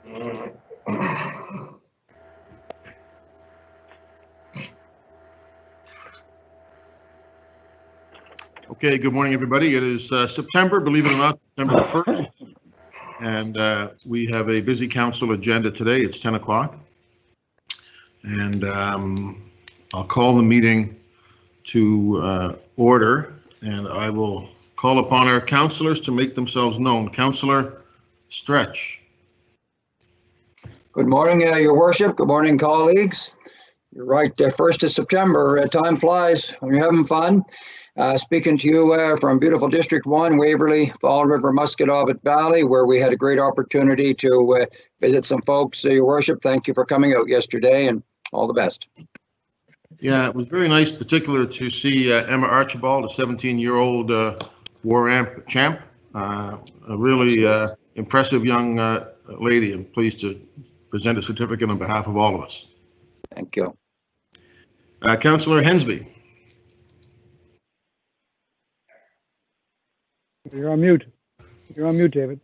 Okay, good morning, everybody. It is September, believe it or not, September the 1st. And we have a busy council agenda today. It's 10 o'clock. And I'll call the meeting to order, and I will call upon our councillors to make themselves known. Councillor Stretch. Good morning, Your Worship. Good morning, colleagues. You're right, 1st of September. Time flies when you're having fun. Speaking to you from beautiful District 1, Waverley, Fall River, Musquodoboit Valley, where we had a great opportunity to visit some folks. Your Worship, thank you for coming out yesterday, and all the best. Yeah, it was very nice, particular to see Emma Archibald, a 17-year-old war amp champ. A really impressive young lady. I'm pleased to present a certificate on behalf of all of us. Thank you. Councillor Hensby. You're on mute. You're on mute, David.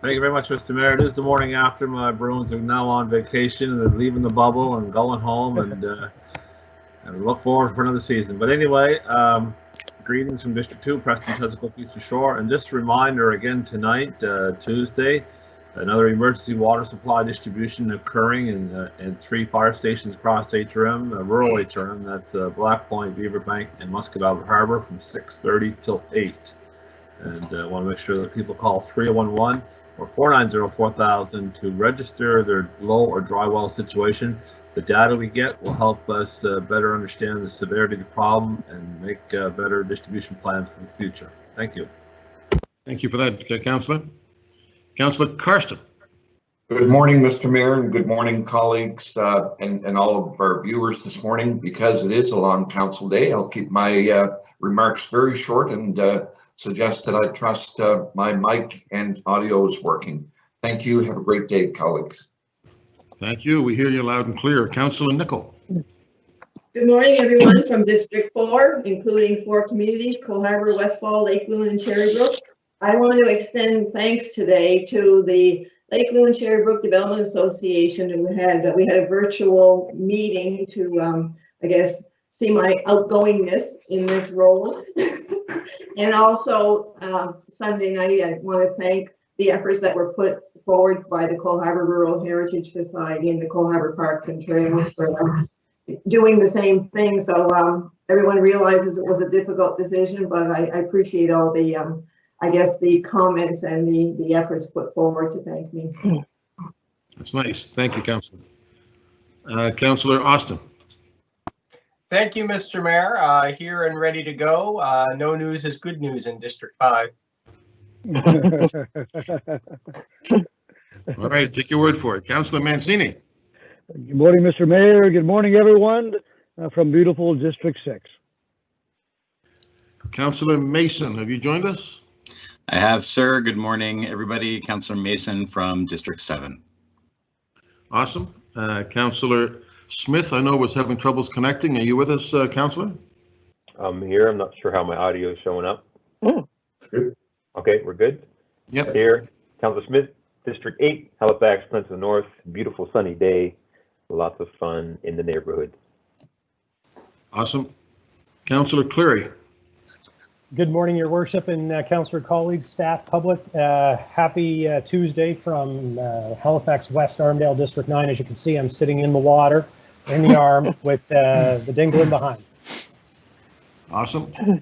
Thank you very much, Mr. Mayor. It is the morning after. My Bruins are now on vacation and they're leaving the bubble and going home, and look forward for another season. But anyway, greetings from District 2, Preston, Chesapeake, Eastern Shore. And just a reminder again tonight, Tuesday, another emergency water supply distribution occurring in 3 fire stations across HRM, rural HRM. That's Black Point, Beaverbank, and Musquodoboit Harbor from 6:30 till 8. And I want to make sure that people call 3011 or 490-4000 to register their low or dry well situation. The data we get will help us better understand the severity of the problem and make better distribution plans for the future. Thank you. Thank you for that, Councillor. Councillor Karsten. Good morning, Mr. Mayor, and good morning, colleagues, and all of our viewers this morning. Because it is a long council day, I'll keep my remarks very short and suggest that I trust my mic and audio is working. Thank you. Have a great day, colleagues. Thank you. We hear you loud and clear. Councillor Nicol. Good morning, everyone from District 4, including 4 communities, Cole Harbour, Westfall, Lake Loon, and Cherrybrook. I want to extend thanks today to the Lake Loon Cherrybrook Development Association, who we had a virtual meeting to, I guess, see my outgoingness in this role. And also Sunday night, I want to thank the efforts that were put forward by the Cole Harbour Rural Heritage Society and the Cole Harbour Parks and Trails for doing the same thing. So everyone realizes it was a difficult decision, but I appreciate all the I guess the comments and the efforts put forward to thank me. That's nice. Thank you, Councillor. Councillor Austin. Thank you, Mr. Mayor. Here and ready to go. No news is good news in District 5. All right, take your word for it. Councillor Mancini. Good morning, Mr. Mayor. Good morning, everyone, from beautiful District 6. Councillor Mason, have you joined us? I have, sir. Good morning, everybody. Councillor Mason from District 7. Awesome. Councillor Smith, I know, was having troubles connecting. Are you with us, Councillor? I'm here. I'm not sure how my audio is showing up. Good. Okay, we're good. Yep. Here, Councillor Smith, District 8, Halifax, Peninsula North. Beautiful sunny day. Lots of fun in the neighborhood. Awesome. Councillor Cleary. Good morning, Your Worship, and councillor colleagues, staff, public. Happy Tuesday from Halifax West, Armdale, District 9. As you can see, I'm sitting in the water, in the arm, with the dingle in behind. Awesome.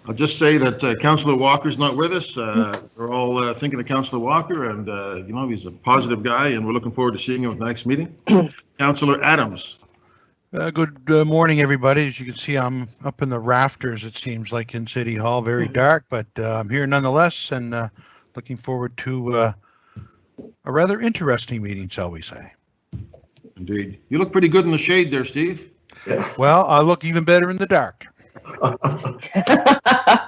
I'll just say that Councillor Walker's not with us. We're all thinking of Councillor Walker, and you know, he's a positive guy, and we're looking forward to seeing him at the next meeting. Councillor Adams. Good morning, everybody. As you can see, I'm up in the rafters, it seems like, in City Hall. Very dark, but I'm here nonetheless, and looking forward to a rather interesting meeting, shall we say. Indeed. You look pretty good in the shade there, Steve. Yeah. Well, I look even better in the dark.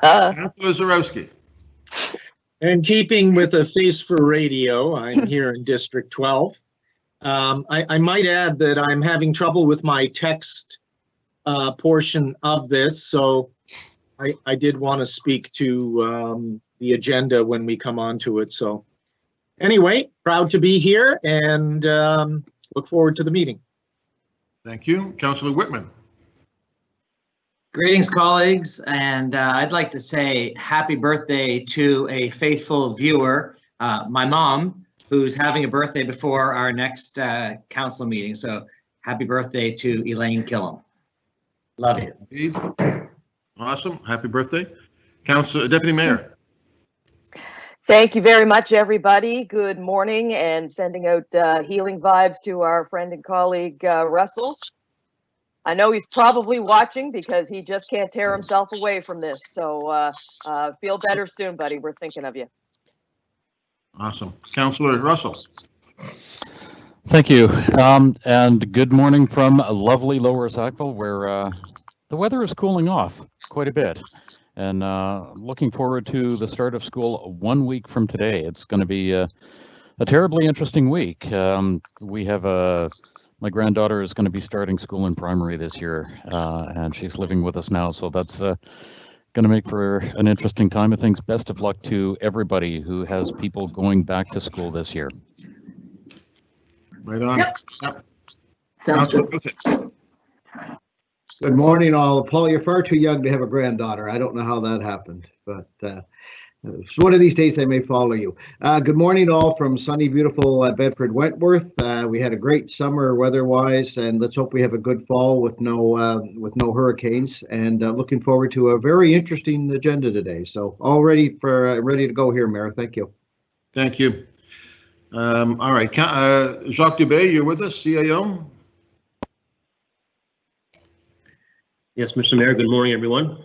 Councillor Zarowski. In keeping with a face for radio, I'm here in District 12. I might add that I'm having trouble with my text portion of this, so I did want to speak to the agenda when we come on to it. So Anyway, proud to be here and look forward to the meeting. Thank you. Councillor Whitman. Greetings, colleagues, and I'd like to say happy birthday to a faithful viewer, my mom, who's having a birthday before our next council meeting. So happy birthday to Elaine Killam. Love you. Indeed. Awesome. Happy birthday. Deputy Mayor. Thank you very much, everybody. Good morning, and sending out healing vibes to our friend and colleague, Russell. I know he's probably watching because he just can't tear himself away from this. So feel better soon, buddy. We're thinking of you. Awesome. Councillor Russell. Thank you. And good morning from lovely Lower Sackville, where the weather is cooling off quite a bit. And looking forward to the start of school 1 week from today. It's going to be a terribly interesting week. We have my granddaughter is going to be starting school in primary this year, and she's living with us now. So that's going to make for an interesting time of things. Best of luck to everybody who has people going back to school this year. Right on. Yep. Sounds good. Good morning, all. Paul, you're far too young to have a granddaughter. I don't know how that happened, but one of these days they may follow you. Good morning, all, from sunny, beautiful Bedford Wentworth. We had a great summer weather-wise, and let's hope we have a good fall with no hurricanes. And looking forward to a very interesting agenda today. So all ready to go here, Mayor. Thank you. Thank you. All right, Jacques Dubé, you're with us, CAO. Yes, Mr. Mayor, good morning, everyone.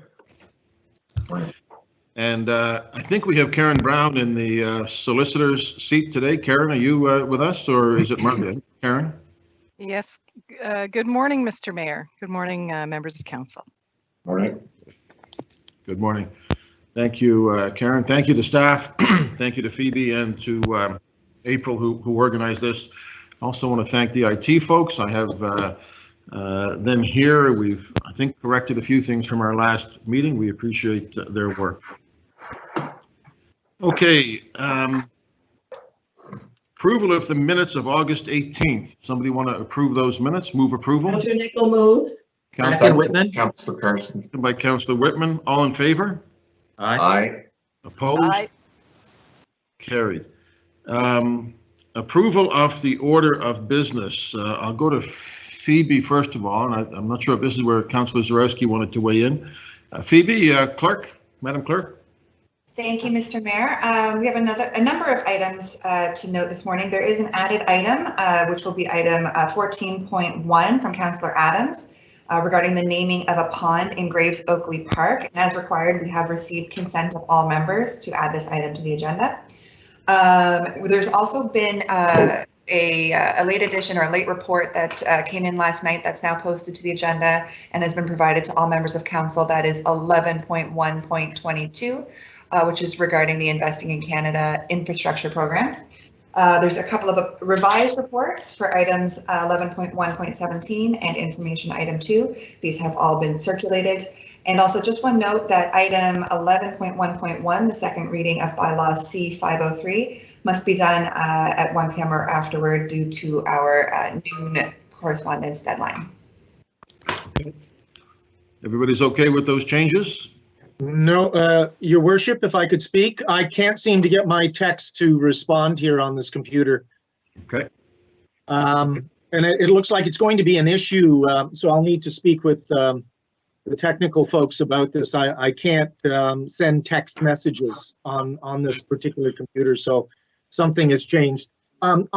And I think we have Karen Brown in the solicitor's seat today. Karen, are you with us, or is it Margaret? Karen? Yes. Good morning, Mr. Mayor. Good morning, members of council. Morning. Good morning. Thank you, Karen. Thank you to staff. Thank you to Phoebe and to April who organized this. Also want to thank the IT folks. I have them here. We've, I think, corrected a few things from our last meeting. We appreciate their work. Okay. Approval of the minutes of August 18th. Somebody want to approve those minutes? Move approval. Councillor Nicol moves. Councillor Whitman. Councillor Carson. By Councillor Whitman. All in favor? Aye. Aye. Opposed? Aye. Carried. Approval of the order of business. I'll go to Phoebe first of all, and I'm not sure if this is where Councillor Zarowski wanted to weigh in. Phoebe, Clerk, Madam Clerk. Thank you, Mr. Mayor. We have a number of items to note this morning. There is an added item, which will be item 14.1 from Councillor Adams regarding the naming of a pond in Graves Oakley Park. And as required, we have received consent of all members to add this item to the agenda. There's also been a late edition or a late report that came in last night that's now posted to the agenda and has been provided to all members of council. That is 11.1.22, which is regarding the Investing in Canada infrastructure program. There's a couple of revised reports for items 11.1.17 and information item 2. These have all been circulated. And also just one note that item 11.1.1, the second reading of bylaw C503, must be done at 1 p.m. or afterward due to our noon correspondence deadline. Okay. Everybody's okay with those changes? No, Your Worship, if I could speak, I can't seem to get my text to respond here on this computer. Okay. And it looks like it's going to be an issue, so I'll need to speak with the technical folks about this. I can't send text messages on this particular computer, so something has changed. On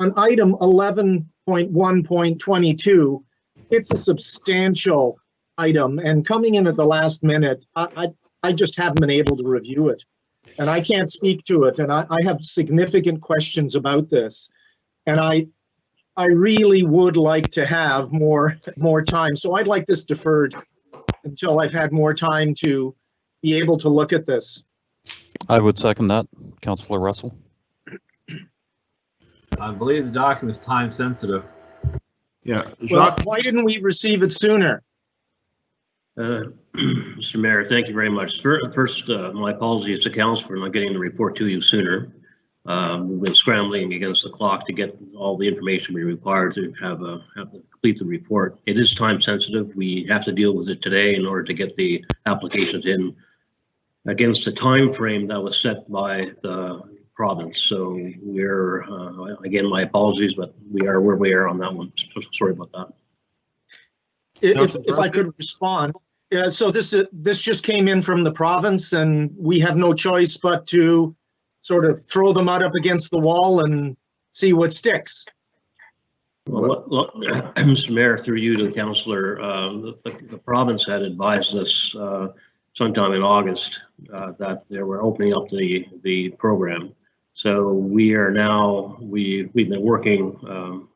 item 11.1.22, it's a substantial item, and coming in at the last minute, I just haven't been able to review it, and I can't speak to it, and I have significant questions about this, and I really would like to have more time, so I'd like this deferred until I've had more time to be able to look at this. I would second that, Councillor Russell. I believe the document is time sensitive. Yeah. Well, why didn't we receive it sooner? Mr. Mayor, thank you very much. First, my apologies to council for not getting the report to you sooner. We've been scrambling against the clock to get all the information we require to complete the report. It is time sensitive. We have to deal with it today in order to get the applications in against the time frame that was set by the province. So we're again, my apologies, but we are where we are on that one. So sorry about that. If I could respond. So this just came in from the province, and we have no choice but to sort of throw them out up against the wall and see what sticks. Well, look, Mr. Mayor, through you to the councillor, the province had advised us sometime in August that they were opening up the program. So we are now, we've been working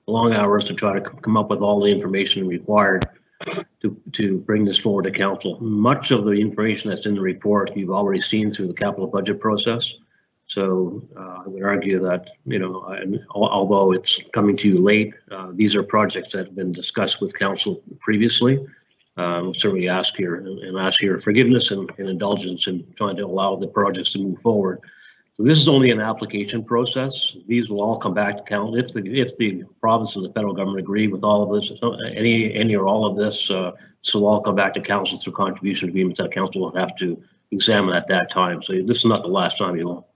long hours to try to come up with all the information required to bring this forward to council. Much of the information that's in the report you've already seen through the capital budget process. So I would argue that, you know, although it's coming to you late, these are projects that have been discussed with council previously. Certainly ask your forgiveness and indulgence in trying to allow the projects to move forward. So this is only an application process. These will all come back to council if the province and the federal government agree with all of this, any or all of this. So will all come back to council through contribution agreements that council will have to examine at that time. So this is not the last time you will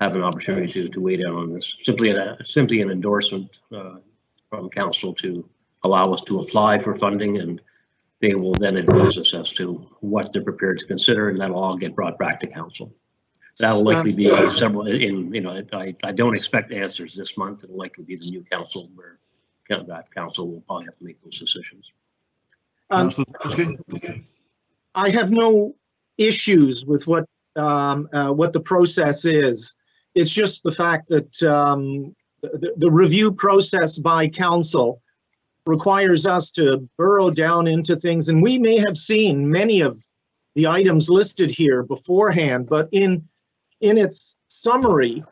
have an opportunity to weigh down on this. Simply an endorsement from council to allow us to apply for funding, and they will then advise us as to what they're prepared to consider, and that'll all get brought back to council. That'll likely be several. I don't expect answers this month. It'll likely be the new council where that council will probably have to make those decisions. I have no issues with what the process is. It's just the fact that the review process by council requires us to burrow down into things, and we may have seen many of the items listed here beforehand, but in its summary,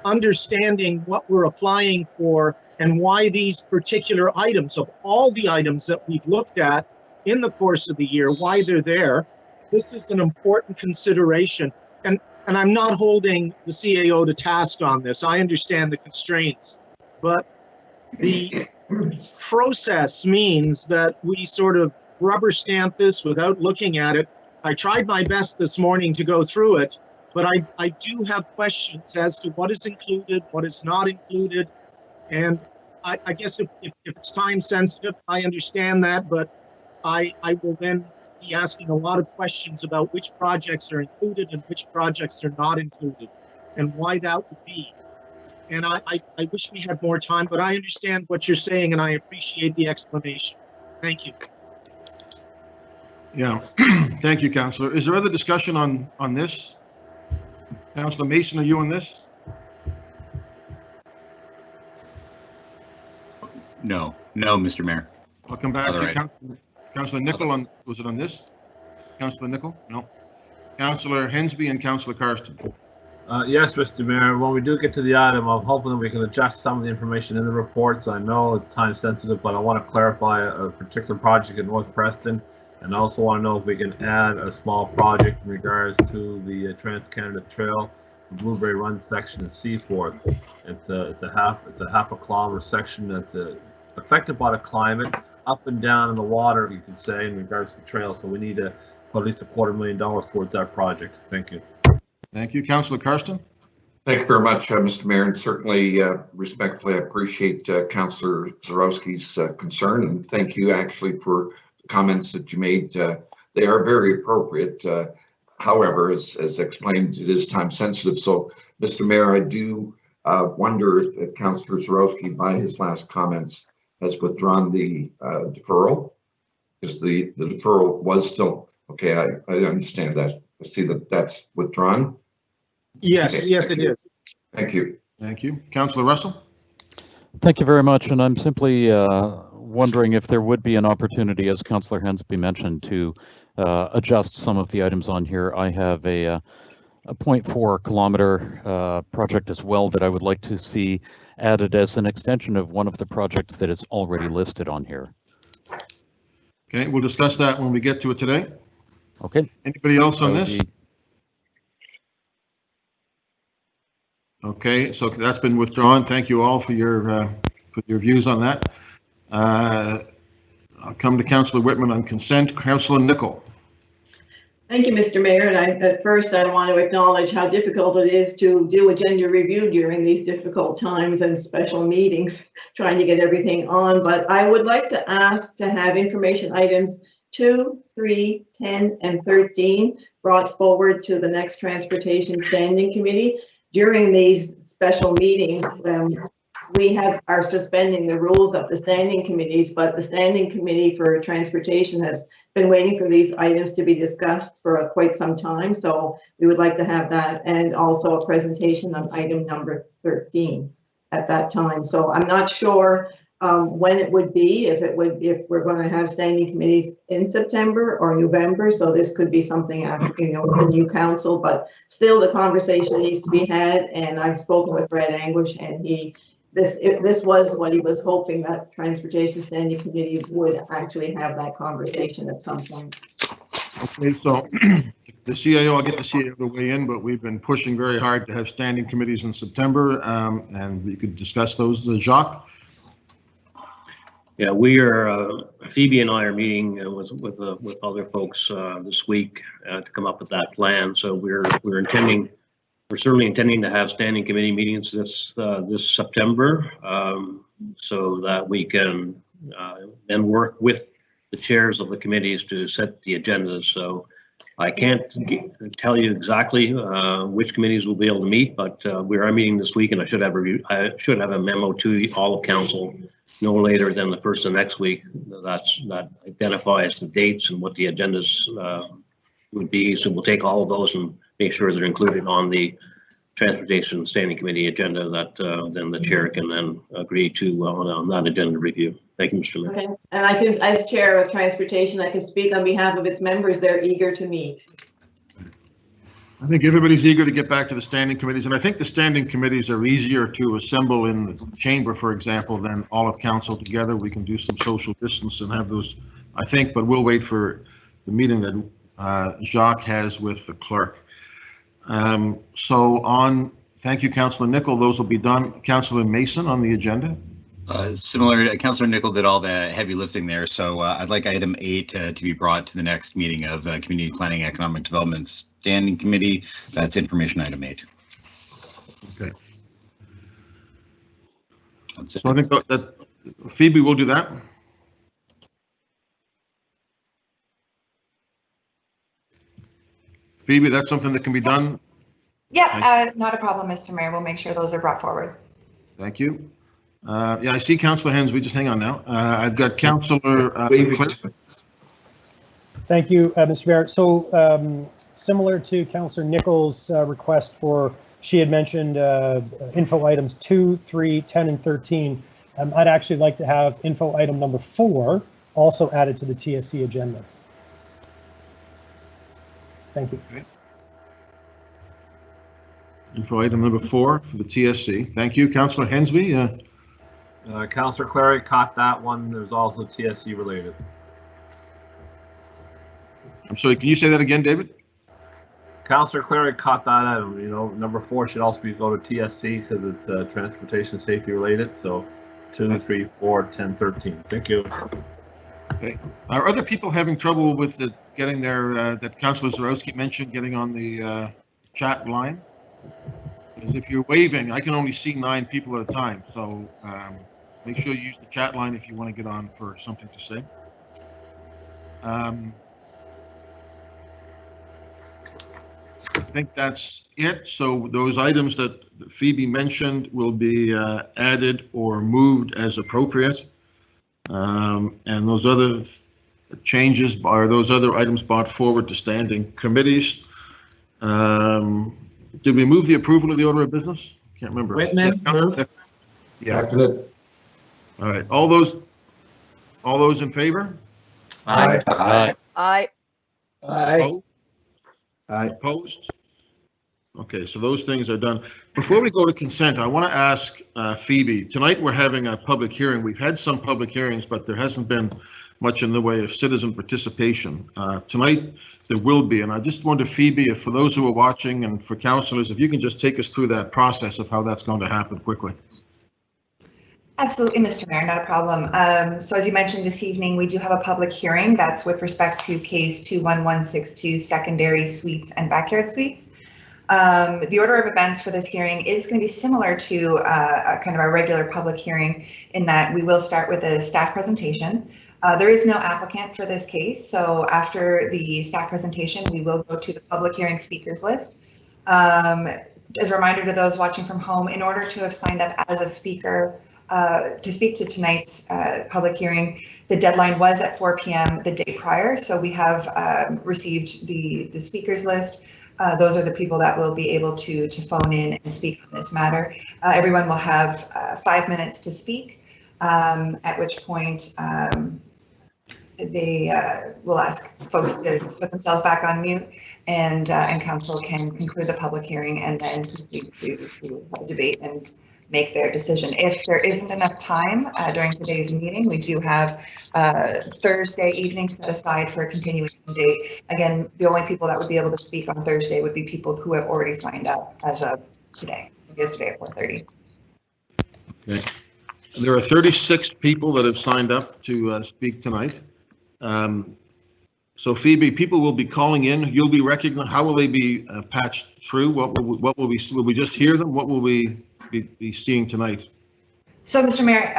understanding what we're applying for and why these particular items, of all the items that we've looked at in the course of the year, why they're there, this is an important consideration. And I'm not holding the CAO to task on this. I understand the constraints, but the process means that we sort of rubber stamp this without looking at it. I tried my best this morning to go through it, but I do have questions as to what is included, what is not included. And I guess if it's time sensitive, I understand that, but I will then be asking a lot of questions about which projects are included and which projects are not included and why that would be. And I wish we had more time, but I understand what you're saying and I appreciate the explanation. Thank you. Yeah, thank you, Councillor. Is there other discussion on this? Councillor Mason, are you on this? No, Mr. Mayor. I'll come back to Right. Councillor Nicol on, was it on this? Councillor Nicol? No. Councillor Hensby and Councillor Karsten. Yes, Mr. Mayor, when we do get to the item, I'm hoping that we can adjust some of the information in the reports. I know it's time sensitive, but I want to clarify a particular project in North Preston. And I also want to know if we can add a small project in regards to the Trans-Canada Trail, Blueberry Run section in Seaforth. It's a half a kilometer section that's affected by the climate, up and down in the water, you could say, in regards to the trail. So we need to put at least $250,000 towards that project. Thank you. Thank you, Councillor Karsten. Thank you very much, Mr. Mayor, and certainly respectfully, I appreciate Councillor Zarowski's concern, and thank you actually for comments that you made. They are very appropriate. However, as explained, it is time sensitive. So, Mr. Mayor, I do wonder if Councillor Zarowski, by his last comments, has withdrawn the deferral, because the deferral was still, okay, I understand that. I see that that's withdrawn. Yes, Okay, yes, it is. Thank you. Thank you. Councillor Russell? Thank you very much, and I'm simply wondering if there would be an opportunity, as Councillor Hensby mentioned, to adjust some of the items on here. I have a 0.4 kilometer project as well that I would like to see added as an extension of one of the projects that is already listed on here. Okay, we'll discuss that when we get to it today. Okay. Anybody else on this? Okay, so that's been withdrawn. Thank you all for your views on that. I'll come to Councillor Whitman on consent. Councillor Nicol. Thank you, Mr. Mayor. And at first I want to acknowledge how difficult it is to do agenda review during these difficult times and special meetings, trying to get everything on. But I would like to ask to have information items 2, 3, 10, and 13 brought forward to the next Transportation Standing Committee. During these special meetings, we are suspending the rules of the standing committees, but the Standing Committee for Transportation has been waiting for these items to be discussed for quite some time. So we would like to have that, and also a presentation on item number 13 at that time. So I'm not sure when it would be, if we're going to have standing committees in September or November. So this could be something after, with the new council, but still the conversation needs to be had. And I've spoken with Brad Anguish, and this was what he was hoping, that Transportation Standing Committee would actually have that conversation at some point. Okay, so the CAO, I'll get the CAO to weigh in, but we've been pushing very hard to have standing committees in September, and we could discuss those. Jacques? Yeah, we are, Phoebe and I are meeting with other folks this week to come up with that plan. So we're certainly intending to have standing committee meetings this September, so that we can then work with the chairs of the committees to set the agendas. So I can't tell you exactly which committees will be able to meet, but we are meeting this week, and I should have a memo to all of council no later than the first of next week. That identifies the dates and what the agendas would be. So we'll take all of those and make sure they're included on the Transportation Standing Committee agenda that then the chair can then agree to on that agenda review. Thank you, Mr. Mayor. Okay, and I can, as chair of Transportation, I can speak on behalf of its members. They're eager to meet. I think everybody's eager to get back to the standing committees, and I think the standing committees are easier to assemble in the chamber, for example, than all of council together. We can do some social distance and have those, I think, but we'll wait for the meeting that Jacques has with the clerk. Thank you, Councillor Nicol. Those will be done. Councillor Mason on the agenda. Similar, Councillor Nicol did all the heavy lifting there, so I'd like item 8 to be brought to the next meeting of Community Planning Economic Development Standing Committee. That's information item 8. Okay. So I think that Phoebe will do that. Phoebe, that's something that can be done? Yeah, not a problem, Mr. Mayor. We'll make sure those are brought forward. Thank you. Yeah, I see Councillor Hensby. Just hang on now. I've got Councillor Thank you, Mr. Mayor. So similar to Councillor Nicol's request for, she had mentioned info items 2, 3, 10, and 13. I'd actually like to have info item number 4 also added to the TSC agenda. Thank you. Okay. Info item number 4 for the TSC. Thank you, Councillor Hensby. Councillor Clary caught that one. There's also TSC related. I'm sorry, can you say that again, David? Councillor Clary caught that item. Number 4 should also go to TSC because it's transportation safety related. So 2, 3, 4, 10, 13. Thank you. Okay. Are other people having trouble with getting their, that Councillor Zarowski mentioned, getting on the chat line? Because if you're waving, I can only see 9 people at a time. So make sure you use the chat line if you want to get on for something to say. I think that's it. So those items that Phoebe mentioned will be added or moved as appropriate. And those other changes, or those other items brought forward to standing committees. Did we move the approval of the order of business? Can't remember. Whitman, move. Yeah. All right. All those in favor? Aye. Aye. Aye. Opposed? Aye. Opposed? Okay, so those things are done. Before we go to consent, I want to ask Phoebe, tonight we're having a public hearing. We've had some public hearings, but there hasn't been much in the way of citizen participation. Tonight, there will be, and I just wonder, Phoebe, if for those who are watching and for councillors, if you can just take us through that process of how that's going to happen quickly. Absolutely, Mr. Mayor, not a problem. So as you mentioned this evening, we do have a public hearing that's with respect to case 21162 secondary suites and backyard suites. The order of events for this hearing is going to be similar to kind of our regular public hearing in that we will start with a staff presentation. There is no applicant for this case, so after the staff presentation, we will go to the public hearing speakers list. As a reminder to those watching from home, in order to have signed up as a speaker to speak to tonight's public hearing, the deadline was at 4 p.m. the day prior, so we have received the speakers list. Those are the people that will be able to phone in and speak on this matter. Everyone will have 5 minutes to speak, at which point they will ask folks to put themselves back on mute, and council can conclude the public hearing and then proceed to the debate and make their decision. If there isn't enough time during today's meeting, we do have Thursday evening set aside for a continuation date. Again, the only people that would be able to speak on Thursday would be people who have already signed up as of today, yesterday at 4:30. Okay. There are 36 people that have signed up to speak tonight. So Phoebe, people will be calling in. You'll be recognized. How will they be patched through? What will we just hear them? What will we be seeing tonight? So, Mr. Mayor,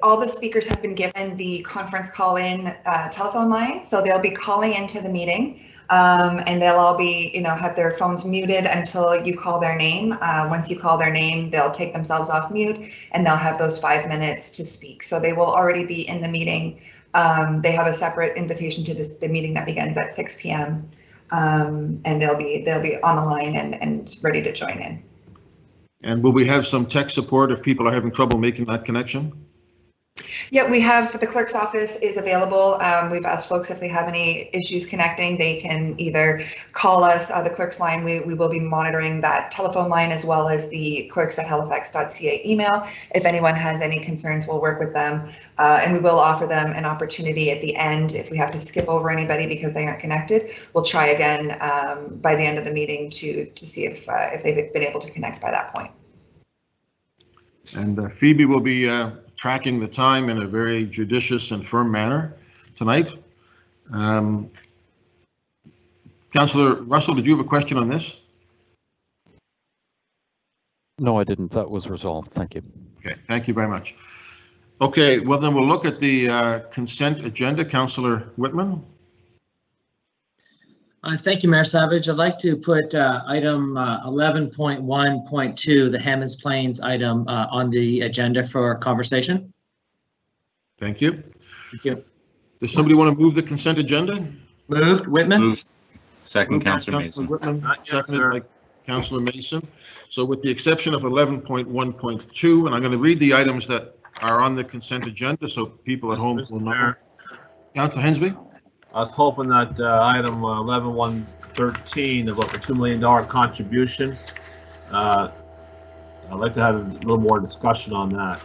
all the speakers have been given the conference call-in telephone line, so they'll be calling into the meeting, and they'll all be, have their phones muted until you call their name. Once you call their name, they'll take themselves off mute, and they'll have those 5 minutes to speak. So they will already be in the meeting. They have a separate invitation to the meeting that begins at 6 p.m. And they'll be on the line and ready to join in. And will we have some tech support if people are having trouble making that connection? Yeah, we have, the clerk's office is available. We've asked folks if they have any issues connecting, they can either call us, the clerk's line. We will be monitoring that telephone line as well as the clerks@halifax.ca email. If anyone has any concerns, we'll work with them, and we will offer them an opportunity at the end. If we have to skip over anybody because they aren't connected, we'll try again by the end of the meeting to see if they've been able to connect by that point. And Phoebe will be tracking the time in a very judicious and firm manner tonight. Councillor Russell, did you have a question on this? No, I didn't. That was resolved. Thank you. Okay, thank you very much. Okay, well then we'll look at the consent agenda. Councillor Whitman. Thank you, Mayor Savage. I'd like to put item 11.1.2, the Hammonds Plains item, on the agenda for conversation. Thank you. Thank you. Does somebody want to move the consent agenda? Moved. Whitman. Moved. Second, Councillor Mason. Whitman, seconded by Councillor Mason. So with the exception of 11.1.2, and I'm going to read the items that are on the consent agenda so people at home will know. Councillor Hensby. I was hoping that item 11.113 about the $2 million contribution, I'd like to have a little more discussion on that.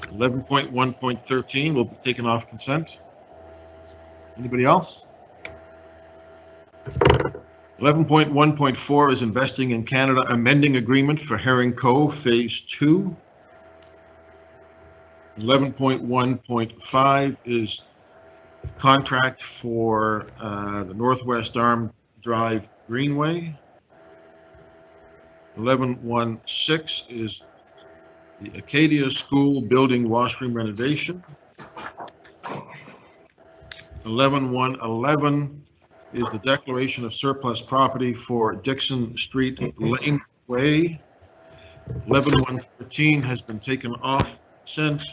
11.1.13 will be taken off consent. Anybody else? 11.1.4 is investing in Canada, amending agreement for Herring Cove Phase 2. 11.1.5 is contract for the Northwest Arm Drive Greenway. 11.1.6 is the Acadia School building washroom renovation. 11.1.11 is the declaration of surplus property for Dixon Street Laneway. 11.1.13 has been taken off since.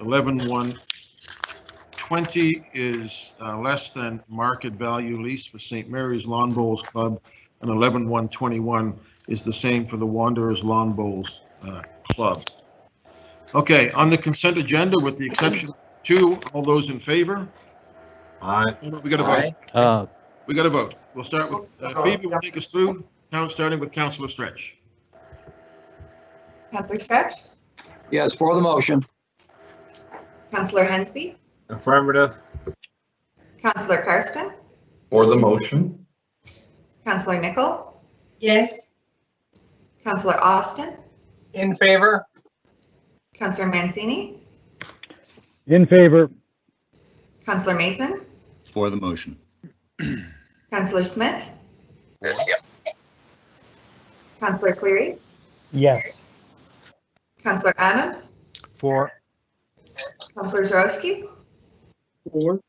11.1.20 is less than market value lease for St. Mary's Lawn Bowls Club, and 11.1.21 is the same for the Wanderers Lawn Bowls Club. Okay, on the consent agenda, with the exception of 2, all those in favor? Aye. We got to vote. We got to vote. We'll start with Phoebe. Will take us through. Starting with Councillor Stretch. Councillor Stretch? Yes, for the motion. Councillor Hensby? Affirmative. Councillor Karsten, For the motion. Councillor Nichol, Yes. Councillor Austin, In favor? Councillor Mancini, In favor. Councillor Mason, For the motion. Councillor Smith, Councillor Cleary, Yes. Councillor Adams, For. Councillor Zarowski, For.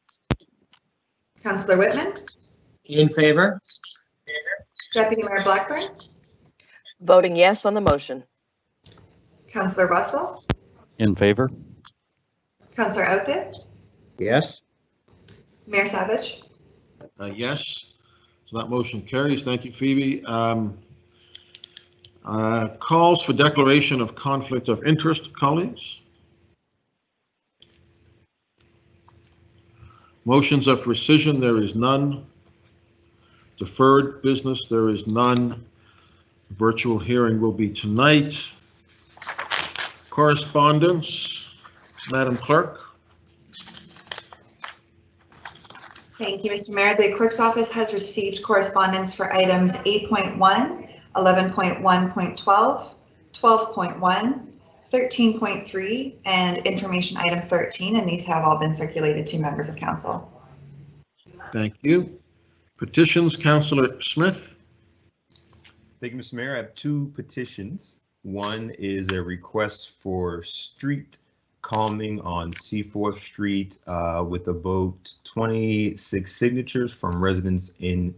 Councillor Whitman, In favor? Deputy Mayor Blackburn, Voting yes on the motion. Councillor Russell, In favor? Councillor Outhill, Yes. Mayor Savage. Yes. So that motion carries. Thank you, Phoebe. Calls for declaration of conflict of interest, colleagues. Motions of rescission, there is none. Deferred business, there is none. Virtual hearing will be tonight. Correspondence, Madam Clerk. Thank you, Mr. Mayor. The clerk's office has received correspondence for items 8.1, 11.1.12, 12.1, 13.3, and information item 13, and these have all been circulated to members of council. Thank you. Petitions, Councillor Smith. Thank you, Mr. Mayor. I have two petitions. One is a request for street calming on Seaforth Street with about 26 signatures from residents in,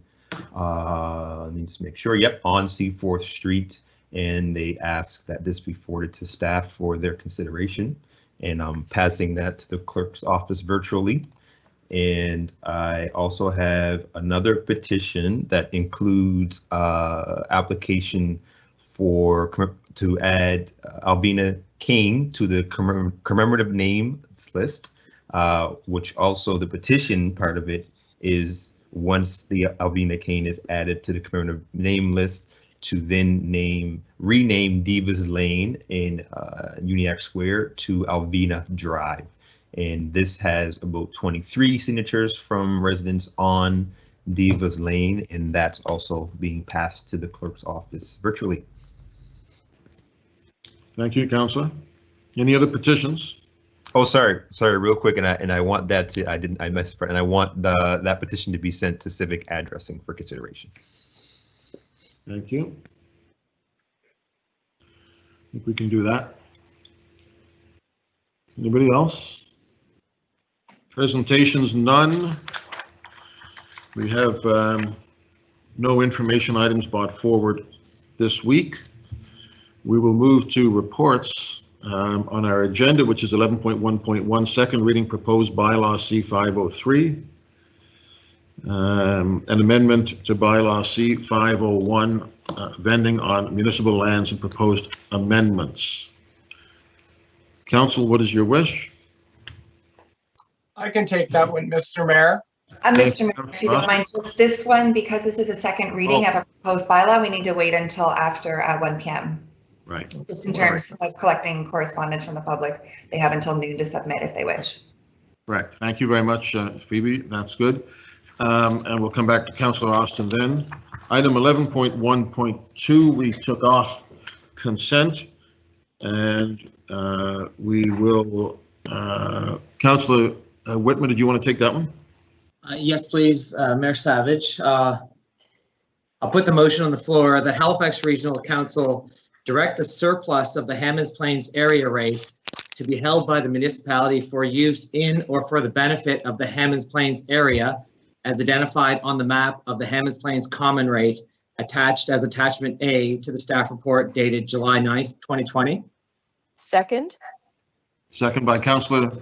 let me just make sure, yep, on Seaforth Street. And they ask that this be forwarded to staff for their consideration. And I'm passing that to the clerk's office virtually. And I also have another petition that includes application to add Alvina Kane to the commemorative names list, which also the petition part of it is once the Alvina Kane is added to the commemorative name list, to then rename Divas Lane in Uniacke Square to Alvina Drive. And this has about 23 signatures from residents on Divas Lane, and that's also being passed to the clerk's office virtually. Thank you, Councillor. Any other petitions? Oh, sorry, real quick, and I want that to, I missed, and I want that petition to be sent to civic addressing for consideration. Thank you. I think we can do that. Anybody else? Presentations, none. We have no information items brought forward this week. We will move to reports on our agenda, which is 11.1.1, second reading proposed bylaw C503. An amendment to bylaw C501, vending on municipal lands and proposed amendments. Council, what is your wish? I can take that one, Mr. Mayor. Mr. Mayor, if you don't mind, just this one, because this is a second reading of a proposed bylaw, we need to wait until after 1 p.m. Right. Just in terms of collecting correspondence from the public, they have until noon to submit if they wish. Right. Thank you very much, Phoebe. That's good. And we'll come back to Councillor Austin then. Item 11.1.2, we took off consent, and we will, Councillor Whitman, did you want to take that one? Yes, please, Mayor Savage. I'll put the motion on the floor. The Halifax Regional Council direct the surplus of the Hammonds Plains area rate to be held by the municipality for use in or for the benefit of the Hammonds Plains area as identified on the map of the Hammonds Plains common rate attached as attachment A to the staff report dated July 9th, 2020. Second? Second by Councillor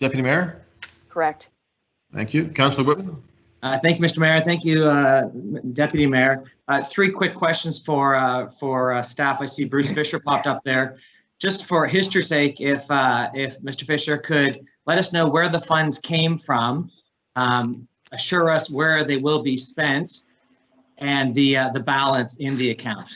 Deputy Mayor. Correct. Thank you. Councillor Whitman. Thank you, Mr. Mayor. Thank you, Deputy Mayor. Three quick questions for staff. I see Bruce Fisher popped up there. Just for history's sake, if Mr. Fisher could let us know where the funds came from, assure us where they will be spent, and the balance in the account.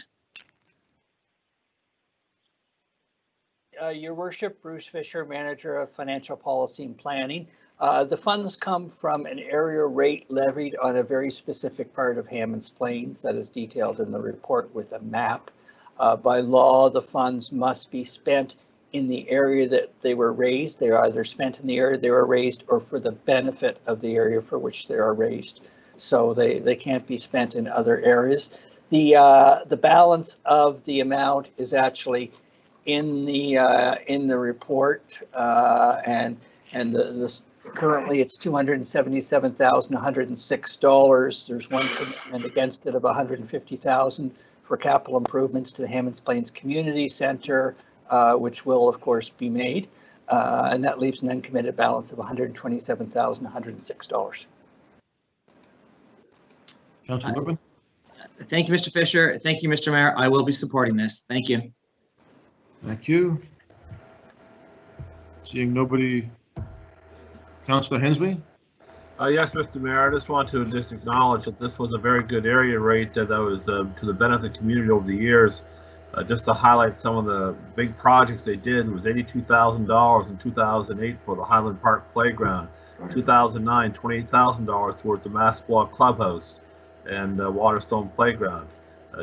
Your Worship, Bruce Fisher, Manager of Financial Policy and Planning. The funds come from an area rate levied on a very specific part of Hammonds Plains that is detailed in the report with a map. By law, the funds must be spent in the area that they were raised. They are either spent in the area they were raised or for the benefit of the area for which they are raised. So they can't be spent in other areas. The balance of the amount is actually in the report, and currently it's $277,106. There's one commitment against it of $150,000 for capital improvements to the Hammonds Plains Community Center, which will of course be made, and that leaves an uncommitted balance of $127,106. Councilor Whitman. Thank you, Mr. Fisher. Thank you, Mr. Mayor. I will be supporting this. Thank you. Thank you. Seeing nobody. Councilor Hensby. Yes, Mr. Mayor, I just want to acknowledge that this was a very good area rate that was to the benefit of the community over the years. Just to highlight some of the big projects they did, it was $82,000 in 2008 for the Highland Park Playground, 2009, $28,000 towards the Massablock Clubhouse and Waterstone Playground,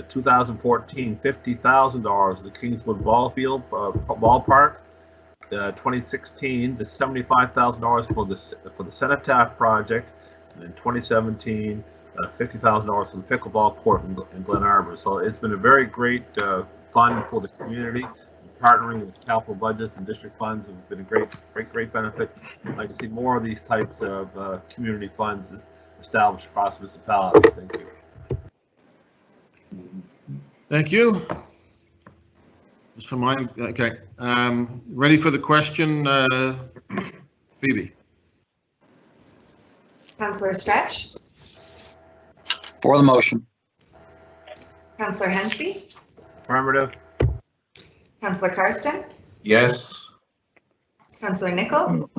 2014, $50,000 the Kingswood Ballpark, 2016, the $75,000 for the Cenotaph project, and in 2017, $50,000 for the pickleball court in Glen Arbor. So it's been a very great fund for the community. Partnering with capital budgets and district funds has been a great benefit. I'd like to see more of these types of community funds established across municipalities. Thank you. Thank you. Just for my, okay. Ready for the question, Phoebe? Councillor Stretch, For the motion. Councillor Hensby, Affirmative. Councillor Karsten, Yes. Councillor Nichol,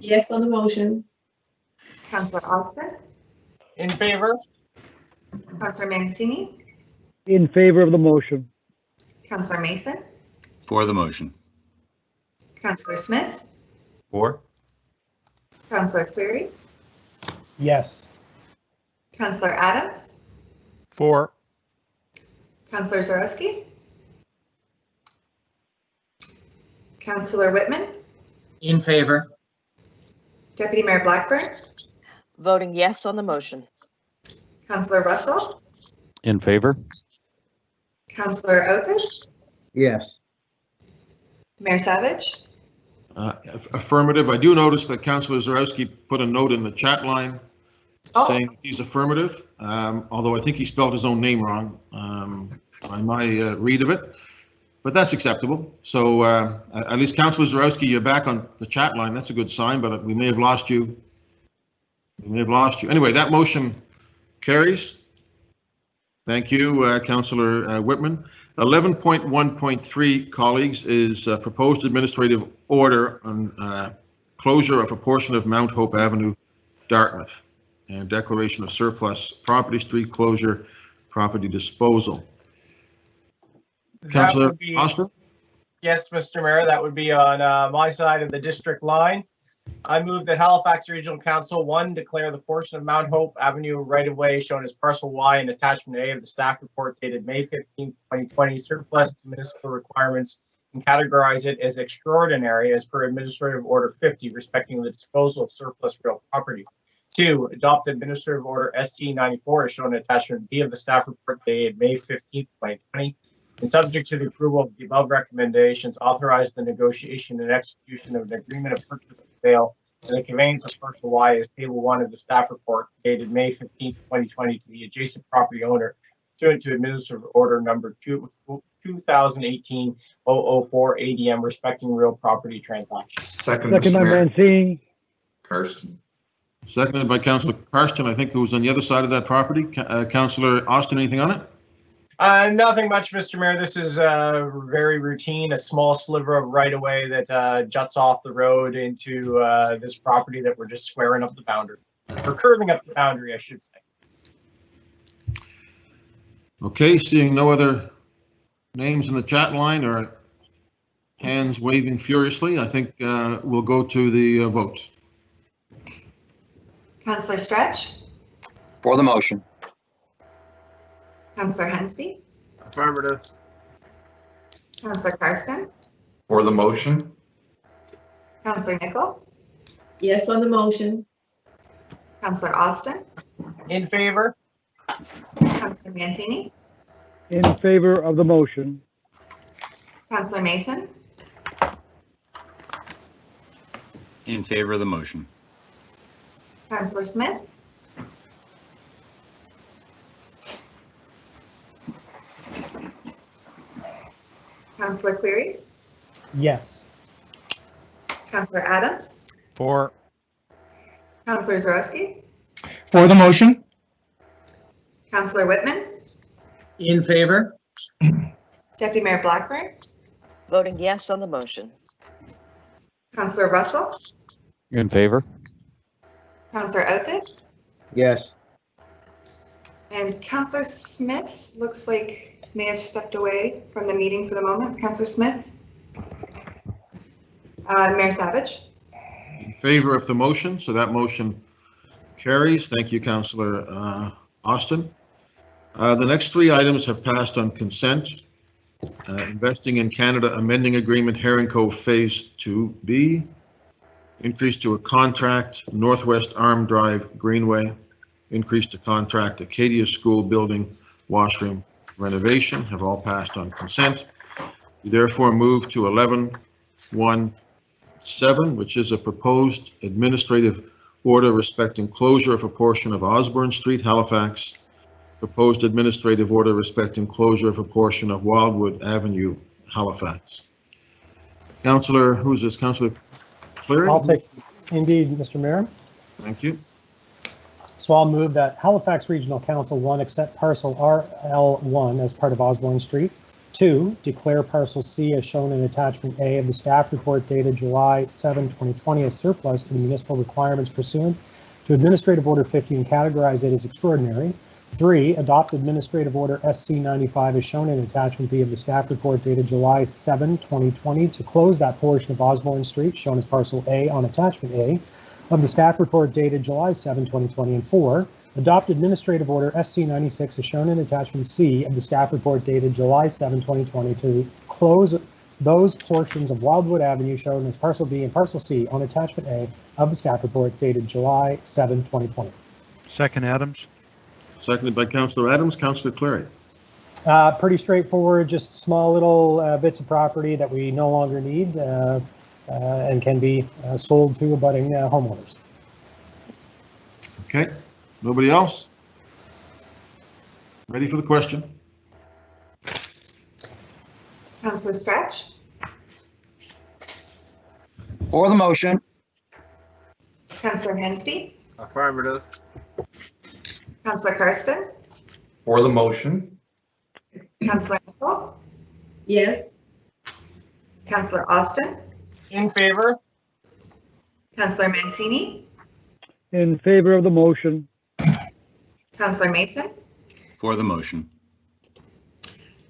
Yes on the motion. Councillor Austin, In favor? Councillor Mancini, In favor of the motion. Councillor Mason, For the motion. Councillor Smith, For. Councillor Cleary, Yes. Councillor Adams, For. Councillor Zarowski, Councillor Whitman, In favor. Deputy Mayor Blackburn, Voting yes on the motion. Councillor Russell, In favor? Councillor Oathis, Yes. Mayor Savage, Affirmative. I do notice that Councilor Zarowski put a note in the chat line saying he's affirmative, although I think he spelled his own name wrong on my read of it, but that's acceptable. So at least Councilor Zarowski, you're back on the chat line. That's a good sign, but we may have lost you. We may have lost you. Anyway, that motion carries. Thank you, Councilor Whitman. 11.1.3, colleagues, is proposed administrative order on closure of a portion of Mount Hope Avenue, Dartmouth, and declaration of surplus property, street closure, property disposal. Councilor Austin? Yes, Mr. Mayor, that would be on my side of the district line. I move that Halifax Regional Council 1 declare the portion of Mount Hope Avenue right-of-way shown as parcel Y in attachment A of the staff report dated May 15, 2020 surplus to municipal requirements and categorize it as extraordinary as per Administrative Order 50 respecting the disposal of surplus real property. 2, adopt Administrative Order SC 94 as shown in attachment B of the staff report dated May 15, 2020. And subject to the approval of the above recommendations, authorize the negotiation and execution of an agreement of purchase and sale and the conveyance of parcel Y as table 1 of the staff report dated May 15, 2020 to the adjacent property owner pursuant to Administrative Order number 2018-004 ADM respecting real property transactions. Second, Second by Mancini. Karsten. Seconded by Councilor Karsten, I think, who was on the other side of that property. Councilor Austin, anything on it? Nothing much, Mr. Mayor. This is very routine, a small sliver of right-of-way that juts off the road into this property that we're just squaring up the boundary, or curving up the boundary, I should say. Okay, seeing no other names in the chat line or hands waving furiously. I think we'll go to the vote. Councillor Stretch, For the motion. Councillor Hensby, Affirmative. Councillor Karsten, For the motion? Councillor Nicol, Yes on the motion. Councillor Austin, In favor? Councillor Mancini, In favor of the motion. Councillor Mason, In favor of the motion. Councillor Smith, Councillor Cleary, Yes. Councillor Adams, For. Councillor Zarowski, For the motion? Councillor Whitman, In favor? Deputy Mayor Blackburn, Voting yes on the motion. Councillor Russell, In favor? Councillor Outhill, Yes. and Councillor Smith looks like may have stepped away from the meeting for the moment. Councillor Smith. Mayor Savage. In favor of the motion, so that motion carries. Thank you, Councillor Austin. The next three items have passed on consent. Investing in Canada Amending Agreement, Herring Cove Phase 2B. Increase to a contract, Northwest Arm Drive Greenway. Increase to contract, Acadia School Building Washroom renovation, have all passed on consent. We therefore move to 11.1.7, which is a proposed administrative order respecting closure of a portion of Osborne Street, Halifax. Proposed administrative order respecting closure of a portion of Wildwood Avenue, Halifax. Councillor, who's this? Councillor Cleary? I'll take, indeed, Mr. Mayor. Thank you. So I'll move that Halifax Regional Council 1 accept parcel RL1 as part of Osborne Street. 2, declare parcel C as shown in attachment A of the staff report dated July 7, 2020 as surplus to the municipal requirements pursuant to Administrative Order 50 and categorize it as extraordinary. 3, adopt Administrative Order SC 95 as shown in attachment B of the staff report dated July 7, 2020 to close that portion of Osborne Street shown as parcel A on attachment A of the staff report dated July 7, 2020, and 4, adopt Administrative Order SC 96 as shown in attachment C of the staff report dated July 7, 2020 to close those portions of Wildwood Avenue shown as parcel B and parcel C on attachment A of the staff report dated July 7, 2020. Second, Adams. Seconded by Councillor Adams. Councillor Cleary. Pretty straightforward, just small little bits of property that we no longer need and can be sold to abutting homeowners. Okay, nobody else? Ready for the question? Councillor Stretch, For the motion. Councillor Hensby, Affirmative. Councillor Karsten, For the motion? Councillor Nicol, Yes. Councillor Austin, In favor? Councillor Mancini, In favor of the motion. Councillor Mason, For the motion.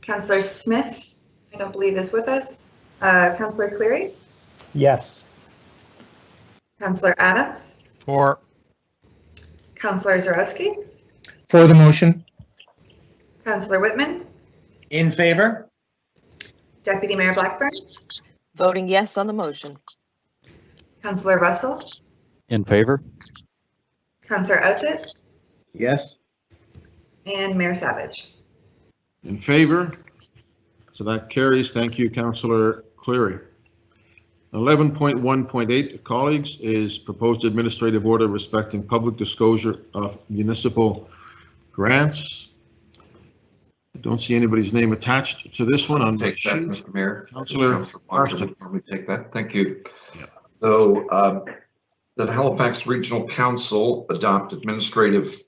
Councillor Smith, I don't believe is with us. Councillor Cleary, Yes. Councillor Adams, For. Councillor Zarowski, For the motion? Councillor Whitman, In favor? Deputy Mayor Blackburn, Voting yes on the motion. Councillor Russell, In favor? Councillor Outhill, Yes. and Mayor Savage. In favor? So that carries. Thank you, Councillor Cleary. 11.1.8, colleagues, is proposed administrative order respecting public disclosure of municipal grants. I don't see anybody's name attached to this one on the Take that, sheet. Mr. Mayor. Councillor Karsten. Let me take that. Thank you. So the Halifax Regional Council adopt administrative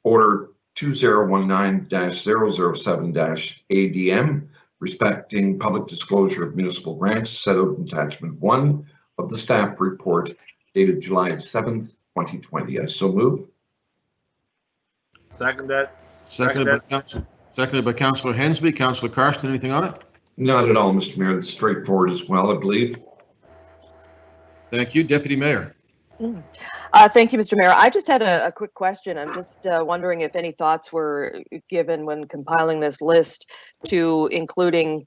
order 2019-007-ADM respecting public disclosure of municipal grants set out in attachment 1 of the staff report dated July 7th, 2020. I so move. Second that. Seconded by Councillor Hensby. Councillor Karsten, anything on it? Not at all, Mr. Mayor. It's straightforward as well, I believe. Thank you. Deputy Mayor. Thank you, Mr. Mayor. I just had a quick question. I'm just wondering if any thoughts were given when compiling this list to including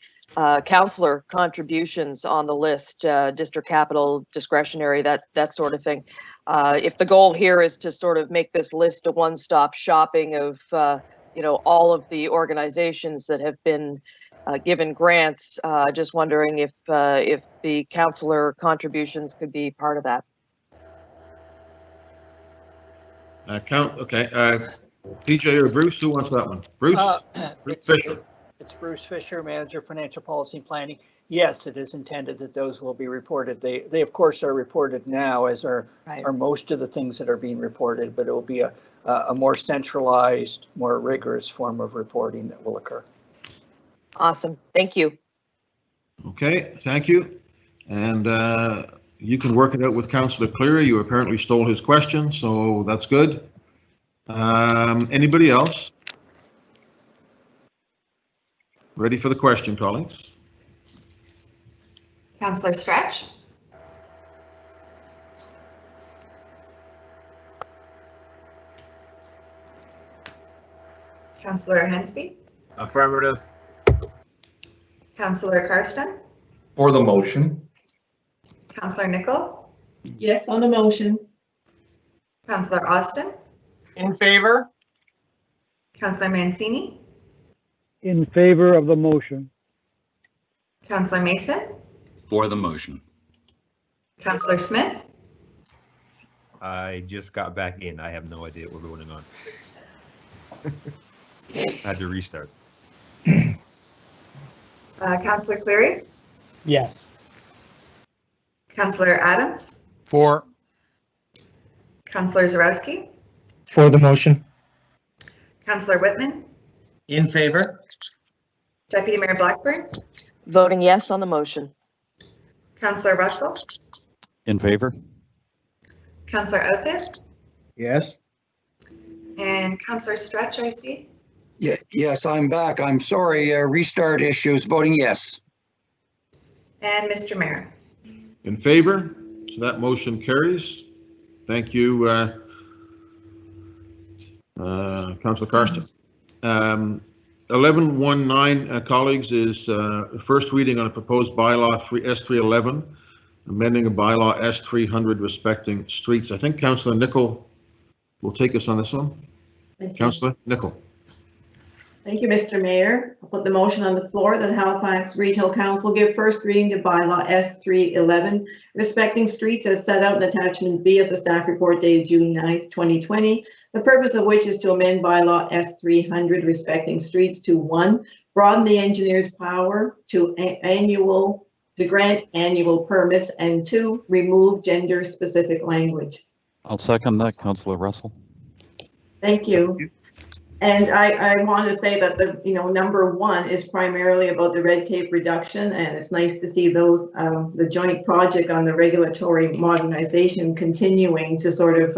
councillor contributions on the list, district capital, discretionary, that sort of thing. If the goal here is to sort of make this list a one-stop shopping of, all of the organizations that have been given grants, just wondering if the councillor contributions could be part of that. PJ or Bruce, who wants that one? Bruce? Bruce Fisher. It's Bruce Fisher, Manager, Financial Policy and Planning. Yes, it is intended that those will be reported. They of course are reported now, as are most of the things that are being reported, but it will be a more centralized, more rigorous form of reporting that will occur. Awesome. Thank you. Okay, thank you. And you can work it out with Councillor Cleary. You apparently stole his question, so that's good. Anybody else? Ready for the question, colleagues? Councillor Stretch? Councillor Hensby? Affirmative. Councillor Karsten? For the motion. Councillor Nicol? Yes, on the motion. Councillor Austin? In favor? Councillor Mancini? In favor of the motion. Councillor Mason? For the motion. Councillor Smith? I just got back in. I have no idea what we're voting on. I had to restart. Councillor Cleary? Yes. Councillor Adams? For. Councillor Zarowski? For the motion. Councillor Whitman? In favor? Deputy Mayor Blackburn? Voting yes on the motion. Councillor Russell? In favor? Councillor Outfit? Yes. And Councillor Stretch, I see. Yeah, yes, I'm back. I'm sorry, restart issues, voting yes. And Mr. Mayor. In favor? So that motion carries. Thank you, Councillor Karsten. 1119, colleagues, is first reading on a proposed bylaw S311, amending a bylaw S300 respecting streets. I think Councillor Nicol will take us on this one. Councillor Nicol. Thank you, Mr. Mayor. I'll put the motion on the floor that Halifax Regional Council give first reading to bylaw S311 respecting streets as set out in attachment B of the staff report dated June 9th, 2020. The purpose of which is to amend bylaw S300 respecting streets to 1, broaden the engineer's power to grant annual permits, and 2, remove gender specific language. I'll second that, Councillor Russell. Thank you. And I want to say that the number 1 is primarily about the red tape reduction, and it's nice to see those the joint project on the regulatory modernization continuing to sort of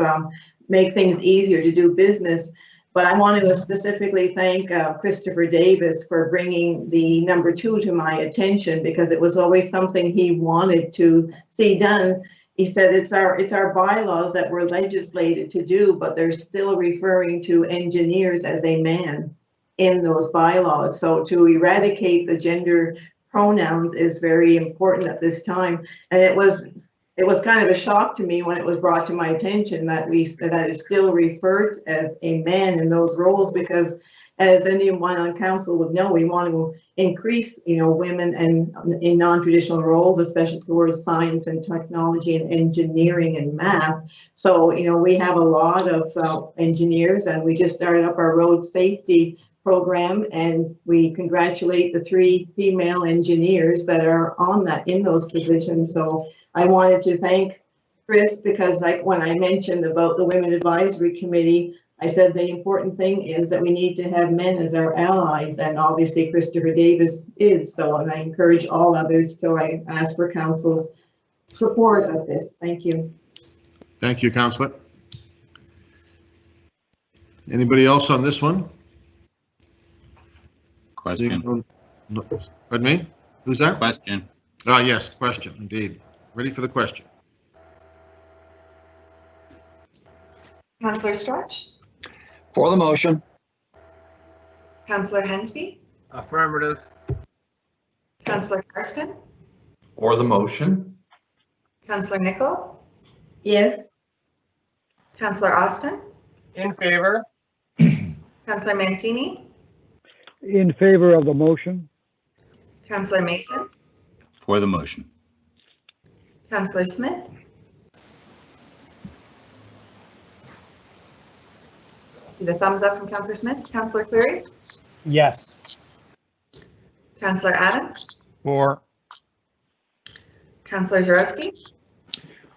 make things easier to do business. But I want to specifically thank Christopher Davis for bringing the number 2 to my attention, because it was always something he wanted to see done. He said it's our bylaws that were legislated to do, but they're still referring to engineers as a man in those bylaws. So to eradicate the gender pronouns is very important at this time. And it was kind of a shock to me when it was brought to my attention that that is still referred as a man in those roles, because as anyone on council would know, we want to increase, women and in non-traditional roles, especially towards science and technology and engineering and math. So, we have a lot of engineers, and we just started up our road safety program, and we congratulate the 3 female engineers that are in those positions. So I wanted to thank Chris, because when I mentioned about the Women Advisory Committee, I said the important thing is that we need to have men as our allies, and obviously Christopher Davis is so, and I encourage all others. So I ask for council's support of this. Thank you. Thank you, Councillor. Anybody else on this one? Question. Pardon me? Who's that? Question. Ah, yes, question, indeed. Ready for the question. Councillor Stretch, For the motion. Councillor Hensby, Affirmative. Councillor Karsten, For the motion. Councillor Nicol, Yes. Councillor Austin, In favor? Councillor Mancini, In favor of the motion. Councillor Mason, For the motion. Councillor Smith, see the thumbs up from Councillor Smith, Councillor Cleary, Yes. Councillor Adams, For. Councillor Zarowski,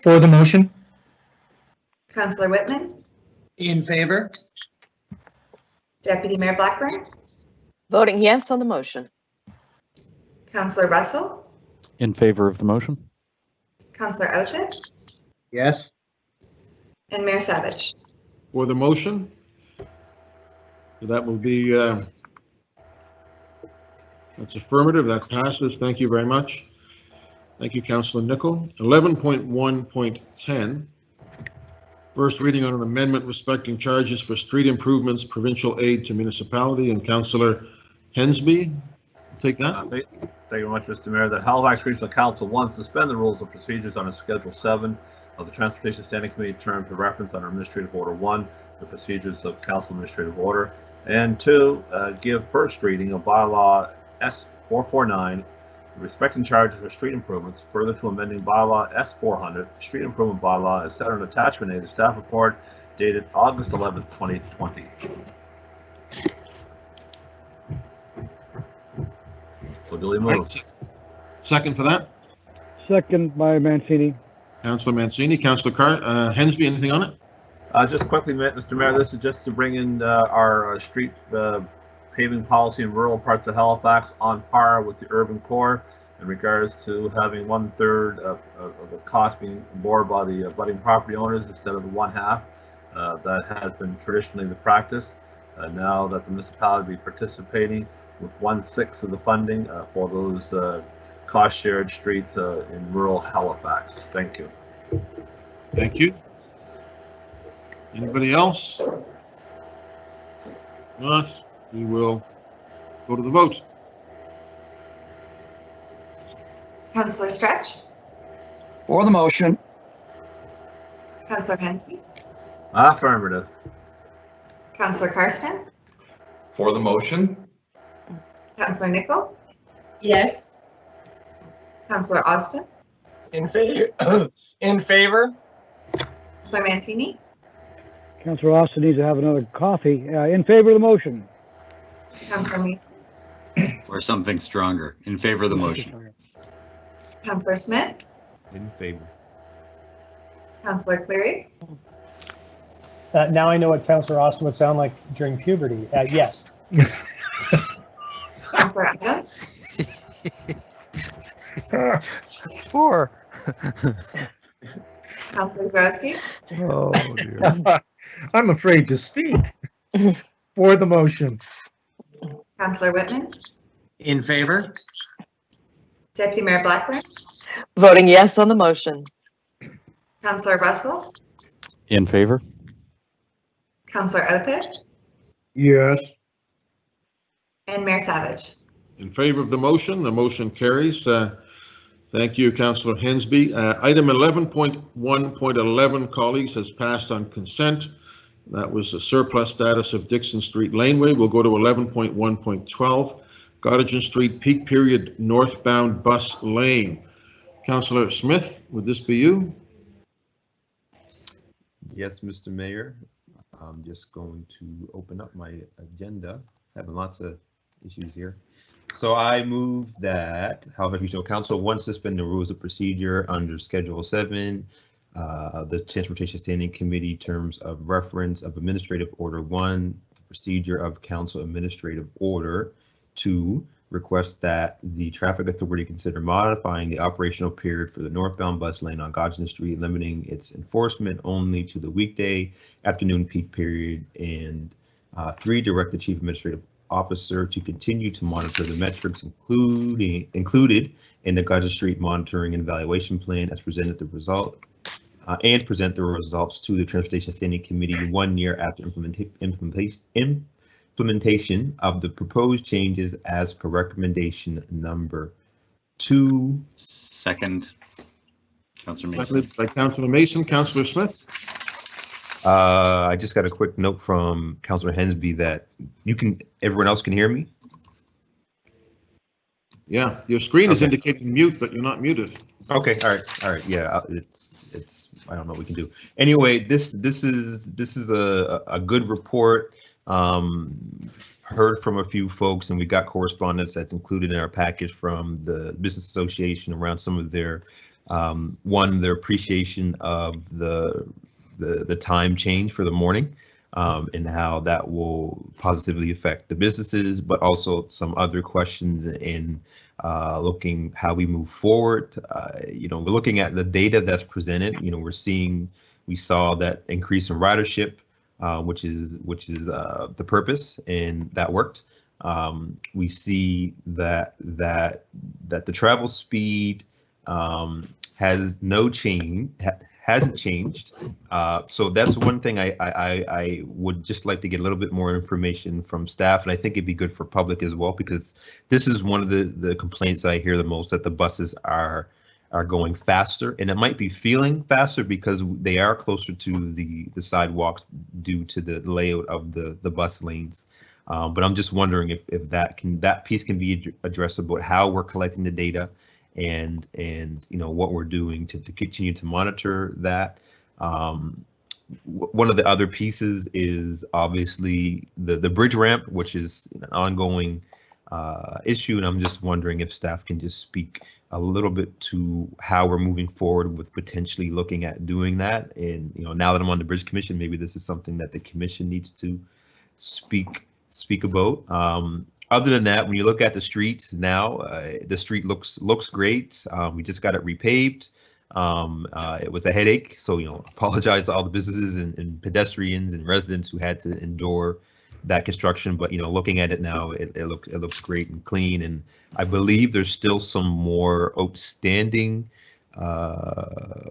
For the motion. Councillor Whitman, In favor? Deputy Mayor Blackburn, Voting yes on the motion. Councillor Russell, In favor of the motion? Councillor Outhill, Yes. and Mayor Savage. For the motion. So that will be, that's affirmative, that passes. Thank you very much. Thank you, Councillor Nicol. 11.1.10. First reading on an amendment respecting charges for street improvements, provincial aid to municipality, and Councillor Hensby. Take that. Thank you very much, Mr. Mayor. That Halifax Regional Council, one, suspend the rules and procedures on Schedule 7 of the Transportation Standing Committee term to reference under Administrative Order 1, the procedures of Council Administrative Order, and 2, give first reading of bylaw S449 respecting charges for street improvements, further to amending bylaw S400, street improvement bylaw, as set on attachment A to staff report dated August 11th, 2020. So duly moved. Second for that. Second by Mancini. Councillor Mancini. Councillor Hensby, anything on it? Just quickly, Mr. Mayor, this is just to bring in our street paving policy in rural parts of Halifax on par with the urban core in regards to having 1/3 of the cost being borne by the abutting property owners instead of the 1/2. That has been traditionally the practice. Now that the municipality will be participating with 1/6 of the funding for those cost shared streets in rural Halifax. Thank you. Thank you. Anybody else? Not, we will go to the vote. Councillor Stretch, For the motion. Councillor Hensby, Affirmative. Councillor Karsten, For the motion. Councillor Nicol, Yes. Councillor Austin, In favor? In favor? Councillor Mancini, Councillor Austin needs to have another coffee. In favor of the motion. Councillor Mason, Or something stronger. In favor of the motion. Councillor Smith, In favor. Councillor Cleary, Now I know what Councillor Austin would sound like during puberty. Yes. Councillor Adams, For. Councillor Zarowski, Oh, dear. I'm afraid to speak. For the motion. Councillor Whitman, In favor? Deputy Mayor Blackburn, Voting yes on the motion. Councillor Russell, In favor? Councillor Outhill, Yes. and Mayor Savage. In favor of the motion carries. Thank you, Councillor Hensby. Item 11.1.11, colleagues, has passed on consent. That was the surplus status of Dixon Street Laneway. We'll go to 11.1.12, Gottingen Street Peak Period Northbound Bus Lane. Councillor Smith, would this be you? Yes, Mr. Mayor. I'm just going to open up my agenda. Having lots of issues here. So I move that Halifax Regional Council, one, suspend the rules of procedure under Schedule 7, the Transportation Standing Committee terms of reference of Administrative Order 1, the procedure of Council Administrative Order 2, request that the Traffic Authority consider modifying the operational period for the northbound bus lane on Gottingen Street, limiting its enforcement only to the weekday afternoon peak period, and 3, direct the Chief Administrative officer to continue to monitor the metrics included in the Gardner Street Monitoring and Evaluation Plan as presented the result and present the results to the Transportation Standing Committee 1 year after implementation of the proposed changes as per recommendation number 2. Second, Councillor Mason. Seconded by Councillor Mason. Councillor Smith? I just got a quick note from Councillor Hensby that everyone else can hear me? Yeah, your screen is Okay. indicating mute, but you're not muted. Okay, all right, yeah, it's I don't know what we can do. Anyway, this is a good report. Heard from a few folks, and we got correspondence that's included in our package from the Business Association around some of their their appreciation of the time change for the morning, and how that will positively affect the businesses, but also some other questions in looking how we move forward. We're looking at the data that's presented. We saw that increase in ridership, which is the purpose, and that worked. We see that the travel speed has no change. Hasn't changed. So that's one thing I would just like to get a little bit more information from staff, and I think it'd be good for public as well, because this is one of the complaints I hear the most, that the buses are going faster, and it might be feeling faster because they are closer to the sidewalks due to the layout of the bus lanes. But I'm just wondering if that piece can be addressed about how we're collecting the data, and what we're doing to continue to monitor that. One of the other pieces is obviously the bridge ramp, which is an ongoing issue, and I'm just wondering if staff can just speak a little bit to how we're moving forward with potentially looking at doing that. And now that I'm on the Bridge Commission, maybe this is something that the commission needs to speak about. Other than that, when you look at the street now, the street looks great. We just got it repaved. It was a headache, so apologize to all the businesses and pedestrians and residents who had to endure that construction. But looking at it now, it looks great and clean. And I believe there's still some more outstanding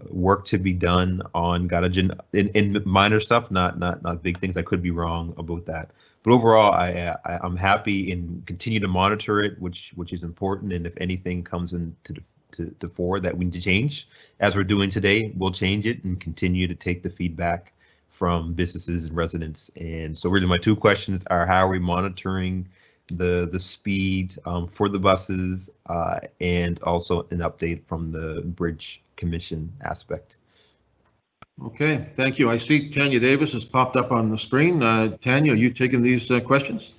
work to be done on Gottingen in minor stuff, not big things. I could be wrong about that. But overall, I'm happy and continue to monitor it, which is important. And if anything comes into the fore that we need to change, as we're doing today, we'll change it and continue to take the feedback from businesses and residents. And so really my two questions are, how are we monitoring the speed for the buses, and also an update from the Bridge Commission aspect. Okay, thank you. I see Tanya Davis has popped up on the screen. Tanya, are you taking these questions?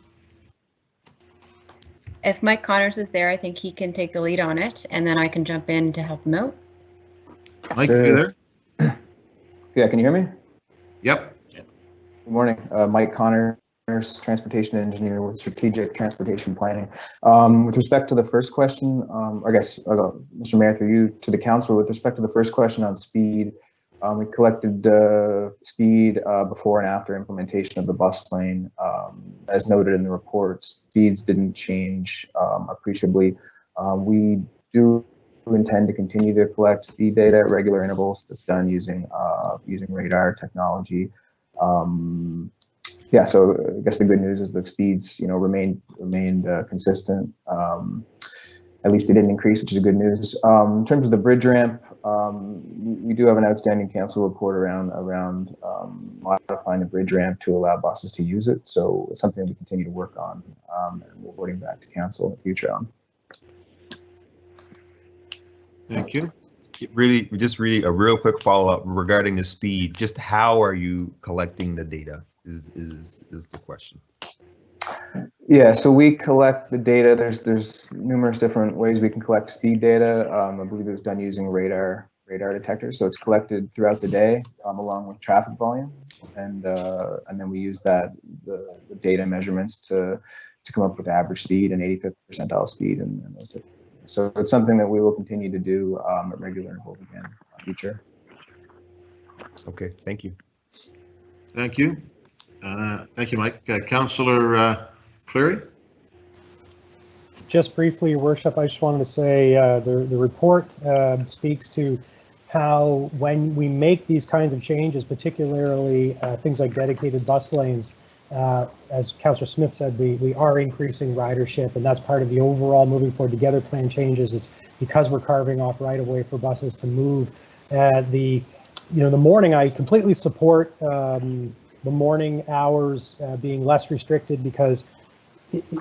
If Mike Connors is there, I think he can take the lead on it, and then I can jump in to help him out. Mike, are you there? Yeah, can you hear me? Yep. Good morning. Mike Connors, transportation engineer with Strategic Transportation Planning. With respect to the first question, I guess I'll go, Mr. Mayor, through you to the council. With respect to the first question on speed, we collected speed before and after implementation of the bus lane. As noted in the report, speeds didn't change appreciably. We do intend to continue to collect speed data at regular intervals. That's done using radar technology. Yeah, so I guess the good news is that speeds, remained consistent. At least they didn't increase, which is good news. In terms of the bridge ramp, we do have an outstanding council report around modifying the bridge ramp to allow buses to use it. So it's something we continue to work on, and we're reporting back to council in the future on. Thank you. Really a real quick follow-up regarding the speed. Just how are you collecting the data is the question. Yeah, so we collect the data. There's numerous different ways we can collect speed data. I believe it was done using radar detectors. So it's collected throughout the day, along with traffic volume, and then we use the data measurements to come up with average speed and 85th percentile speed, and those different things. So it's something that we will continue to do at regular intervals again in the future. Okay, thank you. Thank you. Thank you, Mike. Councillor Cleary? just briefly, Your Worship, I just wanted to say the report speaks to how when we make these kinds of changes, particularly things like dedicated bus lanes, as Councillor Smith said, we are increasing ridership, and that's part of the overall Moving Forward Together plan changes. It's because we're carving off right of way for buses to move. The morning, I completely support the morning hours being less restricted, because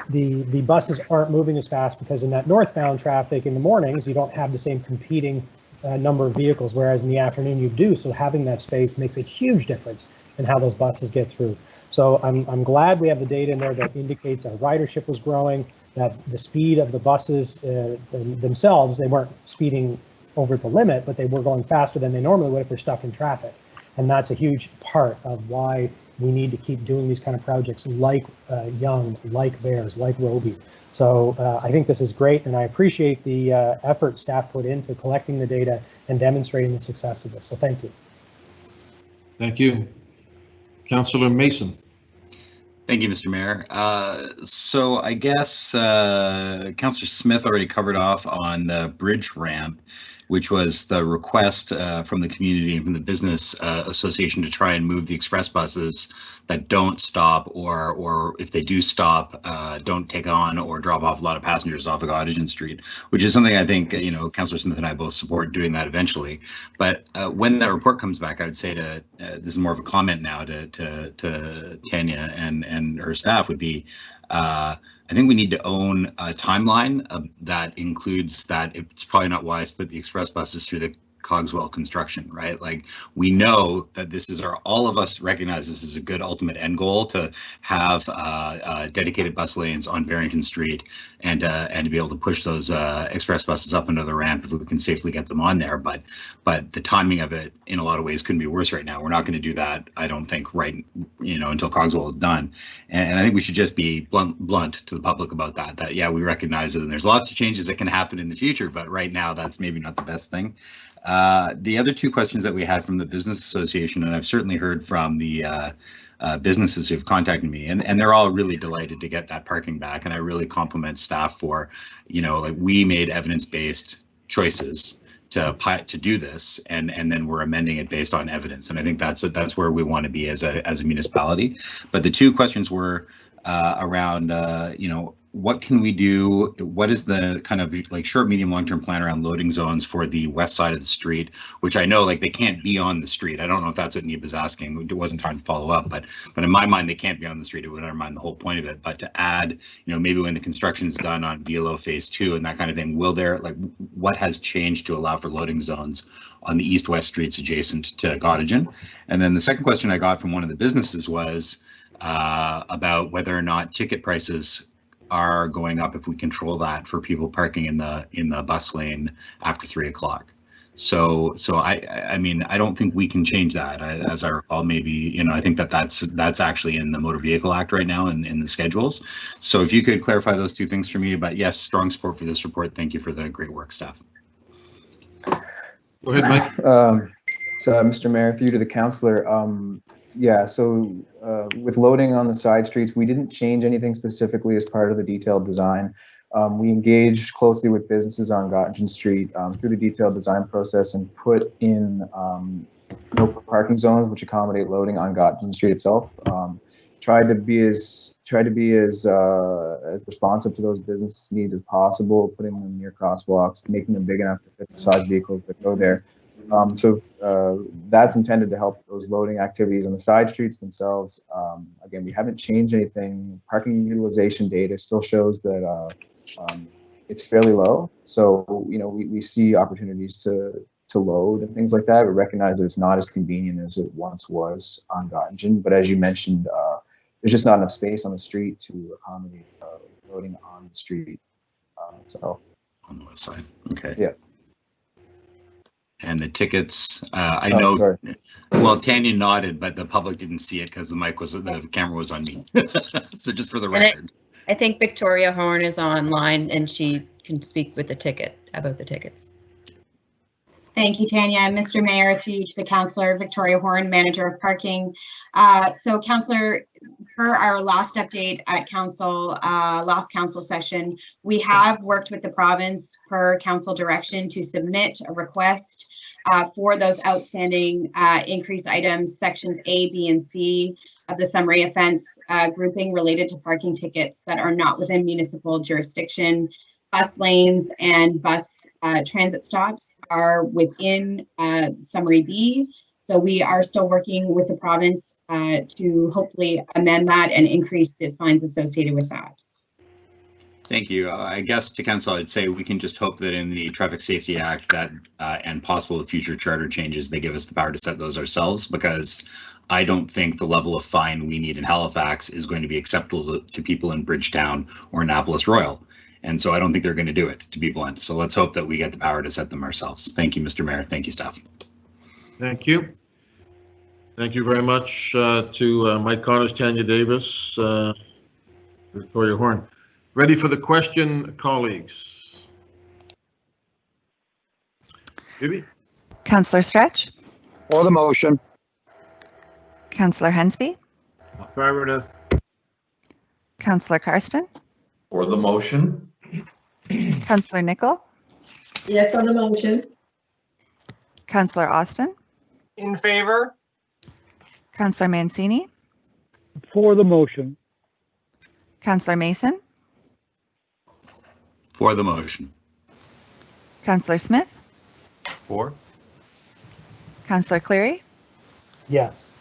the buses aren't moving as fast, because in that northbound traffic in the mornings, you don't have the same competing number of vehicles, whereas in the afternoon you do. So having that space makes a huge difference in how those buses get through. So I'm glad we have the data in there that indicates our ridership was growing, that the speed of the buses themselves, they weren't speeding over the limit, but they were going faster than they normally would if they're stuck in traffic. And that's a huge part of why we need to keep doing these kind of projects like Young, like Bears, like Roby. So I think this is great, and I appreciate the effort staff put into collecting the data and demonstrating the success of this. So thank you. Thank you. Councillor Mason. Thank you, Mr. Mayor. So I guess Councillor Smith already covered off on the bridge ramp, which was the request from the community and from the business association to try and move the express buses that don't stop, or if they do stop, don't take on or drop off a lot of passengers off of Gottingen Street, which is something I think, Councillor Smith and I both support doing that eventually. But when that report comes back, I would say this is more of a comment now to Tanya and her staff, would be, I think we need to own a timeline that includes that it's probably not wise to put the express buses through the Cogswell construction, right? Like, we know that this is all of us recognize this is a good ultimate end goal, to have dedicated bus lanes on Barrington Street, and to be able to push those express buses up into the ramp if we can safely get them on there. But the timing of it in a lot of ways couldn't be worse right now. We're not going to do that, I don't think, right, until Cogswell is done. And I think we should just be blunt to the public about that yeah, we recognize it, and there's lots of changes that can happen in the future, but right now that's maybe not the best thing. The other two questions that we had from the Business Association, and I've certainly heard from the businesses who've contacted me, and they're all really delighted to get that parking back. And I really compliment staff for, like, we made evidence-based choices to do this, and then we're amending it based on evidence. And I think that's where we want to be as a municipality. But the two questions were around, what can we do? What is the kind of like short, medium, long-term plan around loading zones for the west side of the street, which I know, like, they can't be on the street. I don't know if that's what Neeb was asking. It wasn't trying to follow up, but in my mind, they can't be on the street. It would undermine the whole point of it. But to add, maybe when the construction is done on Velo Phase 2 and that kind of thing, will there, like, what has changed to allow for loading zones on the east-west streets adjacent to Gottingen? And then the second question I got from one of the businesses was about whether or not ticket prices are going up if we control that for people parking in the bus lane after 3 o'clock. So I mean, I don't think we can change that. As I recall, maybe, I think that's actually in the Motor Vehicle Act right now in the schedules. So if you could clarify those two things for me. But yes, strong support for this report. Thank you for the great work, staff. Go ahead, Mike. So, Mr. Mayor, through you to the councillor. Yeah, so with loading on the side streets, we didn't change anything specifically as part of the detailed design. We engaged closely with businesses on Gottingen Street through the detailed design process and put in no parking zones which accommodate loading on Gottingen Street itself. Tried to be as responsive to those business needs as possible, putting them near crosswalks, making them big enough to fit the size vehicles that go there. So that's intended to help those loading activities on the side streets themselves. Again, we haven't changed anything. Parking utilization data still shows that it's fairly low. So, we see opportunities to load and things like that. We recognize that it's not as convenient as it once was on Gottingen. But as you mentioned, there's just not enough space on the street to accommodate loading on the street. So on the west side. Okay. Yeah. And the tickets, I know. Sorry. Well, Tanya nodded, but the public didn't see it because the camera was on me. So just for the record. I think Victoria Horn is online, and she can speak with about the tickets. Thank you, Tanya. Mr. Mayor, through you to the councillor, Victoria Horn, Manager of Parking. So councillor, per our last update at council, last council session, we have worked with the province per council direction to submit a request for those outstanding increase items, sections A, B, and C of the summary offense grouping related to parking tickets that are not within municipal jurisdiction. Bus lanes and bus transit stops are within summary B. So we are still working with the province to hopefully amend that and increase the fines associated with that. Thank you. I guess to council, I'd say we can just hope that in the Traffic Safety Act that and possible future charter changes, they give us the power to set those ourselves, because I don't think the level of fine we need in Halifax is going to be acceptable to people in Bridgetown or Annapolis Royal. And so I don't think they're going to do it, to be blunt. So let's hope that we get the power to set them ourselves. Thank you, Mr. Mayor. Thank you, staff. Thank you. Thank you very much to Mike Connors, Tanya Davis, Victoria Horn. Ready for the question, colleagues? Phoebe? Councillor Stretch? For the motion. Councillor Hensby? Affirmative. Councillor Karsten? For the motion. Councillor Nicol? Yes on the motion. Councillor Austin? In favor? Councillor Mancini? For the motion. Councillor Mason? For the motion. Councillor Smith? For. Councillor Cleary? Yes.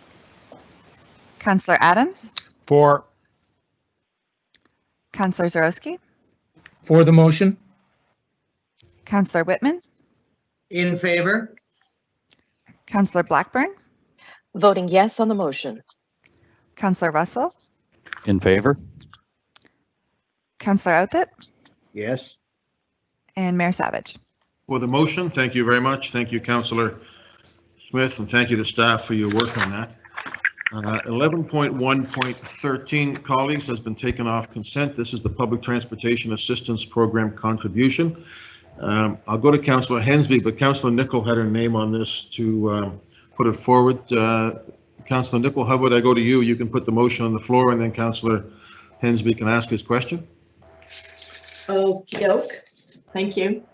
Councillor Adams? For. Councillor Zarowski? For the motion. Councillor Whitman? In favor? Councillor Blackburn? Voting yes on the motion. Councillor Russell? In favor? Councillor Outthit? Yes. And Mayor Savage. For the motion, thank you very much. Thank you, Councillor Smith, and thank you to staff for your work on that. 11.1.13, colleagues, has been taken off consent. This is the Public Transportation Assistance Program contribution. I'll go to Councillor Hensby, but Councillor Nicol had her name on this to put it forward. Councillor Nicol, how about I go to you? You can put the motion on the floor, and then Councillor Hensby can ask his question. Okey-doke. Thank you.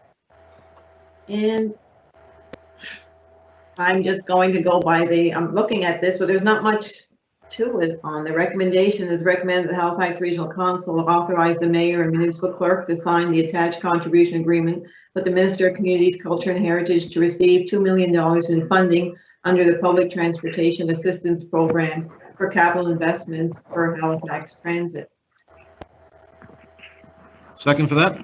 And I'm just going to go by I'm looking at this, but there's not much to it on the recommendation. Is recommended the Halifax Regional Council authorize the mayor and municipal clerk to sign the attached contribution agreement with the Minister of Communities, Culture and Heritage to receive $2 million in funding under the Public Transportation Assistance Program for capital investments for Halifax Transit. Second for that?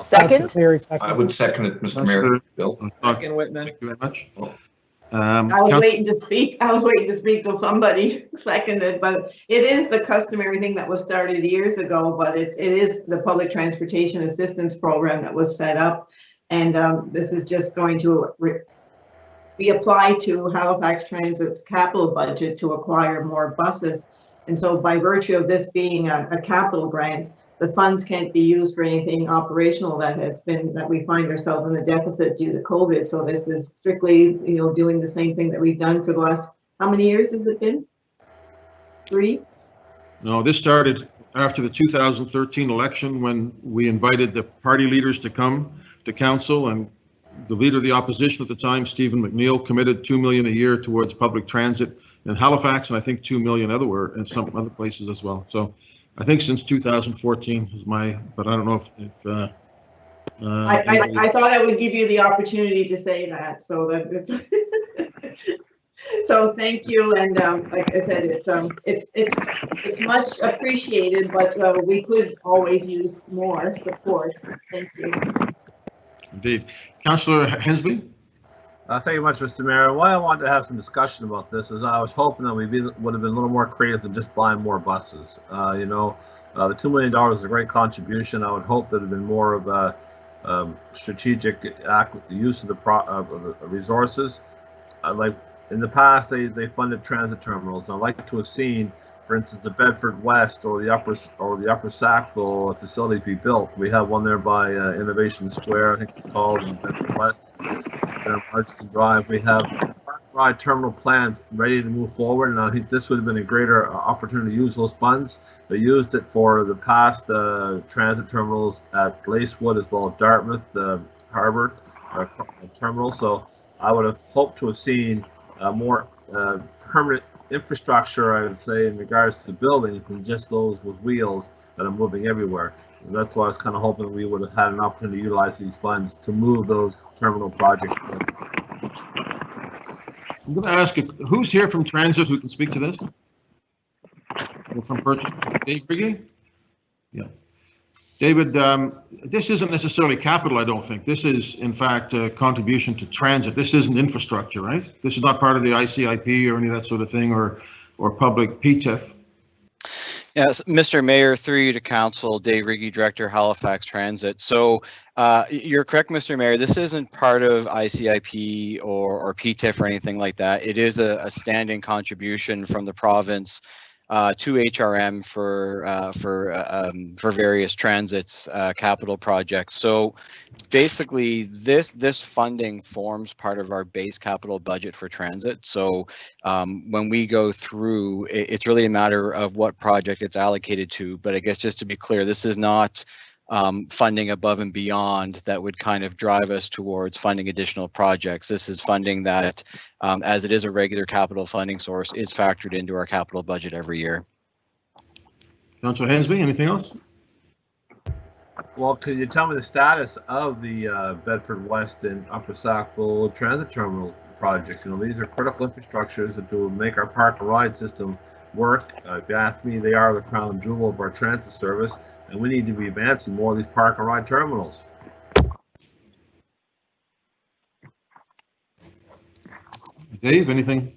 Second? I would second it, Mr. Mayor. Bill. Second, Whitman. Thank you very much. I was waiting to speak. I was waiting to speak till somebody seconded, but it is the customary thing that was started years ago, but it is the Public Transportation Assistance Program that was set up. And this is just going to be applied to Halifax Transit's capital budget to acquire more buses. And so by virtue of this being a capital grant, the funds can't be used for anything operational that we find ourselves in a deficit due to COVID. So this is strictly, doing the same thing that we've done for the last, how many years has it been? 3? No, this started after the 2013 election when we invited the party leaders to come to council, and the leader of the opposition at the time, Stephen McNeil, committed $2 million a year towards public transit in Halifax, and I think $2 million everywhere and some other places as well. So I think since 2014 is but I don't know if I thought I would give you the opportunity to say that, so that it's so thank you. And like I said, it's much appreciated, but we could always use more support. Thank you. Indeed. Councillor Hensby? Thank you much, Mr. Mayor. Why I wanted to have some discussion about this is I was hoping that we would have been a little more creative than just buying more buses. The $2 million is a great contribution. I would hope that it had been more of a strategic use of the resources. Like in the past, they funded transit terminals. I'd like to have seen, for for instance, the Bedford West or the Upper Sackville facilities be built. We have one there by Innovation Square, I think it's called, in Bedford West. Murchison Drive. We have park ride terminal plans ready to move forward, and I think this would have been a greater opportunity to use those funds. They used it for the past transit terminals at Lacewood as well as Dartmouth, the Harbor terminal. So I would have hoped to have seen more permanent infrastructure, I would say, in regards to buildings than just those with wheels that are moving everywhere. And that's why I was kind of hoping we would have had an opportunity to utilize these funds to move those terminal projects. I'm going to ask you, who's here from Transit who can speak to this? Or from Purchase? Dave Riggy? Yeah. David, this isn't necessarily capital, I don't think. This is, in fact, a contribution to transit. This isn't infrastructure, right? This is not part of the ICIP or any of that sort of thing, or public PTIF. Yes, Mr. Mayor, through you to council, Dave Riggy, Director, Halifax Transit. So you're correct, Mr. Mayor, this isn't part of ICIP or PTIF or anything like that. It is a standing contribution from the province to HRM for various transits capital projects. So basically this funding forms part of our base capital budget for transit. So when we go through, it's really a matter of what project it's allocated to. But I guess just to be clear, this is not funding above and beyond that would kind of drive us towards funding additional projects. This is funding that, as it is a regular capital funding source, is factored into our capital budget every year. Councillor Hensby, anything else? Well, can you tell me the status of the Bedford West and Upper Sackville transit terminal projects? You know, these are critical infrastructures that will make our park and ride system work. If you ask me, they are the crown jewel of our transit service, and we need to be advancing more of these park and ride terminals. Dave, anything?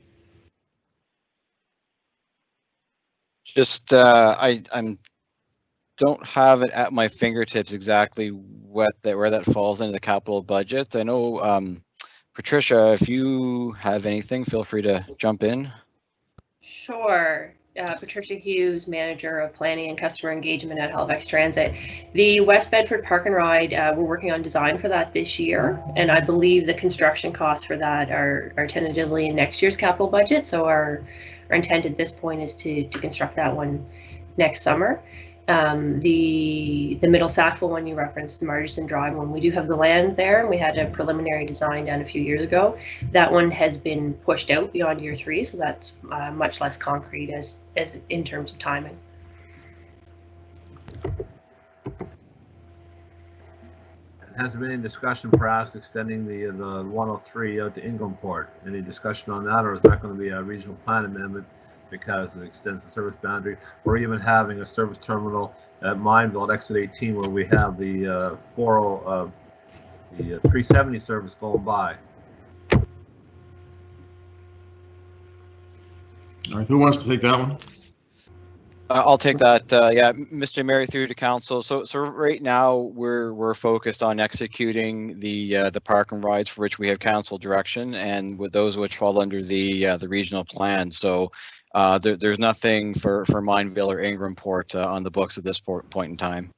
Just I don't have it at my fingertips exactly where that falls into the capital budget. I know Patricia, if you have anything, feel free to jump in. Sure. Patricia Hughes, Manager of Planning and Customer Engagement at Halifax Transit. The West Bedford Park and Ride, we're working on design for that this year, and I believe the construction costs for that are tentatively in next year's capital budget. So our intent at this point is to construct that one next summer. The Middle Sackville one you referenced, the Murchison Drive one, we do have the land there, and we had a preliminary design done a few years ago. That one has been pushed out beyond year 3, so that's much less concrete as in terms of timing. Has there been any discussion perhaps extending the 103 out to Inglewood? Any discussion on that, or is that going to be a regional plan amendment because it extends the service boundary, or even having a service terminal at Mineville at exit 18 where we have the 370 service going by? All right, who wants to take that one? I'll take that. Yeah, Mr. Mayor, through to council. So right now we're focused on executing the park and rides for which we have council direction, and with those which fall under the regional plan. So there's nothing for Mineville or Ingramport on the books at this point in time.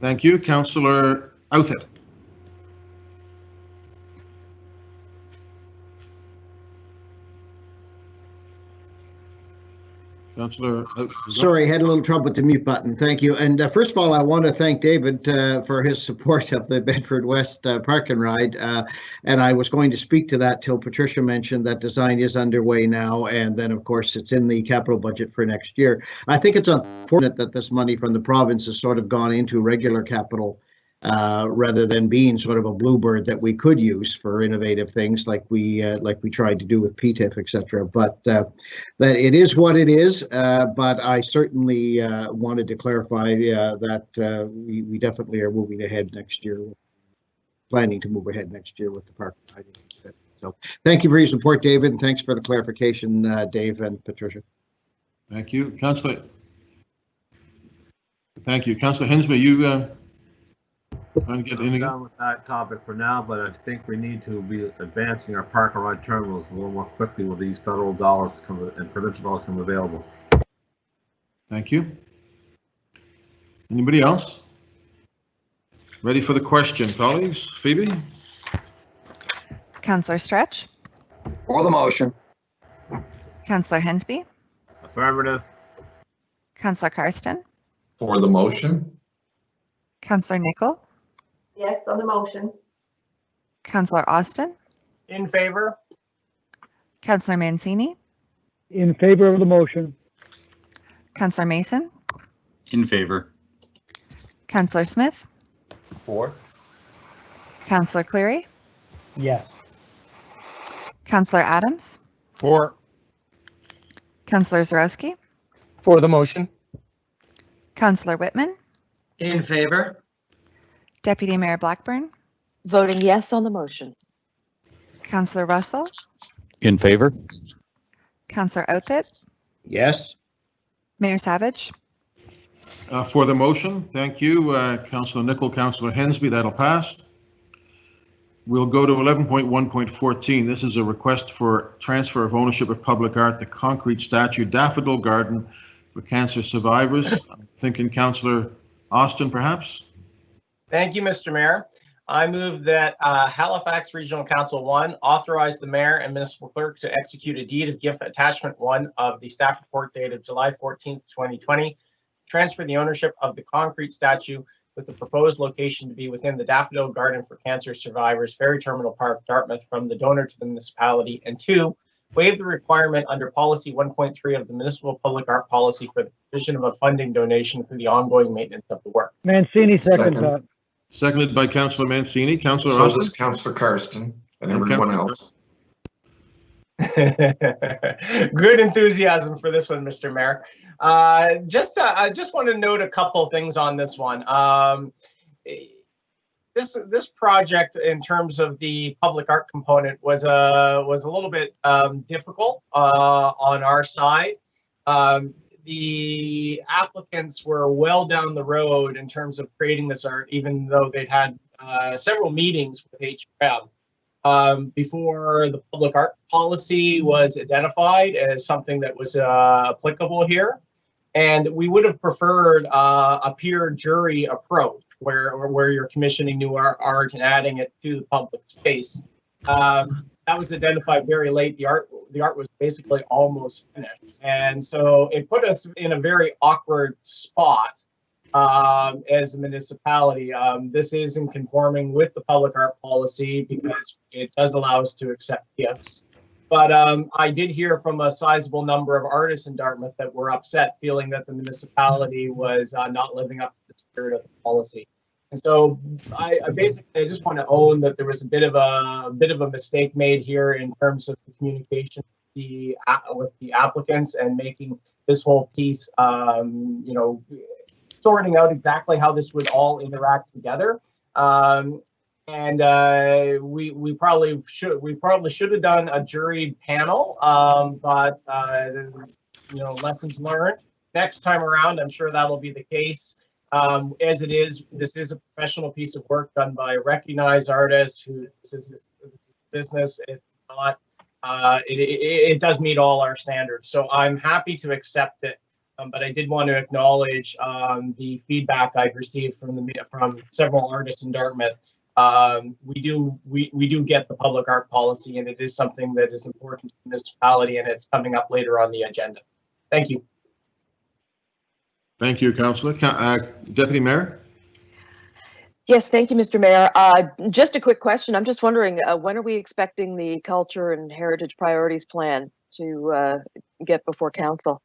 Thank you, Councillor Outhet. Councillor, sorry, had a little trouble with the mute button. Thank you. And first of all, I want to thank David for his support of the Bedford West Park and Ride. And I was going to speak to that till Patricia mentioned that design is underway now. And then, of course, it's in the capital budget for next year. I think it's unfortunate that this money from the province has sort of gone into regular capital rather than being sort of a bluebird that we could use for innovative things like we tried to do with PTIF, etc. But that it is what it is. But I certainly wanted to clarify that we definitely are moving ahead next year, planning to move ahead next year with the park. So thank you for your support, David, and thanks for the clarification, Dave and Patricia. Thank you, Councillor. Thank you, Councillor Hensby. You. Trying to get I'm in again. done with that topic for now, but I think we need to be advancing our park and ride terminals a little more quickly with these federal dollars and provincial dollars come available. Thank you. Anybody else? Ready for the question, colleagues? Phoebe? Councillor Stretch, For the motion. Councillor Hensby, Affirmative. Councillor Karsten, For the motion? Councillor Nickel, Yes, on the motion. Councillor Austin, In favor? Councillor Mancini, In favor of the motion. Councillor Mason, In favor. Councillor Smith, For. Councillor Cleary, Yes. Councillor Adams, For. Councillor Zarowski, For the motion. Councillor Whitman, In favor? Deputy Mayor Blackburn, Voting yes on the motion. Councillor Russell, In favor? Councillor Outthit, Yes. Mayor Savage, For the motion, thank you. Councillor Nickel, Councillor Hensby, that'll pass. We'll go to 11.1.14. This is a request for transfer of ownership of public art, the concrete statue Daffodil Garden for cancer survivors. I'm thinking Councillor Austin, perhaps? Thank you, Mr. Mayor. I move that Halifax Regional Council 1 authorize the mayor and municipal clerk to execute a deed of gift attachment 1 of the staff report dated July 14th, 2020, transfer the ownership of the concrete statue with the proposed location to be within the Daffodil Garden for Cancer Survivors, Ferry Terminal Park, Dartmouth, from the donor to the municipality. And 2, waive the requirement under policy 1.3 of the municipal public art policy for the provision of a funding donation for the ongoing maintenance of the work. Mancini, second Second. that. Seconded by Councillor Mancini. Councillor So Austin? does Councillor Karsten and And everyone Councillor else. Good enthusiasm for this one, Mr. Mayor. I just want to note a couple things on this one. This project, in terms of the public art component, was a little bit difficult on our side. The applicants were well down the road in terms of creating this art, even though they'd had several meetings with HRM. Before the public art policy was identified as something that was applicable here. And we would have preferred a peer jury approach where you're commissioning new art and adding it to the public space. That was identified very late. The art was basically almost finished. And so it put us in a very awkward spot as a municipality. This isn't conforming with the public art policy because it does allow us to accept gifts. But I did hear from a sizable number of artists in Dartmouth that were upset, feeling that the municipality was not living up to the spirit of the policy. And so I just want to own that there was a bit of a mistake made here in terms of the communication with the applicants and making this whole piece, sorting out exactly how this would all interact together. And we probably should have done a jury panel, but lessons learned. Next time around, I'm sure that'll be the case. As it is, this is a professional piece of work done by recognized artists who this is business. It's not. It does meet all our standards. So I'm happy to accept it. But I did want to acknowledge the feedback I've received from several artists in Dartmouth. We do get the public art policy, and it is something that is important to the municipality, and it's coming up later on the agenda. Thank you. Thank you, Councillor. Deputy Mayor? Yes, thank you, Mr. Mayor. Just a quick question. I'm just wondering, when are we expecting the Culture and Heritage Priorities Plan to get before council?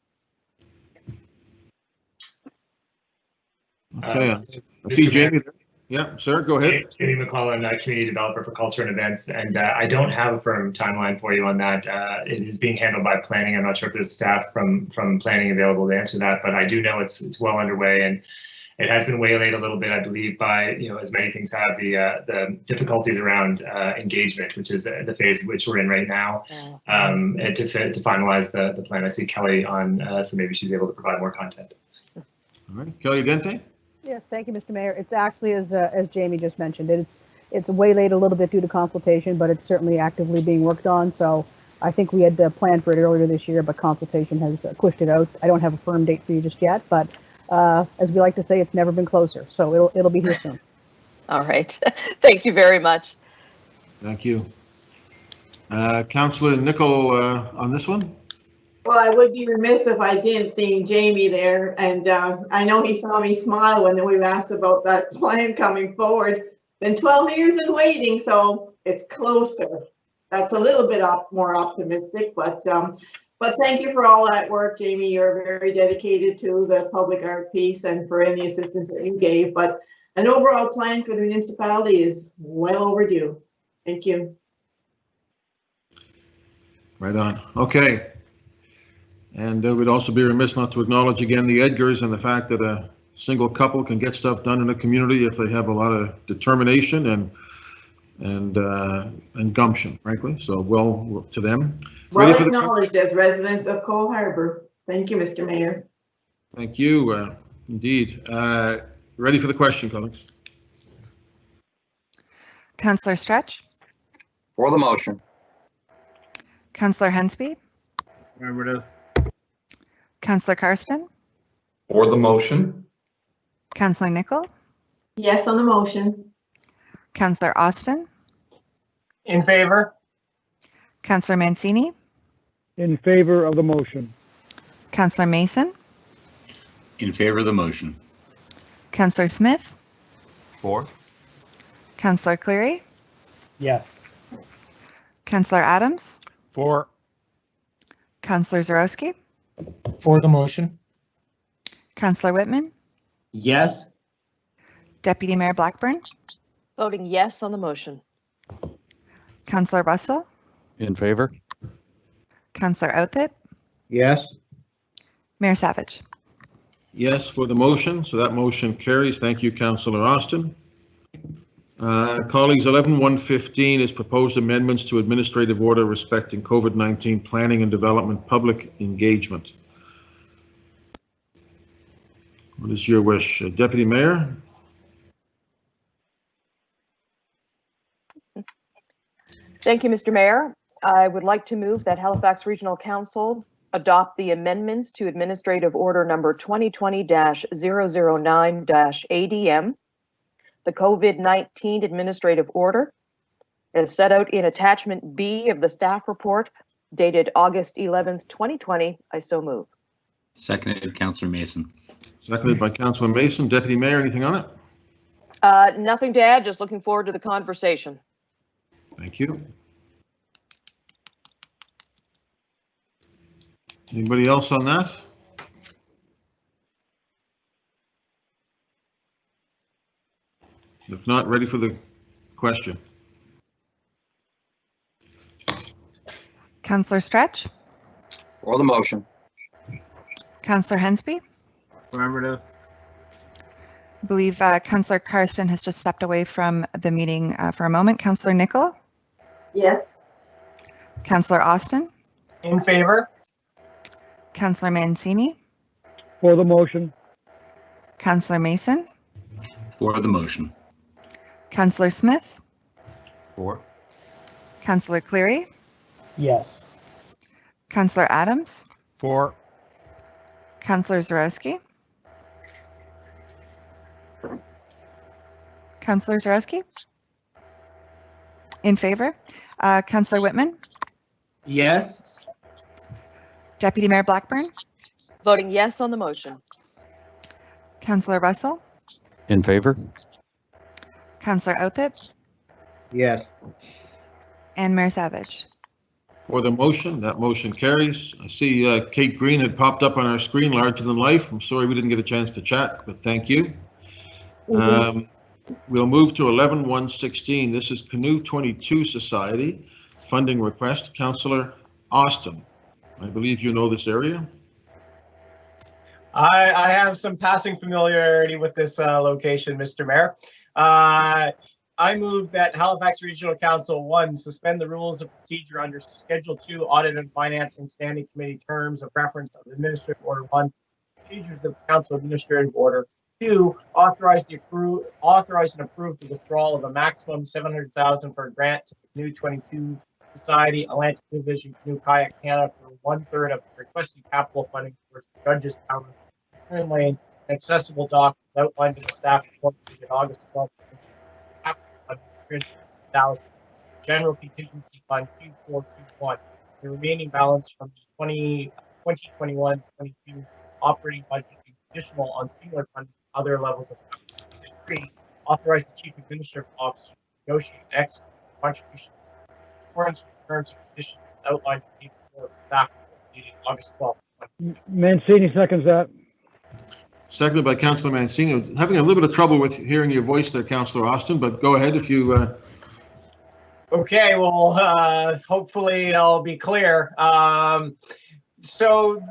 Okay. I see Jamie. Yeah, sir, go ahead. Jamie McClellan, Community Developer for Culture and Events, and I don't have a firm timeline for you on that. It is being handled by planning. I'm not sure if there's staff from planning available to answer that, but I do know it's well underway, and it has been waylaid a little bit, I believe, by, as many things have, the difficulties around engagement, which is the phase which we're in right now, and to finalize the plan. I see Kelly on, so maybe she's able to provide more content. All right, Kelly Dente? Yes, thank you, Mr. Mayor. It's actually, as Jamie just mentioned, it's waylaid a little bit due to consultation, but it's certainly actively being worked on. So I think we had planned for it earlier this year, but consultation has pushed it out. I don't have a firm date for you just yet, but as we like to say, it's never been closer. So it'll be here soon. All right. Thank you very much. Thank you. Councillor Nicol on this one? Well, I would be remiss if I didn't see Jamie there, and I know he saw me smile when we asked about that plan coming forward. Been 12 years in waiting, so it's closer. That's a little bit more optimistic, but thank you for all that work, Jamie. You're very dedicated to the public art piece and for any assistance that you gave. But an overall plan for the municipality is well overdue. Thank you. Right on. Okay. And we'd also be remiss not to acknowledge again the Edgars and the fact that a single couple can get stuff done in a community if they have a lot of determination and gumption, frankly. So well to them. Well acknowledged as residents of Cole Harbour. Thank you, Mr. Mayor. Thank you. Indeed. Ready for the question, colleagues? Councillor Stretch, For the motion. Councillor Hensby, Affirmative. Councillor Karsten, For the motion. Councillor Nicol, Yes on the motion. Councillor Austin, In favor? Councillor Mancini, In favor of the motion. Councillor Mason, In favor of the motion. Councillor Smith, For. Councillor Cleary, Yes. Councillor Adams, For. Councillor Zarowski, For the motion. Councillor Whitman, Yes. Deputy Mayor Blackburn, Voting yes on the motion. Councillor Russell, In favor? Councillor Outthit, Yes. Mayor Savage. Yes for the motion. So that motion carries. Thank you, Councillor Austin. Colleagues, 11.115 is proposed amendments to administrative order respecting COVID-19 planning and development public engagement. What is your wish, Deputy Mayor? Thank you, Mr. Mayor. I would like to move that Halifax Regional Council adopt the amendments to Administrative Order number 2020-009-ADM, the COVID-19 Administrative Order, as set out in Attachment B of the staff report dated August 11th, 2020. I so move. Seconded, Councillor Mason. Seconded by Councillor Mason. Deputy Mayor, anything on it? Nothing to add, just looking forward to the conversation. Thank you. Anybody else on that? If not, ready for the question. Councillor Stretch, For the motion. Councillor Hensby, Affirmative. I believe Councillor Karsten has just stepped away from the meeting for a moment. Councillor Nicol, Yes. Councillor Austin, In favor? Councillor Mancini, For the motion. Councillor Mason, For the motion. Councillor Smith, For. Councillor Cleary, Yes. Councillor Adams, For. Councillor Zarowski, Councillor Zarowski, in favor. Councillor Whitman, Yes. Deputy Mayor Blackburn, Voting yes on the motion. Councillor Russell, In favor? Councillor Outthit, Yes. and Mayor Savage. For the motion, that motion carries. I see Kate Green had popped up on our screen, larger than life. I'm sorry we didn't get a chance to chat, but thank you. We'll move to 11.116. This is Canoe 22 Society funding request. Councillor Austin, I believe you know this area. I have some passing familiarity with this location, Mr. Mayor. I move that Halifax Regional Council 1 suspend the rules of procedure under Schedule 2 Audit and Finance and Standing Committee terms of reference of Administrative Order 1, procedures of Council Administrative Order, 2, authorize and approve the withdrawal of a maximum $700,000 for a grant to the Canoe 22 Society, Atlantic Division Canoe Kayak Canada for 1/3 of the requested capital funding for Judges Tower, Turn Lane, and accessible dock outlined in the staff report dated August 12th. General Contingency Fund Q421. The remaining balance from the 2021-22 operating budget is additional on similar funding other levels of funding. 3. Authorize the Chief Administrative Officer to negotiate and execute contributions in accordance with terms and conditions outlined in the staff report dated August 12th. Mancini seconds that. Seconded by Councillor Mancini. Having a little bit of trouble with hearing your voice there, Councillor Austin, but go ahead if you. Okay, well, hopefully I'll be clear. So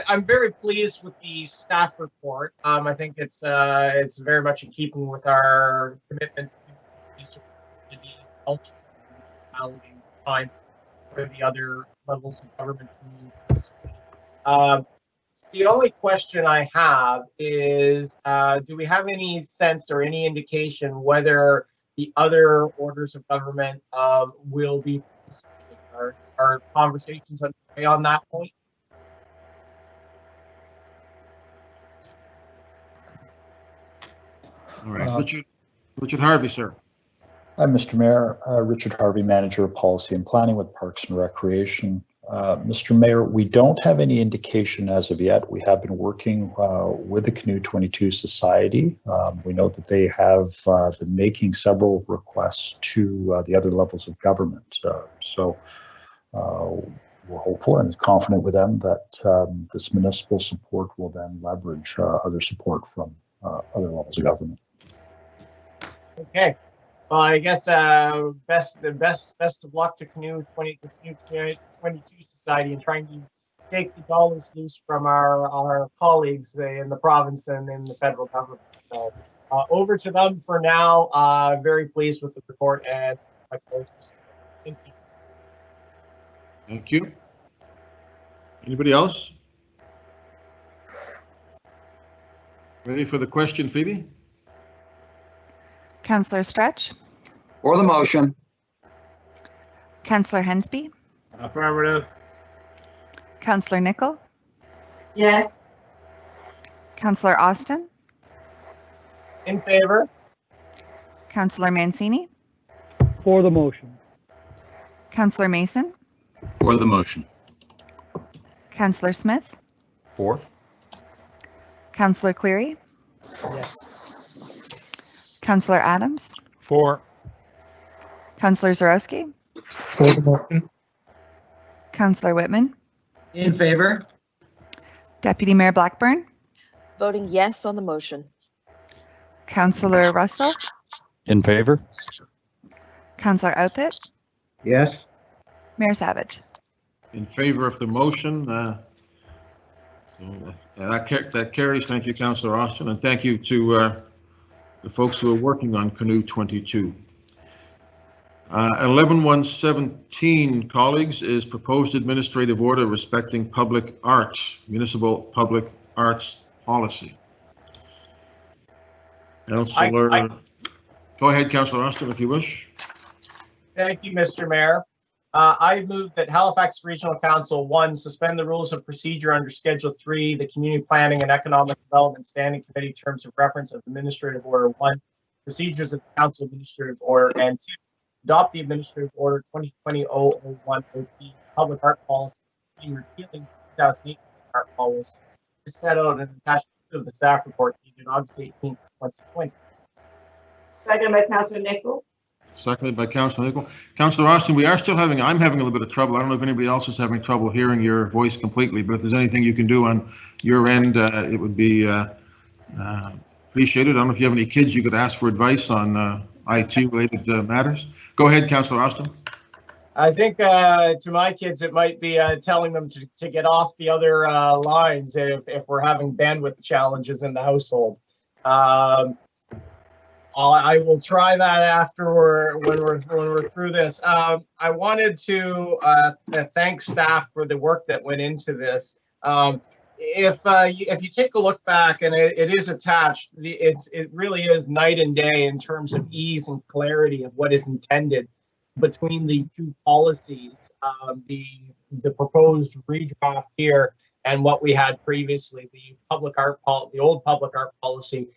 I'm very pleased with the staff report. I think it's very much in keeping with our commitment to the culture and time for the other levels of government. The only question I have is, do we have any sense or any indication whether the other orders of government will be our conversations underway on that point? All right, Richard Harvey, sir. Hi, Mr. Mayor. Richard Harvey, Manager of Policy and Planning with Parks and Recreation. Mr. Mayor, we don't have any indication as of yet. We have been working with the Canoe 22 Society. We know that they have been making several requests to the other levels of government. So we're hopeful and confident with them that this municipal support will then leverage other support from other levels of government. Okay. Well, I guess best of luck to Canoe 22 Society in trying to take the dollars loose from our colleagues in the province and in the federal government. So over to them for now. Very pleased with the report and my colleagues. Thank you. Thank you. Anybody else? Ready for the question, Phoebe? Councillor Stretch, For the motion. Councillor Hensby, Affirmative. Councillor Nicol, Yes. Councillor Austin, In favor? Councillor Mancini, For the motion. Councillor Mason, For the motion. Councillor Smith, For. Councillor Cleary, Yes. Councillor Adams, For. Councillor Zarowski, For the motion. Councillor Whitman, In favor? Deputy Mayor Blackburn, Voting yes on the motion. Councillor Russell, In favor? Councillor Outfit, Yes. Mayor Savage. In favor of the motion. That carries. Thank you, Councillor Austin, and thank you to the folks who are working on Canoe 22. 11-117, colleagues, is proposed administrative order respecting public arts, municipal public arts policy. Councillor, go ahead, Councillor Austin, if you wish. Thank you, Mr. Mayor. I move that Halifax Regional Council 1 suspend the rules of procedure under Schedule 3, the Community Planning and Economic Development Standing Committee Terms of Reference of Administrative Order 1, Procedures of the Council Administrative Order, and 2, adopt the Administrative Order 2020-001 OP Public Art Policy, repealing 2008 art policy, is set out in attachment of the staff report dated August 18, 2020. Second by Councillor Nicol. Seconded by Councillor Nicol. Councillor Austin, I'm having a little bit of trouble. I don't know if anybody else is having trouble hearing your voice completely, but if there's anything you can do on your end, it would be appreciated. I don't know if you have any kids you could ask for advice on IT-related matters. Go ahead, Councillor Austin. I think to my kids, it might be telling them to get off the other lines if we're having bandwidth challenges in the household. I will try that after when we're through this. I wanted to thank staff for the work that went into this. if you take a look back, and it is attached, it really is night and day in terms of ease and clarity of what is intended between the two policies, the proposed redraft here and what we had previously. The old public art policy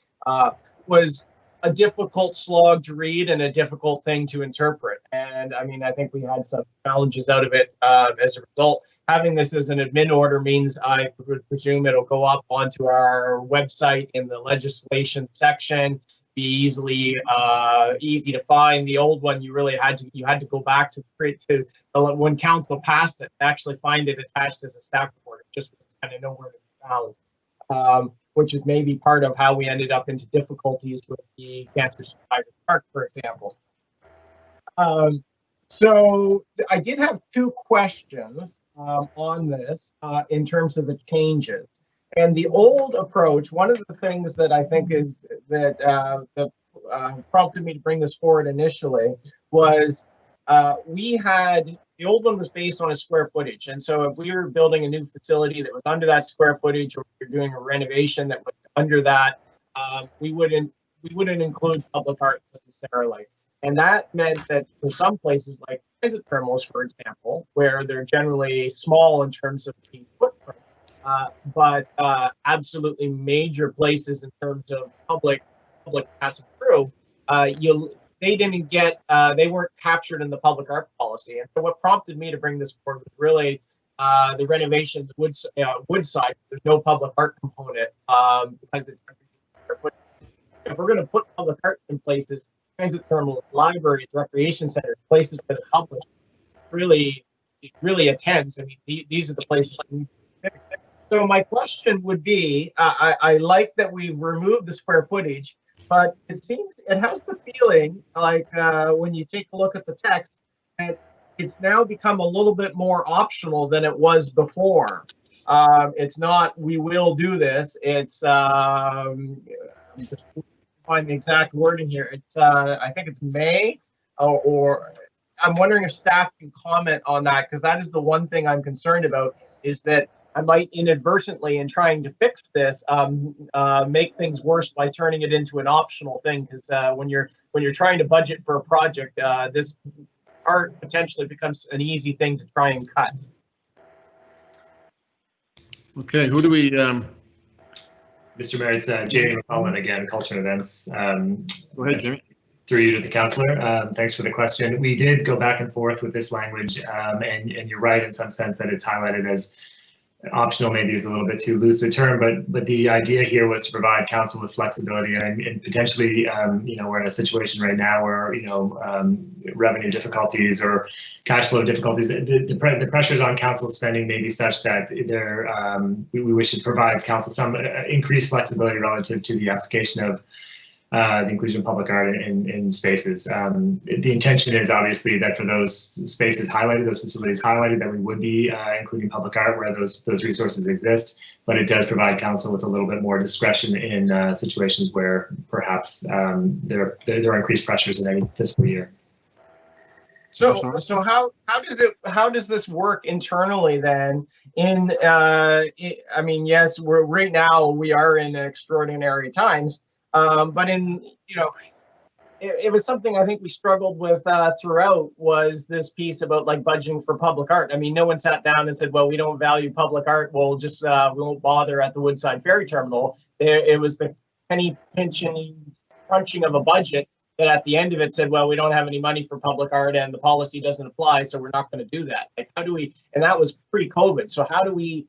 was a difficult slog to read and a difficult thing to interpret. And I mean, I think we had some challenges out of it as a result. Having this as an admin order means I would presume it'll go up onto our website in the legislation section, be easy to find. The old one, you really had to go back to when council passed it, actually find it attached as a staff report. It just kind of nowhere to be found, which is maybe part of how we ended up into difficulties with the Cancer Survivors Park, for example. So I did have two questions on this in terms of the changes. And the old approach, one of the things that I think is that prompted me to bring this forward initially was we had, the old one was based on a square footage. And so if we were building a new facility that was under that square footage, or we were doing a renovation that was under that, we wouldn't include public art necessarily. And that meant that for some places like transit terminals, for example, where they're generally small in terms of the footprint, but absolutely major places in terms of public passing through, they weren't captured in the public art policy. And so what prompted me to bring this forward was really the renovation of the Woodside. There's no public art component because it's, if we're going to put public art in places, transit terminals, libraries, recreation centers, places for the public, really attends. I mean, these are the places. So my question would be, I like that we removed the square footage, but it has the feeling like when you take a look at the text, that it's now become a little bit more optional than it was before. It's not, we will do this. It's, I'm just find the exact wording here. It's, I think it's may, or I'm wondering if staff can comment on that, because that is the one thing I'm concerned about, is that I might inadvertently, in trying to fix this, make things worse by turning it into an optional thing. Because when you're trying to budget for a project, this art potentially becomes an easy thing to try and cut. Okay, who do we? Mr. Mayor, it's Jamie McCollum again, Culture and Events. Go ahead, Jamie. Through you to the councillor. Thanks for the question. We did go back and forth with this language, and you're right in some sense that it's highlighted as optional. Maybe is a little bit too loose a term, but the idea here was to provide council with flexibility, and potentially, we're in a situation right now where revenue difficulties or cash flow difficulties, the pressures on council spending may be such that we wish to provide council some increased flexibility relative to the application of the inclusion of public art in spaces. The intention is obviously that for those spaces highlighted, those facilities highlighted, that we would be including public art where those resources exist, but it does provide council with a little bit more discretion in situations where perhaps there are increased pressures in any fiscal year. So how does this work internally then? I mean, yes, right now we are in extraordinary times. But it was something I think we struggled with throughout, was this piece about like budgeting for public art. I mean, no one sat down and said, well, we don't value public art. We'll just, we won't bother at the Woodside Ferry Terminal. It was the penny pinching, crunching of a budget that at the end of it said, well, we don't have any money for public art and the policy doesn't apply, so we're not going to do that. Like, how do we, and that was pre-COVID. So how do we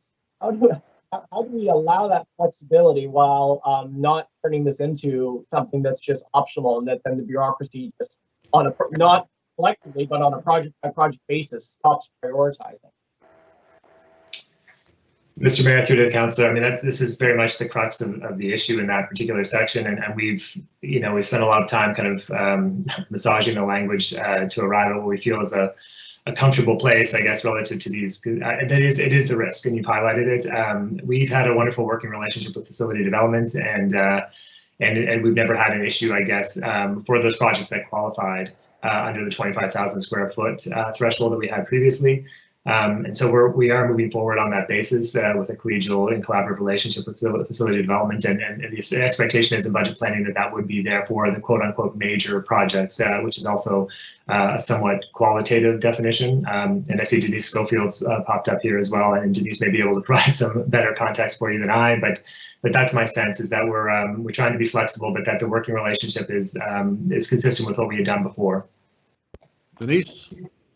allow that flexibility while not turning this into something that's just optional, and that then the bureaucracy just not collectively, but on a project by project basis stops prioritizing? Mr. Mayor, through to the council, I mean, this is very much the crux of the issue in that particular section, and we've, we spent a lot of time kind of massaging the language to arrive at what we feel is a comfortable place, I guess, relative to these. It is the risk, and you've highlighted it. We've had a wonderful working relationship with facility development, and we've never had an issue, I guess, for those projects that qualified under the 25,000 square foot threshold that we had previously. And so we are moving forward on that basis with a collegial and collaborative relationship with facility development, and the expectation is in budget planning that would be there for the quote unquote major projects, which is also a somewhat qualitative definition. And I see Denise Schofield's popped up here as well, and Denise may be able to provide some better context for you than I, but that's my sense, is that we're trying to be flexible, but that the working relationship is consistent with what we had done before. Denise?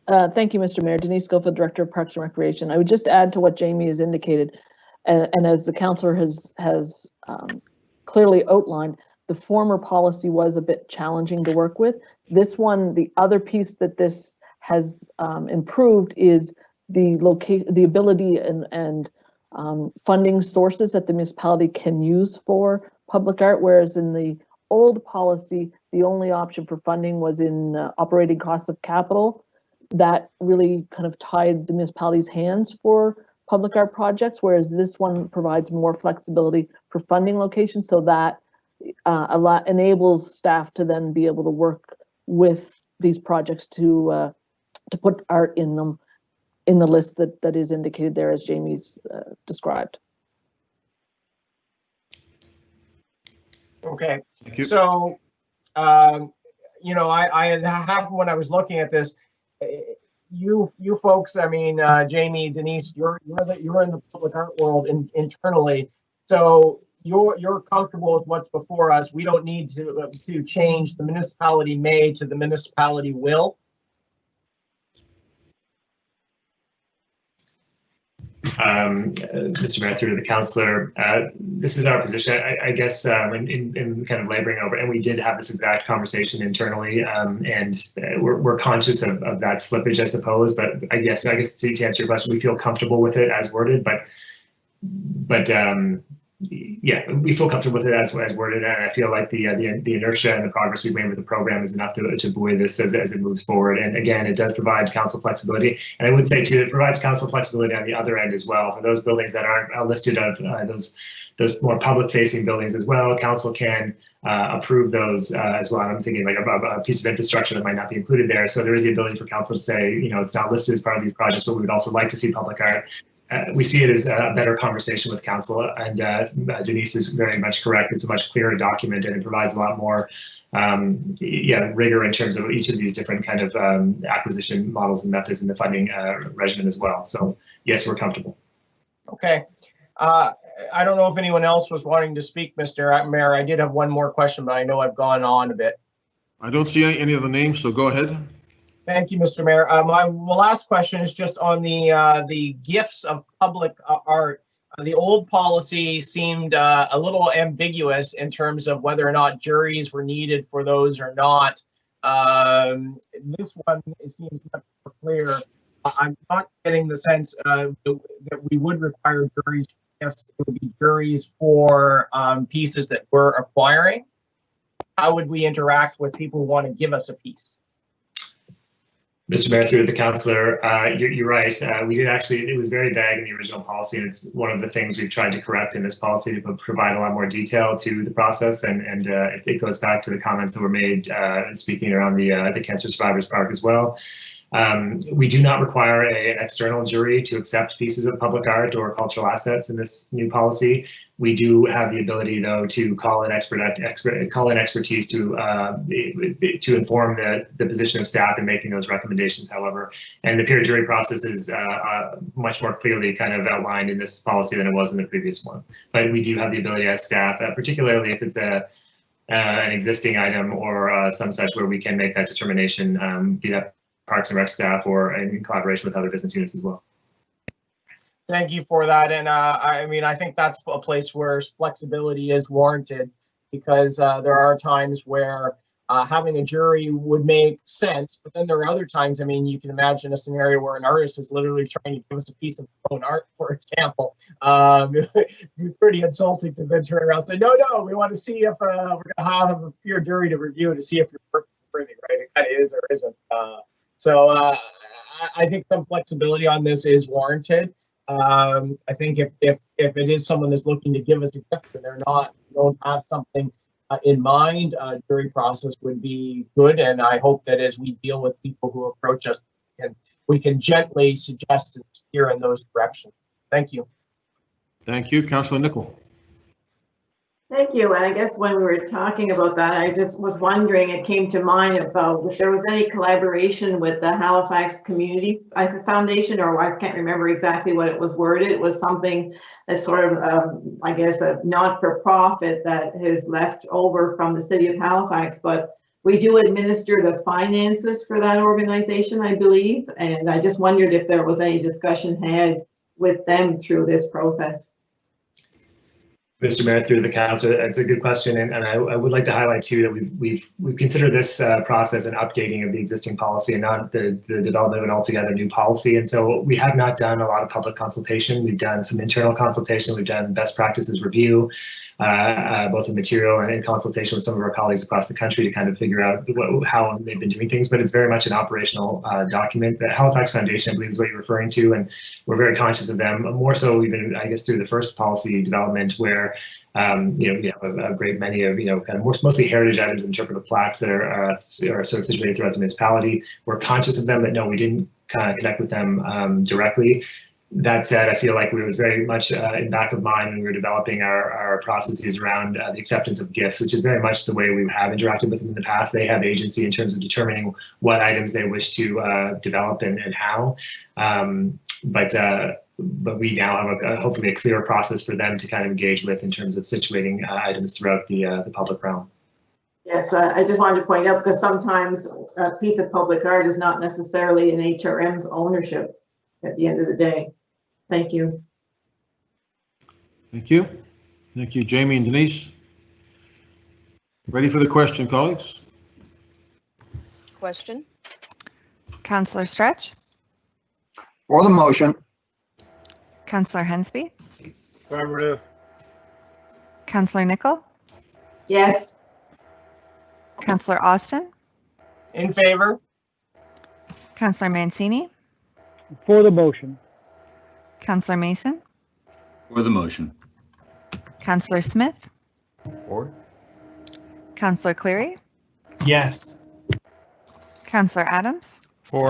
Thank you, Mr. Mayor. Denise Schofield, Director of Parks and Recreation. I would just add to what Jamie has indicated, and as the councillor has clearly outlined, the former policy was a bit challenging to work with. This one, the other piece that this has improved is the ability and funding sources that the municipality can use for public art, whereas in the old policy, the only option for funding was in operating costs of capital. That really kind of tied the municipality's hands for public art projects, whereas this one provides more flexibility for funding locations, so that enables staff to then be able to work with these projects to put art in them, in the list that is indicated there as Jamie's described. Okay. Thank you. So, you know, I have, when I was looking at this, you folks, I mean, Jamie, Denise, you're in the public art world internally, so you're comfortable with what's before us. We don't need to change the municipality may to the municipality will. Mr. Mayor, through the councillor, this is our position. I guess in kind of laboring over, and we did have this exact conversation internally, and we're conscious of that slippage, I suppose. But I guess to answer your question, we feel comfortable with it as worded. But yeah, we feel comfortable with it as worded, and I feel like the inertia and the progress we've made with the program is enough to buoy this as it moves forward. And again, it does provide council flexibility, and I would say too, it provides council flexibility on the other end as well for those buildings that aren't listed of those more public-facing buildings as well. Council can approve those as well. I'm thinking like a piece of infrastructure that might not be included there. So there is the ability for council to say, you know, it's not listed as part of these projects, but we would also like to see public art. We see it as a better conversation with council, and Denise is very much correct. It's a much clearer document, and it provides a lot more rigor in terms of each of these different kind of acquisition models and methods in the funding regimen as well. So yes, we're comfortable. Okay. I don't know if anyone else was wanting to speak, Mr. Mayor. I did have one more question, but I know I've gone on a bit. I don't see any of the names, so go ahead. Thank you, Mr. Mayor. My last question is just on the gifts of public art. The old policy seemed a little ambiguous in terms of whether or not juries were needed for those or not. This one, it seems much more clear. I'm not getting the sense that we would require juries for gifts. It would be juries for pieces that we're acquiring. How would we interact with people who want to give us a piece? Mr. Mayor, through the councillor, you're right. We did actually, it was very vague in the original policy, and it's one of the things we've tried to correct in this policy to provide a lot more detail to the process. And it goes back to the comments that were made speaking around the Cancer Survivors Park as well. We do not require an external jury to accept pieces of public art or cultural assets in this new policy. We do have the ability, though, to call in expertise to inform the position of staff in making those recommendations. However, and the peer jury process is much more clearly kind of outlined in this policy than it was in the previous one. But we do have the ability as staff, particularly if it's an existing item or some such, where we can make that determination, be that Parks and Rec staff or in collaboration with other business units as well. Thank you for that. And I mean, I think that's a place where flexibility is warranted, because there are times where having a jury would make sense, but then there are other times, I mean, you can imagine a scenario where an artist is literally trying to give us a piece of their own art, for example. It'd be pretty insulting to then turn around and say, no, we want to see if we're going to have a peer jury to review to see if your work is worthy, right? It kind of is or isn't. So I think some flexibility on this is warranted. I think if it is someone that's looking to give us a gift and don't have something in mind, jury process would be good. And I hope that as we deal with people who approach us, we can we can gently suggest and steer in those directions. Thank you. Thank you. Councillor Nichol. Thank you. And I guess when we were talking about that, I just was wondering, it came to mind about if there was any collaboration with the Halifax Community Foundation, or I can't remember exactly what it was worded. It was something that's sort of, I guess, a not-for-profit that has left over from the city of Halifax, but we do administer the finances for that organization, I believe. And I just wondered if there was any discussion had with them through this process. Mr. Mayor, through the council, that's a good question, and I would like to highlight too that we've considered this process an updating of the existing policy and not the development of an altogether new policy. And so we have not done a lot of public consultation. We've done some internal consultation. We've done best practices review, both in material and in consultation with some of our colleagues across the country to kind of figure out how they've been doing things. But it's very much an operational document. The Halifax Foundation, I believe, is what you're referring to, and we're very conscious of them. More so, even I guess through the first policy development, where you have a great many of kind of mostly heritage items, interpretive plaques that are sort of situated throughout the municipality. We're conscious of them, but no, we didn't kind of connect with them directly. That said, I feel like we was very much in back of mind when we were developing our processes around the acceptance of gifts, which is very much the way we have interacted with them in the past. They have agency in terms of determining what items they wish to develop and how. But we now have hopefully a clearer process for them to kind of engage with in terms of situating items throughout the public realm. Yes, I just wanted to point out, because sometimes a piece of public art is not necessarily in HRM's ownership at the end of the day. Thank you. Thank you. Thank you, Jamie and Denise. Ready for the question, colleagues? Question. Councillor Stretch, For the motion. Councillor Hensby, Affirmative. Councillor Nichol, Yes. Councillor Austin, In favor? Councillor Mancini, For the motion. Councillor Mason, For the motion. Councillor Smith, Or? Councillor Cleary, Yes. Councillor Adams, For.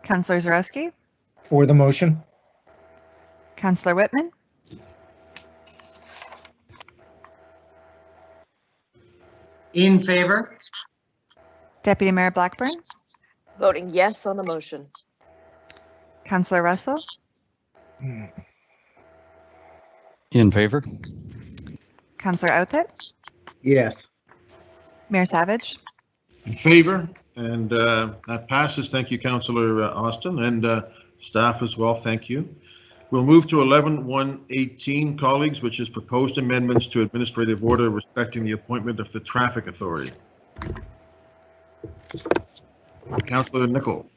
Councillor Zarowski, For the motion. Councillor Whitman, In favor? Deputy Mayor Blackburn, Voting yes on the motion. Councillor Russell, In favor? Councillor Outthit, Yes. Mayor Savage, In favor, and that passes. Thank you, Councillor Austin, and staff as well. Thank you. We'll move to 11-118, colleagues, which is proposed amendments to administrative order respecting the appointment of the traffic authority. Councillor Nichol.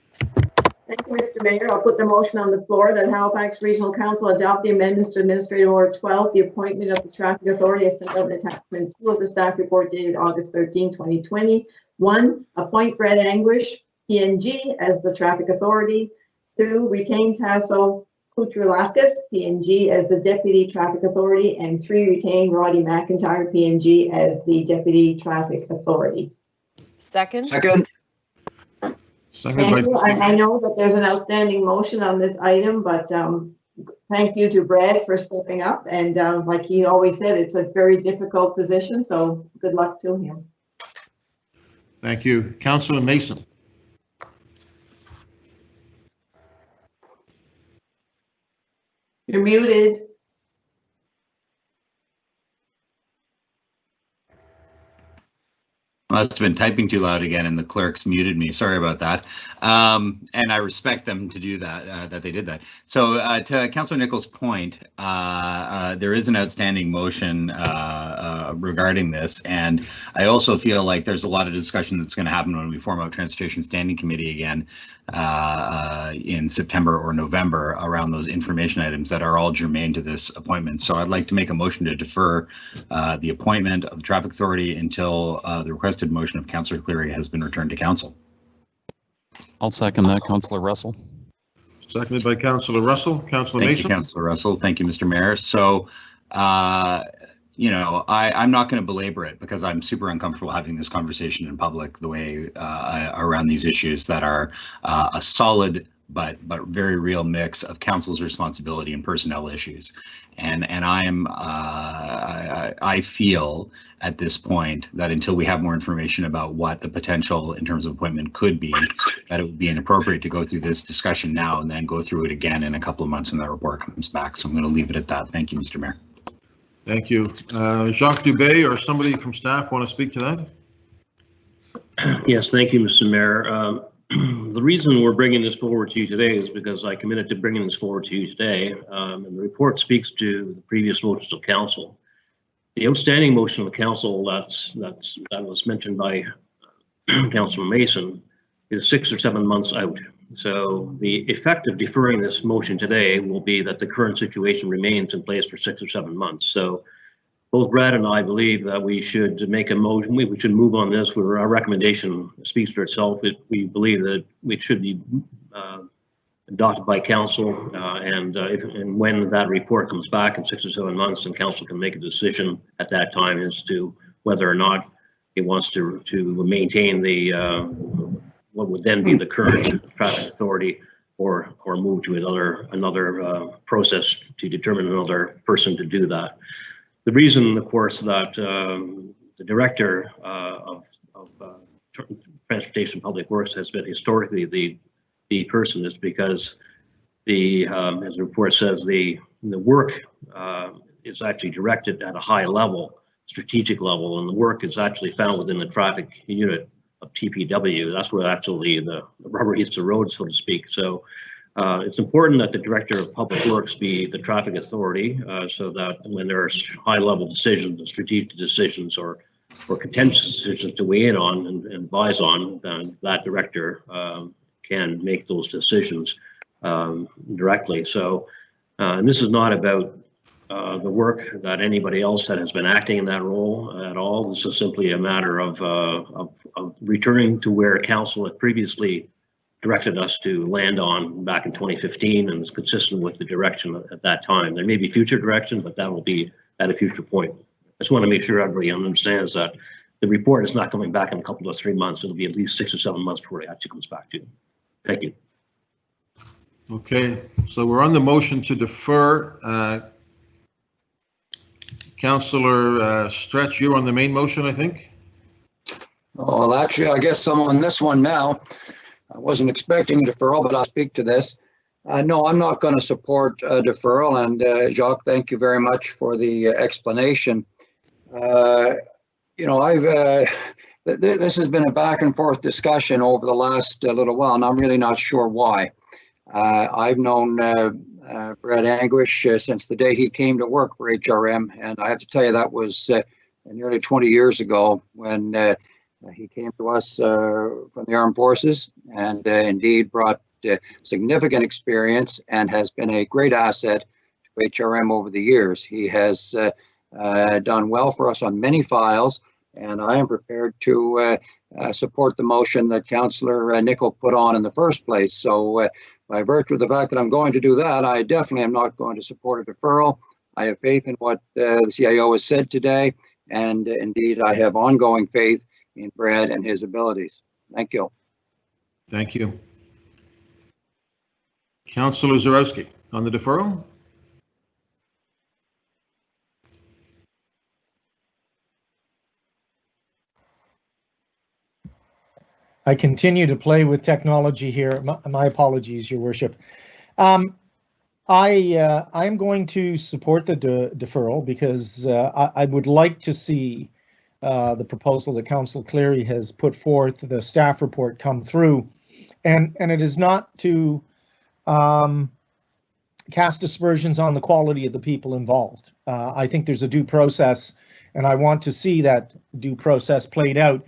Thank you, Mr. Mayor. I'll put the motion on the floor that Halifax Regional Council adopt the amendments to Administrative Order 12, the appointment of the traffic authority as set out in attachment 2 of the staff report dated August 13, 2020. 1, appoint Brett Anguish, PNG, as the traffic authority. 2, retain Tasso Koutroulakis, PNG, as the deputy traffic authority. And 3, retain Roddy McIntyre, PNG, as the deputy traffic authority. Second. Second. Thank you. I know that there's an outstanding motion on this item, but thank you to Brad for stepping up. And like he always said, it's a very difficult position, so good luck to him. Thank you. Councillor Mason. You're muted. Must have been typing too loud again and the clerks muted me. Sorry about that. And I respect them to do that, that they did that. So to Councillor Nichols' point, there is an outstanding motion regarding this. And I also feel like there's a lot of discussion that's going to happen when we form a Transportation Standing Committee again in September or November around those information items that are all germane to this appointment. So I'd like to make a motion to defer the appointment of the Traffic Authority until the requested motion of Councillor Cleary has been returned to Council. I'll second that, Councillor Russell. Seconded by Councillor Russell. Councillor Mason. Thank you, Councillor Russell. Thank you, Mr. Mayor. So you know, I'm not going to belabor it because I'm super uncomfortable having this conversation in public the way around these issues that are a solid but very real mix of council's responsibility and personnel issues. And I feel at this point that until we have more information about what the potential in terms of appointment could be, that it would be inappropriate to go through this discussion now and then go through it again in a couple of months when that report comes back. So I'm going to leave it at that. Thank you, Mr. Mayor. Thank you. Jacques Dubé or somebody from staff want to speak to that? Yes, thank you, Mr. Mayor. The reason we're bringing this forward to you today is because I committed to bringing this forward to you today, and the report speaks to the previous motions of council. The outstanding motion of the council that was mentioned by Councilor Mason is 6 or 7 months out. So the effect of deferring this motion today will be that the current situation remains in place for 6 or 7 months. So both Brad and I believe that we should make a motion. We should move on this where our recommendation speaks for itself. We believe that it should be adopted by council, and when that report comes back in 6 or 7 months, then council can make a decision at that time as to whether or not it wants to maintain the what would then be the current traffic authority, or move to another process to determine another person to do that. The reason, of course, that the director of Transportation Public Works has been historically the person is because as the report says, the work is actually directed at a high level, strategic level, and the work is actually found within the traffic unit of TPW. That's where actually the rubber hits the road, so to speak. So it's important that the director of public works be the traffic authority, so that when there are high level decisions and strategic decisions or contentious decisions to weigh in on and advise on, then that director can make those decisions directly. So, and this is not about the work that anybody else that has been acting in that role at all. This is simply a matter of returning to where council had previously directed us to land on back in 2015, and is consistent with the direction at that time. There may be future direction, but that will be at a future point. I just want to make sure everybody understands that the report is not coming back in a couple of 3 months. It'll be at least 6 or 7 months before it actually comes back to you. Thank you. Okay, so we're on the motion to defer. Councillor Stretch, you're on the main motion, I think? Well, actually, I guess I'm on this one now. I wasn't expecting deferral, but I'll speak to this. No, I'm not going to support deferral. And Jacques, thank you very much for the explanation. You know, this has been a back and forth discussion over the last little while, and I'm really not sure why. I've known Brad Anguish since the day he came to work for HRM, and I have to tell you that was nearly 20 years ago when he came to us from the Armed Forces, and indeed brought significant experience and has been a great asset to HRM over the years. He has done well for us on many files, and I am prepared to support the motion that Councillor Nicol put on in the first place. So by virtue of the fact that I'm going to do that, I definitely am not going to support a deferral. I have faith in what the CIO has said today, and indeed I have ongoing faith in Brad and his abilities. Thank you. Thank you. Councillor Zarowski on the deferral. I continue to play with technology here. My apologies, Your Worship. I'm going to support the deferral because I would like to see the proposal that Councillor Cleary has put forth, the staff report, come through, and it is not to cast aspersions on the quality of the people involved. I think there's a due process, and I want to see that due process played out.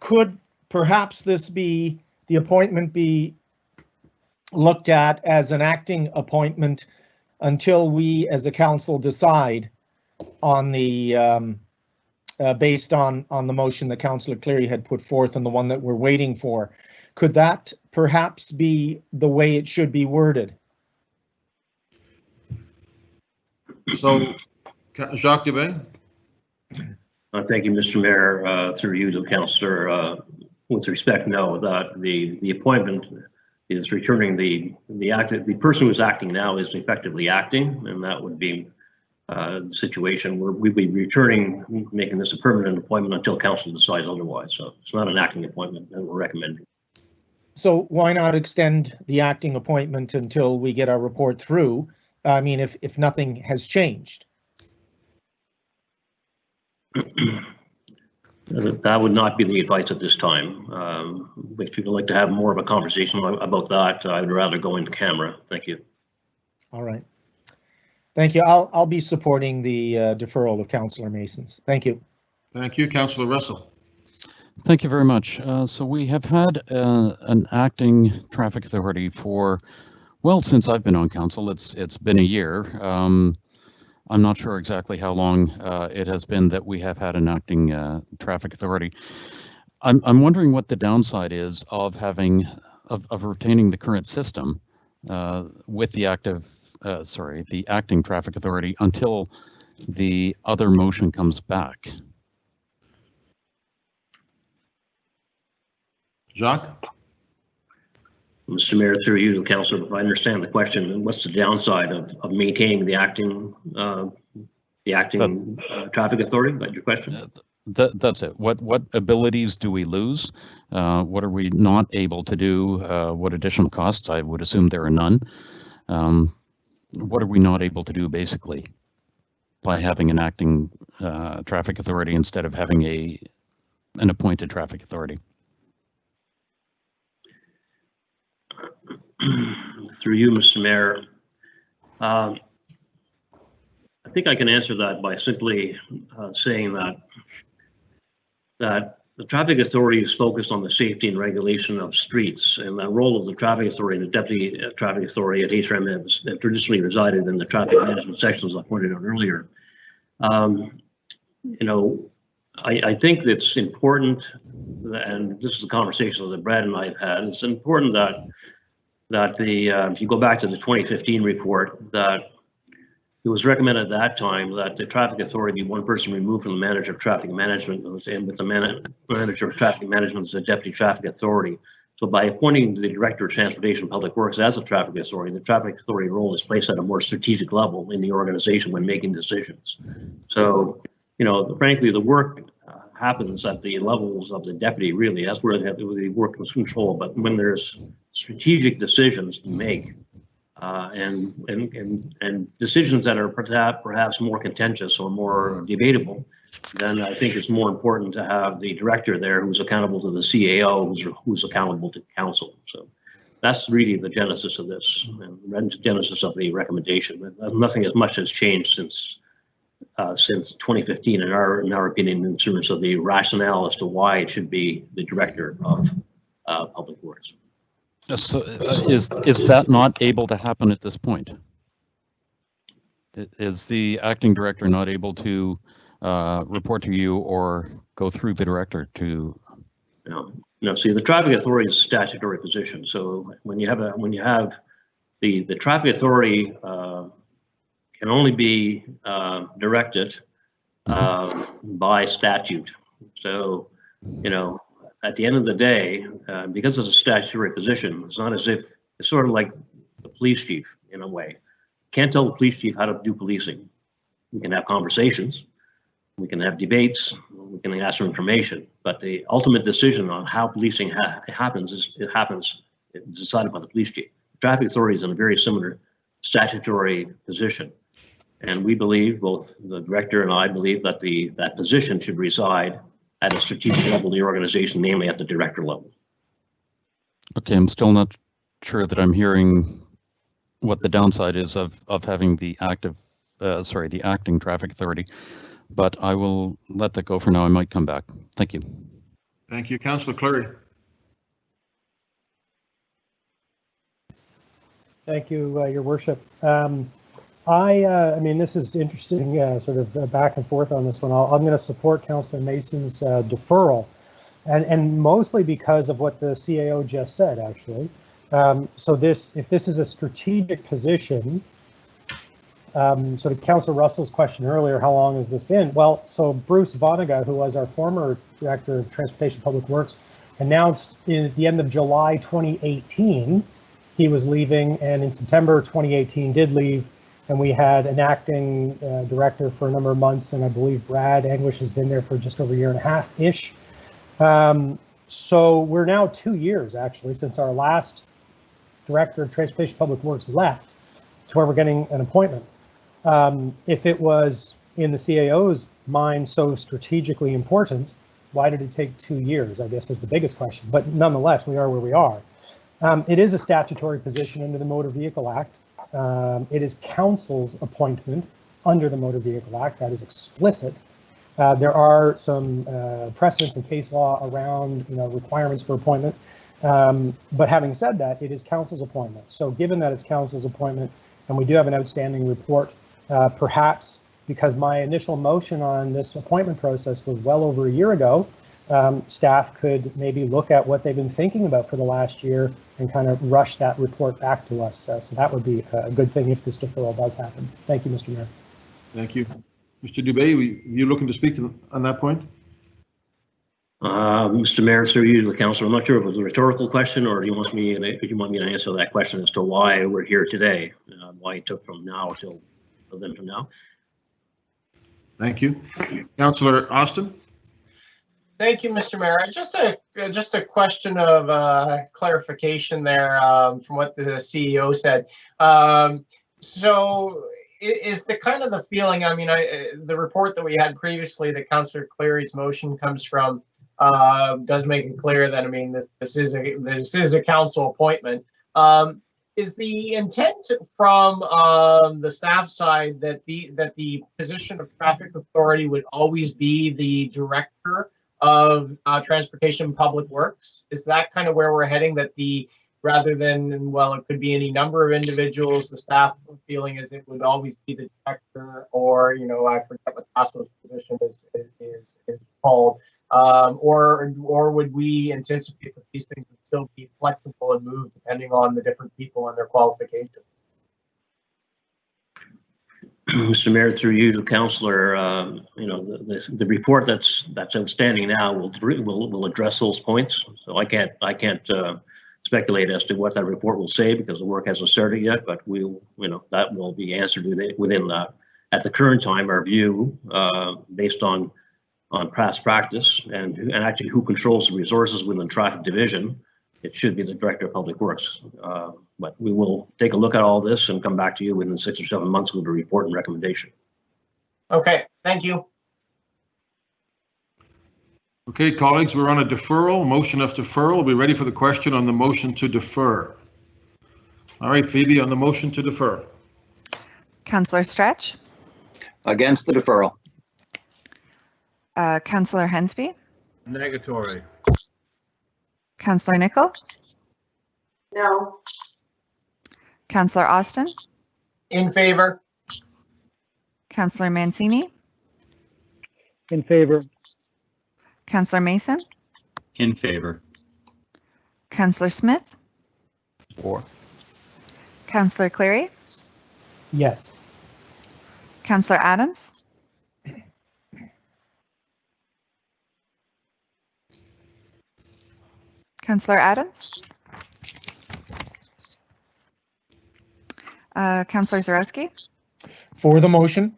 Could perhaps the appointment be looked at as an acting appointment until we as a council decide on the based on the motion that Councillor Cleary had put forth and the one that we're waiting for? Could that perhaps be the way it should be worded? So, Jacques Dubé? Thank you, Mr. Mayor. Through you to Councillor, with respect, no, that the appointment is returning the person who's acting now is effectively acting, and that would be the situation where we'd be returning, making this a permanent appointment until council decides otherwise. So it's not an acting appointment that we're recommending. So why not extend the acting appointment until we get our report through? I mean, if nothing has changed. That would not be the advice at this time. If you'd like to have more of a conversation about that, I would rather go into camera. Thank you. All right. Thank you. I'll be supporting the deferral of Councillor Mason's. Thank you. Thank you, Councillor Russell. Thank you very much. So we have had an acting traffic authority for, well, since I've been on council. It's been a year. I'm not sure exactly how long it has been that we have had an acting traffic authority. I'm wondering what the downside is of having of retaining the current system with the the acting traffic authority until the other motion comes back. Jacques? Mr. Mayor, through you to Councillor, if I understand the question, what's the downside of maintaining the acting traffic authority? Is that your question? That's it. What abilities do we lose? What are we not able to do? What additional costs? I would assume there are none. What are we not able to do basically by having an acting traffic authority instead of having an appointed traffic authority? Through you, Mr. Mayor, I think I can answer that by simply saying that the traffic authority is focused on the safety and regulation of streets, and the role of the traffic authority and the deputy traffic authority at HRM has traditionally resided in the traffic management sections I pointed out earlier. You know, I think it's important, and this is a conversation that Brad and I have had, it's important that if you go back to the 2015 report, that it was recommended at that time that the traffic authority be one person removed from the manager of traffic management, and with the manager of traffic management as a deputy traffic authority. So by appointing the director of transportation and public works as a traffic authority, the traffic authority role is placed at a more strategic level in the organization when making decisions. So, you know, frankly, the work happens at the levels of the deputy, really. That's where the work is controlled. But when there's strategic decisions to make, and decisions that are perhaps more contentious or more debatable, then I think it's more important to have the director there who's accountable to the CAO, who's accountable to council. So that's really the genesis of this, and the genesis of the recommendation. Nothing as much has changed since 2015, in our opinion, in terms of the rationale as to why it should be the director of public works. So is that not able to happen at this point? Is the acting director not able to report to you or go through the director to? No. See, the traffic authority is a statutory position. So when you have the traffic authority can only be directed by statute. So, you know, at the end of the day, because it's a statutory position, it's not as if it's sort of like the police chief in a way. Can't tell the police chief how to do policing. We can have conversations, we can have debates, we can ask for information, but the ultimate decision on how policing happens it's decided by the police chief. The traffic authority is in a very similar statutory position, and we believe, both the director and I believe, that that position should reside at a strategic level of the organization, namely at the director level. Okay, I'm still not sure that I'm hearing what the downside is of having the the acting traffic authority, but I will let that go for now. I might come back. Thank you. Thank you, Councillor Clary. Thank you, Your Worship. I mean, this is interesting, sort of back and forth on this one. I'm going to support Councillor Mason's deferral, and mostly because of what the CAO just said, actually. So if this is a strategic position, So to Councillor Russell's question earlier, how long has this been? Well, so Bruce Vonnegut, who was our former Director of Transportation Public Works, announced at the end of July 2018 he was leaving, and in September 2018 did leave, and we had an acting director for a number of months, and I believe Brad Anguish has been there for just over a year and a half-ish. So we're now 2 years, actually, since our last Director of Transportation Public Works left, to where we're getting an appointment. If it was in the CAO's mind so strategically important, why did it take 2 years, I guess is the biggest question. But nonetheless, we are where we are. It is a statutory position under the Motor Vehicle Act. It is council's appointment under the Motor Vehicle Act. That is explicit. There are some precedents and case law around requirements for appointment. But having said that, it is council's appointment. So given that it's council's appointment, and we do have an outstanding report, perhaps because my initial motion on this appointment process was well over a year ago, staff could maybe look at what they've been thinking about for the last year and kind of rush that report back to us. So that would be a good thing if this deferral does happen. Thank you, Mr. Mayor. Thank you. Mr. Dubé, were you looking to speak on that point? Mr. Mayor, through you to the council, I'm not sure if it was a rhetorical question or do you want me to answer that question as to why we're here today, why it took from now till then from now. Thank you. Councillor Austin. Thank you, Mr. Mayor. Just a question of clarification there from what the CEO said. So is the kind of the feeling, I mean, the report that we had previously that Councillor Cleary's motion comes from does make it clear that, I mean, this is a council appointment. Is the intent from the staff side that the position of traffic authority would always be the director of Transportation Public Works? Is that kind of where we're heading, that rather than, well, it could be any number of individuals, the staff feeling is it would always be the director, or, I forget what Tasso's position is called, or would we anticipate that these things would still be flexible and move depending on the different people and their qualifications? Mr. Mayor, through you to Councillor, the report that's outstanding now will address those points. So I can't speculate as to what that report will say because the work hasn't started yet. But that will be answered within at the current time. Our view, based on past practice and actually who controls the resources within the traffic division, it should be the Director of Public Works. But we will take a look at all this and come back to you within 6 or 7 months with a report and recommendation. Okay, thank you. Okay, colleagues, we're on a deferral, motion of deferral. We'll be ready for the question on the motion to defer. All right, Phoebe, on the motion to defer. Councillor Stretch. Against the deferral. Councillor Hensby. Negatory. Councillor Nicol. No. Councillor Austin. In favor. Councillor Mancini. In favor. Councillor Mason. In favor. Councillor Smith. For. Councillor Cleary. Yes. Councillor Adams. Councillor Adams. Councillor Zarowski. For the motion.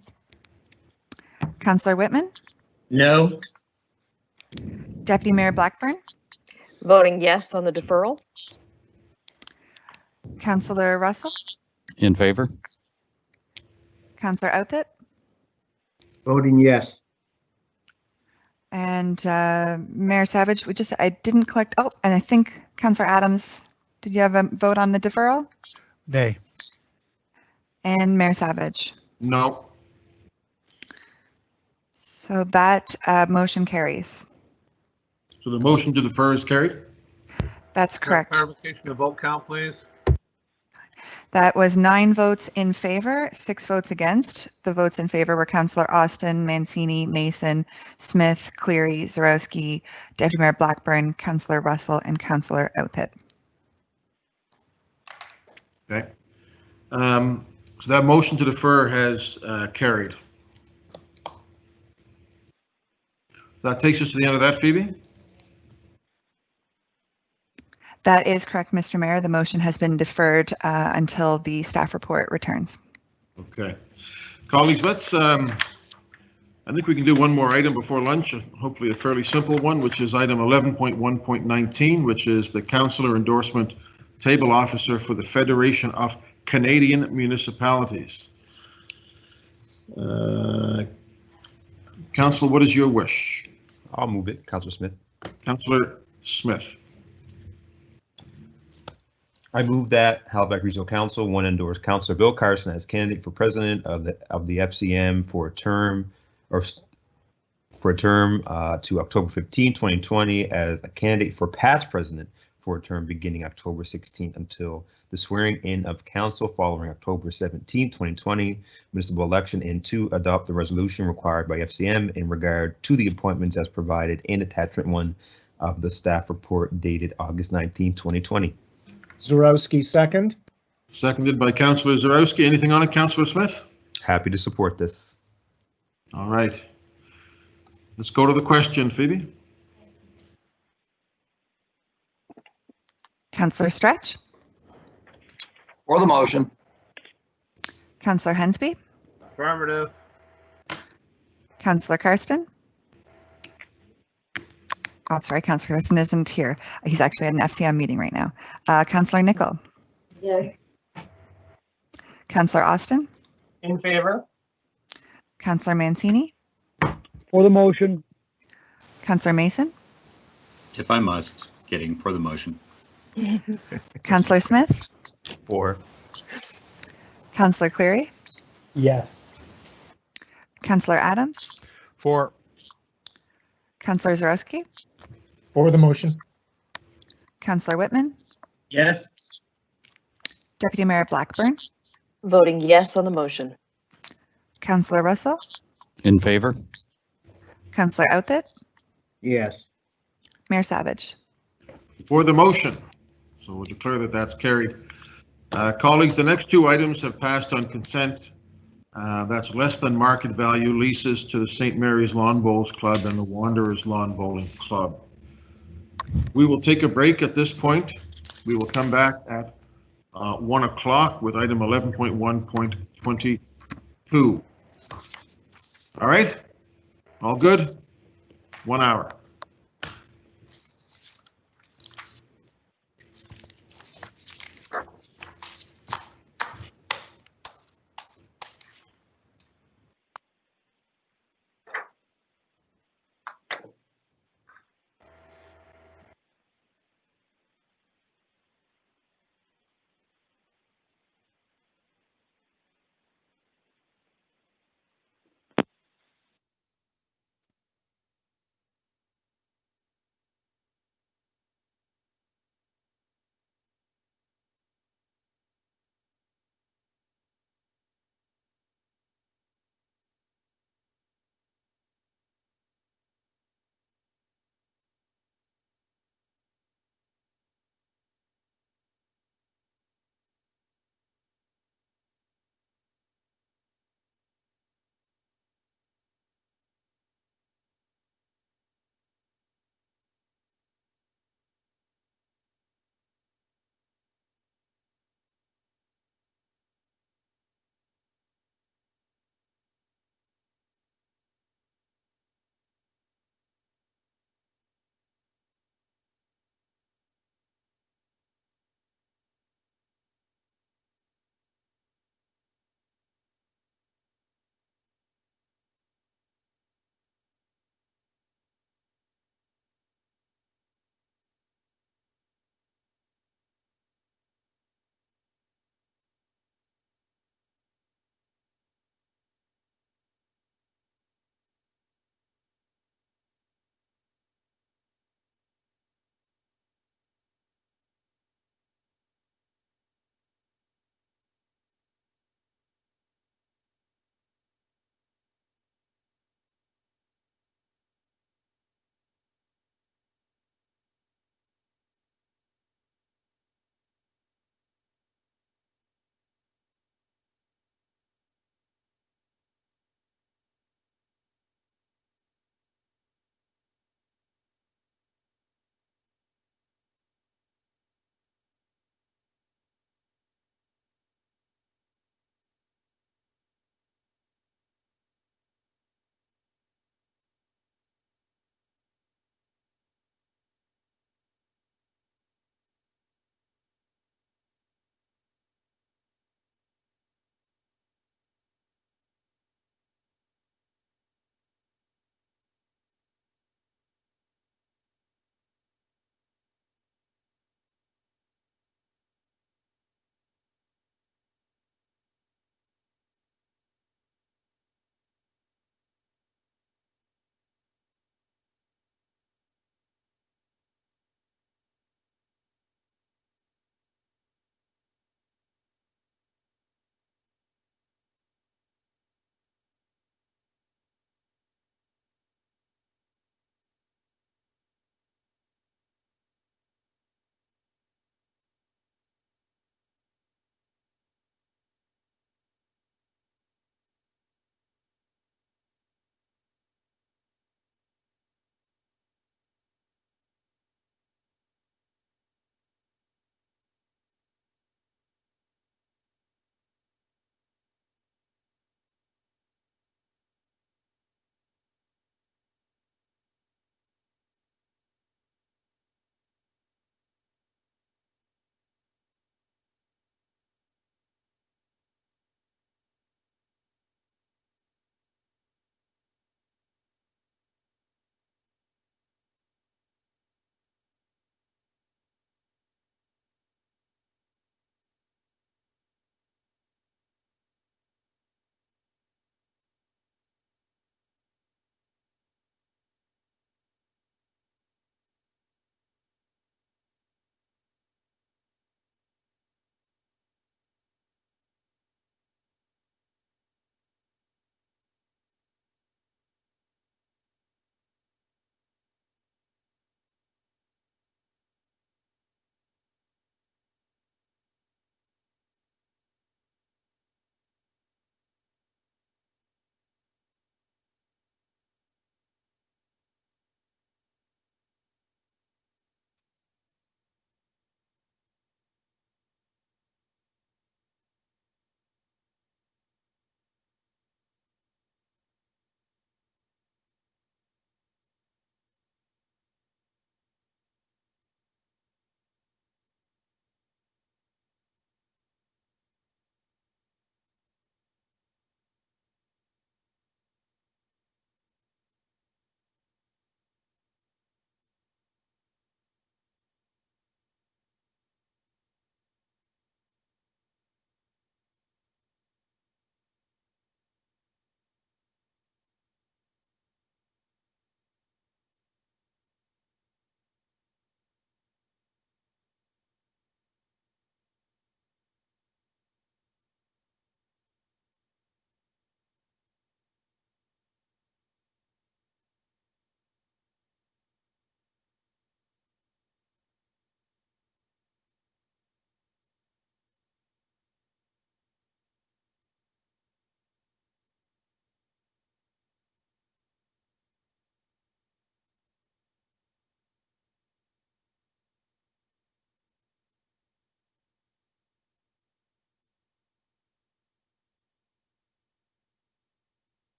Councillor Whitman. No. Deputy Mayor Blackburn. Voting yes on the deferral. Councillor Russell. In favor. Councillor Outthit. Voting yes. And Mayor Savage, I didn't collect, and I think Councillor Adams, did you have a vote on the deferral? Nay. And Mayor Savage. No. So that motion carries. So the motion to defer is carried? That's correct. Clarification of vote count, please. That was 9 votes in favor, 6 votes against. The votes in favor were Councillor Austin, Mancini, Mason, Smith, Cleary, Zarowski, Deputy Mayor Blackburn, Councillor Russell, and Councillor Outthit. Okay. So that motion to defer has carried. That takes us to the end of that, Phoebe? That is correct, Mr. Mayor. The motion has been deferred until the staff report returns. Okay. Colleagues, let's, I think we can do one more item before lunch, hopefully a fairly simple one, which is item 11.1.19, which is the councillor endorsement table officer for the Federation of Canadian Municipalities. Councillor, what is your wish? I'll move it, Councillor Smith. Councillor Smith. I move that Halifax Regional Council one endorse Councillor Bill Carson as candidate for president of the FCM for a term to October 15, 2020, as a candidate for past president for a term beginning October 16 until the swearing in of council following October 17, 2020 municipal election, and to adopt the resolution required by FCM in regard to the appointments as provided in attachment 1 of the staff report dated August 19, 2020. Zarowski, second. Seconded by Councillor Zarowski. Anything on it, Councillor Smith? Happy to support this. All right. Let's go to the question, Phoebe. Councillor Stretch, For the motion. Councillor Hensby, Affirmative. Councillor Karsten. Oh, sorry, Councillor Karsten isn't here. He's actually at an FCM meeting right now. Councillor Nicol, Yes. Councillor Austin, In favor? Councillor Mancini, For the motion. Councillor Mason, If I must, getting for the motion. Councillor Smith, For. Councillor Cleary, Yes. Councillor Adams, For. Councillor Zarowski, For the motion. Councillor Whitman, Yes. Deputy Mayor Blackburn, Voting yes on the motion. Councillor Russell, In favor? Councillor Outthit, Yes. Mayor Savage. For the motion. So we'll declare that that's carried. Colleagues, the next two items have passed on consent. That's less than market value leases to the St. Mary's Lawn Bowls Club and the Wanderers Lawn Bowling Club. We will take a break at this point. We will come back at 1 o'clock with item 11.1.22. All right? All good? 1 hour.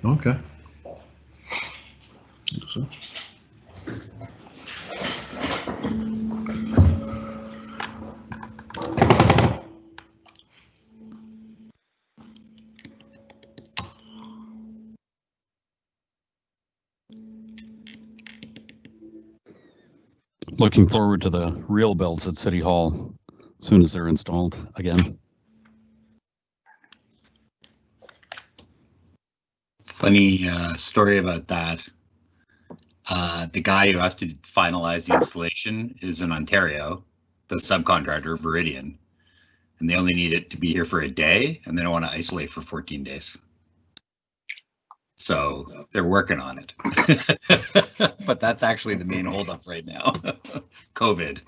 Okay. Looking forward to the real bells at City Hall as soon as they're installed again. Funny story about that. The guy who has to finalize the installation is in Ontario, the subcontractor, Viridian, and they only need it to be here for a day, and they don't want to isolate for 14 days. So they're working on it. But that's actually the main holdup right now. COVID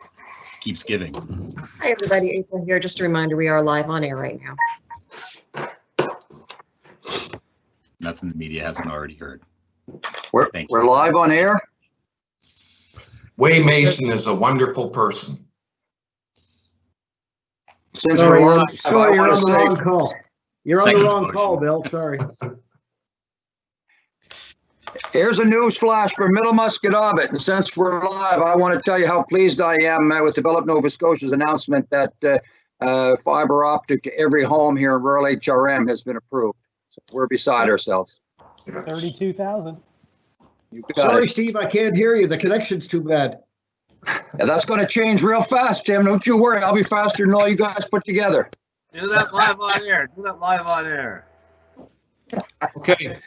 keeps giving. Hi, everybody. April here. Just a reminder, we are live on air right now. Nothing the media hasn't already heard. We're live on air. Way Mason is a wonderful person. Since Sorry, we're you're, live, sorry, you're I on the want wrong to call. You're on Second the wrong motion. call, Bill. Sorry. here's a news flash for Middle Musquodoboit. And since we're live, I want to tell you how pleased I am with Develop Nova Scotia's announcement that fiber optic to every home here in rural HRM has been approved. So we're beside ourselves. 32,000. You got Sorry, it. Steve, I can't hear you. The connection's too bad. Yeah, that's going to change real fast, Tim. Don't you worry. I'll be faster than all you guys put together. Do that live on air. Do that live on air. Okay.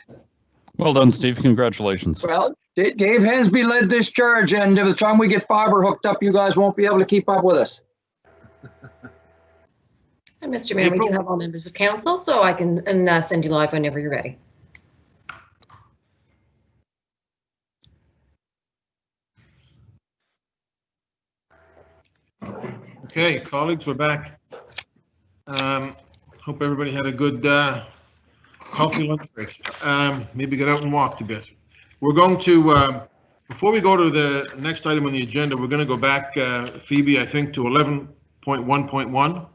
Well done, Steve. Congratulations. Well, Dave Hensby led this charge, and by the time we get fiber hooked up, you guys won't be able to keep up with us. And Mr. Mayor, we do have all members of council, so I can send you live whenever you're ready. Okay, colleagues, we're back. Hope everybody had a good, healthy lunch break. Maybe get out and walk a bit. We're going to, before we go to the next item on the agenda, we're going to go back, Phoebe, I think, to 11.1.1.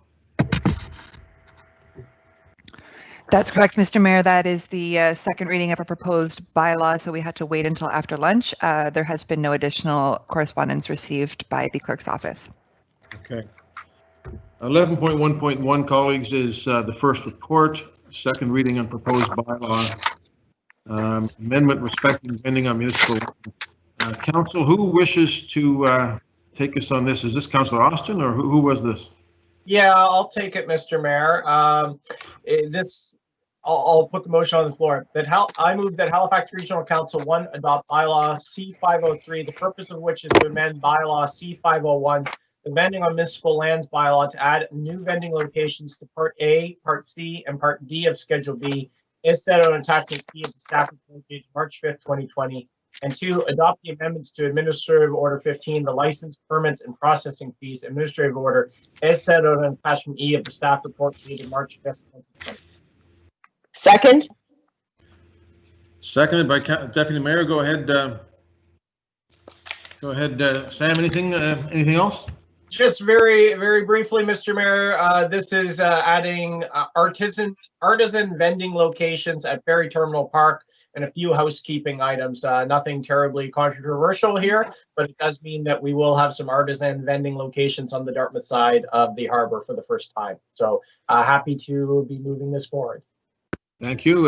That's correct, Mr. Mayor. That is the second reading of a proposed bylaw, so we had to wait until after lunch. There has been no additional correspondence received by the clerk's office. Okay. 11.1.1, colleagues, is the first report, second reading on proposed bylaw, amendment respecting vending on municipal. Council, who wishes to take us on this? Is this Councillor Austin, or who was this? Yeah, I'll take it, Mr. Mayor. I'll put the motion on the floor. I move that Halifax Regional Council 1 adopt bylaw C503, the purpose of which is to amend bylaw C501, the vending on municipal lands bylaw, to add new vending locations to Part A, Part C, and Part D of Schedule B, as set on attachment C of the staff report dated March 5th, 2020. And 2, adopt the amendments to Administrative Order 15, the license, permits, and processing fees administrative order, as set on attachment E of the staff report dated March 5th, 2020. Second. Seconded by Deputy Mayor. Go ahead. Go ahead, Sam. Anything else? Just very, very briefly, Mr. Mayor, this is adding artisan vending locations at Ferry Terminal Park and a few housekeeping items. Nothing terribly controversial here, but it does mean that we will have some artisan vending locations on the Dartmouth side of the harbor for the first time. So happy to be moving this forward. Thank you.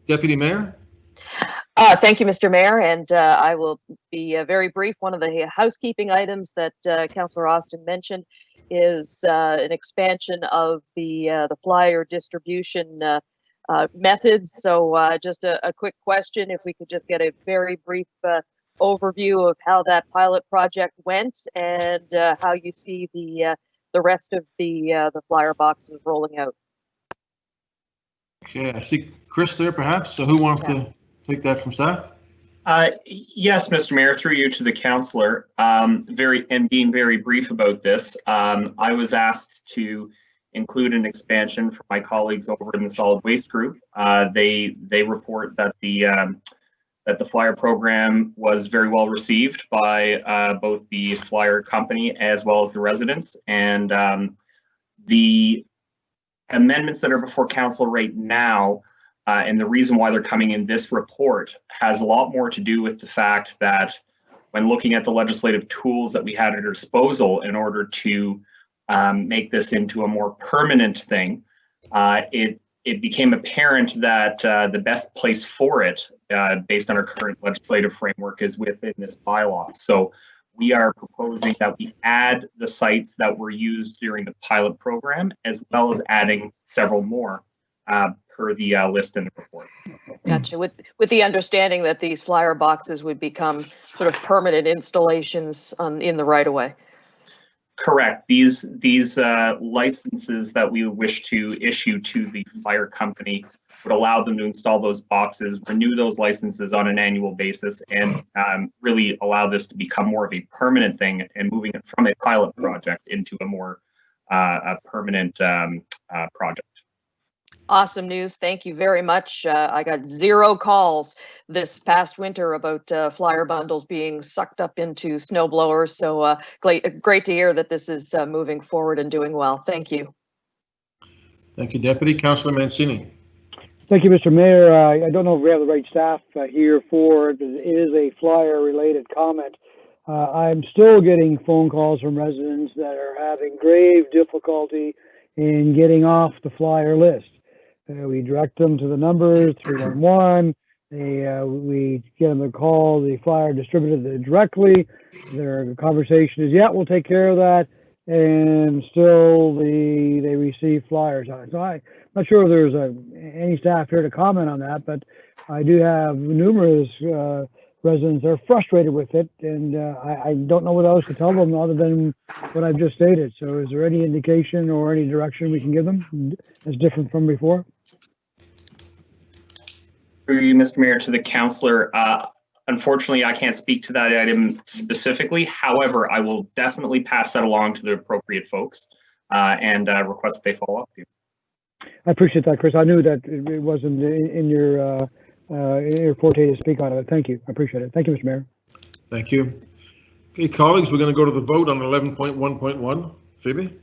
Deputy Mayor? Thank you, Mr. Mayor, and I will be very brief. One of the housekeeping items that Councillor Austin mentioned is an expansion of the flyer distribution methods. So just a quick question, if we could just get a very brief overview of how that pilot project went and how you see the rest of the flyer boxes rolling out. Okay, I see Chris there, perhaps. So who wants to take that from staff? Yes, Mr. Mayor, through you to the councillor. Being very brief about this, I was asked to include an expansion from my colleagues over in the solid waste group. They report that the flyer program was very well received by both the flyer company as well as the residents, and the amendments that are before council right now And the reason why they're coming in this report has a lot more to do with the fact that when looking at the legislative tools that we had at our disposal in order to make this into a more permanent thing, it became apparent that the best place for it, based on our current legislative framework, is within this bylaw. So we are proposing that we add the sites that were used during the pilot program, as well as adding several more per the list in the report. Gotcha. With the understanding that these flyer boxes would become sort of permanent installations in the right of way. Correct. These licenses that we wish to issue to the flyer company would allow them to install those boxes, renew those licenses on an annual basis, and really allow this to become more of a permanent thing and moving it from a pilot project into a more permanent project. Awesome news. Thank you very much. I got 0 calls this past winter about flyer bundles being sucked up into snow blowers. So great to hear that this is moving forward and doing well. Thank you. Thank you, Deputy. Councillor Mancini. Thank you, Mr. Mayor. I don't know if we have the right staff here for it, but it is a flyer-related comment. I'm still getting phone calls from residents that are having grave difficulty in getting off the flyer list. We direct them to the numbers 311. We get them to call the flyer distributor directly. Their conversation is, yeah, we'll take care of that. And still they receive flyers on it. So I'm not sure if there's any staff here to comment on that, but I do have numerous residents that are frustrated with it. And I don't know what else to tell them other than what I've just stated. So is there any indication or any direction we can give them that's different from before? Through you, Mr. Mayor, to the councillor. Unfortunately, I can't speak to that item specifically. However, I will definitely pass that along to the appropriate folks and request that they follow up with you. I appreciate that, Chris. I knew that it wasn't in your forte to speak on it. Thank you. I appreciate it. Thank you, Mr. Mayor. Thank you. Okay, colleagues, we're going to go to the vote on 11.1.1. Phoebe?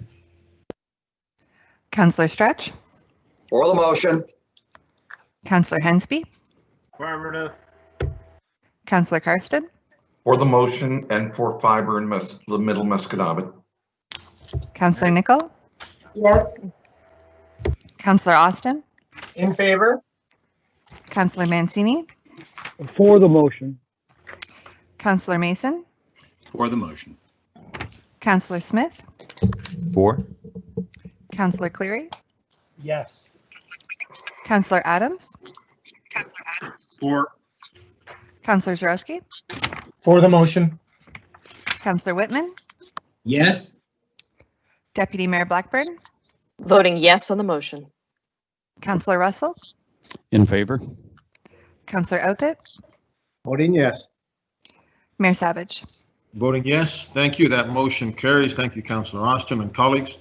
Councillor Stretch, For the motion. Councillor Hensby, Affirmative. Councillor Karsten, For the motion and for fiber in the middle Musquedoboit. Councillor Nicol, Yes. Councillor Austin, In favor? Councillor Mancini, For the motion. Councillor Mason, For the motion. Councillor Smith, For. Councillor Cleary, Yes. Councillor Adams, For. Councillor Zarowski, For the motion. Councillor Whitman, Yes. Deputy Mayor Blackburn, Voting yes on the motion. Councillor Russell, In favor? Councillor Outhitt, Voting yes. Mayor Savage. Voting yes. Thank you. That motion carries. Thank you, Councillor Austin and colleagues.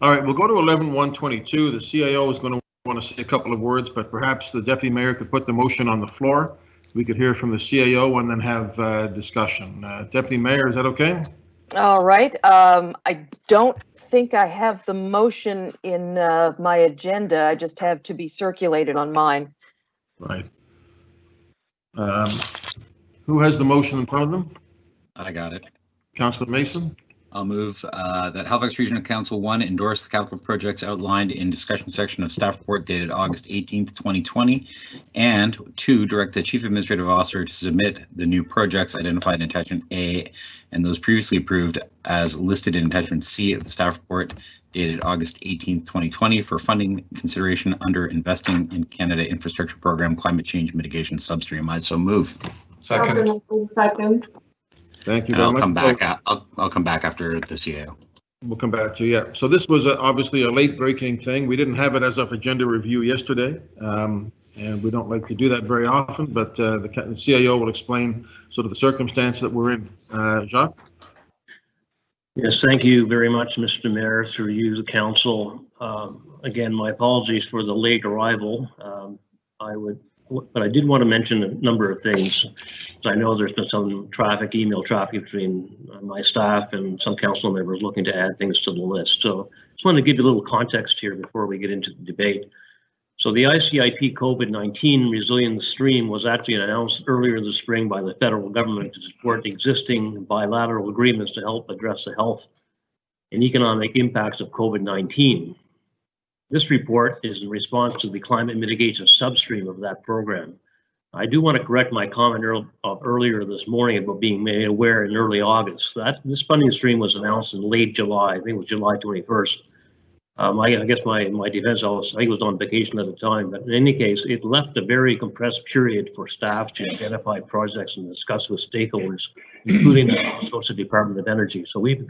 All right, we'll go to 11.122. The CAO is going to want to say a couple of words, but perhaps the Deputy Mayor could put the motion on the floor. We could hear from the CAO and then have discussion. Deputy Mayor, is that okay? All right. I don't think I have the motion in my agenda. I just have to be circulated on mine. Right. Who has the motion in front of them? I got it. Councillor Mason? I'll move that Halifax Regional Council 1 endorse the capital projects outlined in discussion section of staff report dated August 18th, 2020, and 2, direct the Chief Administrative Officer to submit the new projects identified in attachment A and those previously approved as listed in attachment C of the staff report dated August 18th, 2020 for funding consideration under Investing in Canada Infrastructure Program Climate Change Mitigation Substream. I so move. Second. Seconds. Thank you And very I'll much. come back. I'll come back after the CAO. We'll come back to you. Yeah. So this was obviously a late breaking thing. We didn't have it as of agenda review yesterday, and we don't like to do that very often, but the CAO will explain sort of the circumstance that we're in. Jacques? Yes, thank you very much, Mr. Mayor, through you, the council. Again, my apologies for the late arrival. But I did want to mention a number of things. I know there's been some email traffic between my staff and some council members looking to add things to the list. So just wanted to give you a little context here before we get into the debate. So the ICIP COVID-19 resilience stream was actually announced earlier this spring by the federal government to support existing bilateral agreements to help address the health and economic impacts of COVID-19. This report is in response to the climate mitigation substream of that program. I do want to correct my comment earlier this morning about being made aware in early August. This funding stream was announced in late July. I think it was July 21st. I guess my defense, I think it was on vacation at the time, but in any case, it left a very compressed period for staff to identify projects and discuss with stakeholders, including the Nova Scotia Department of Energy. So we've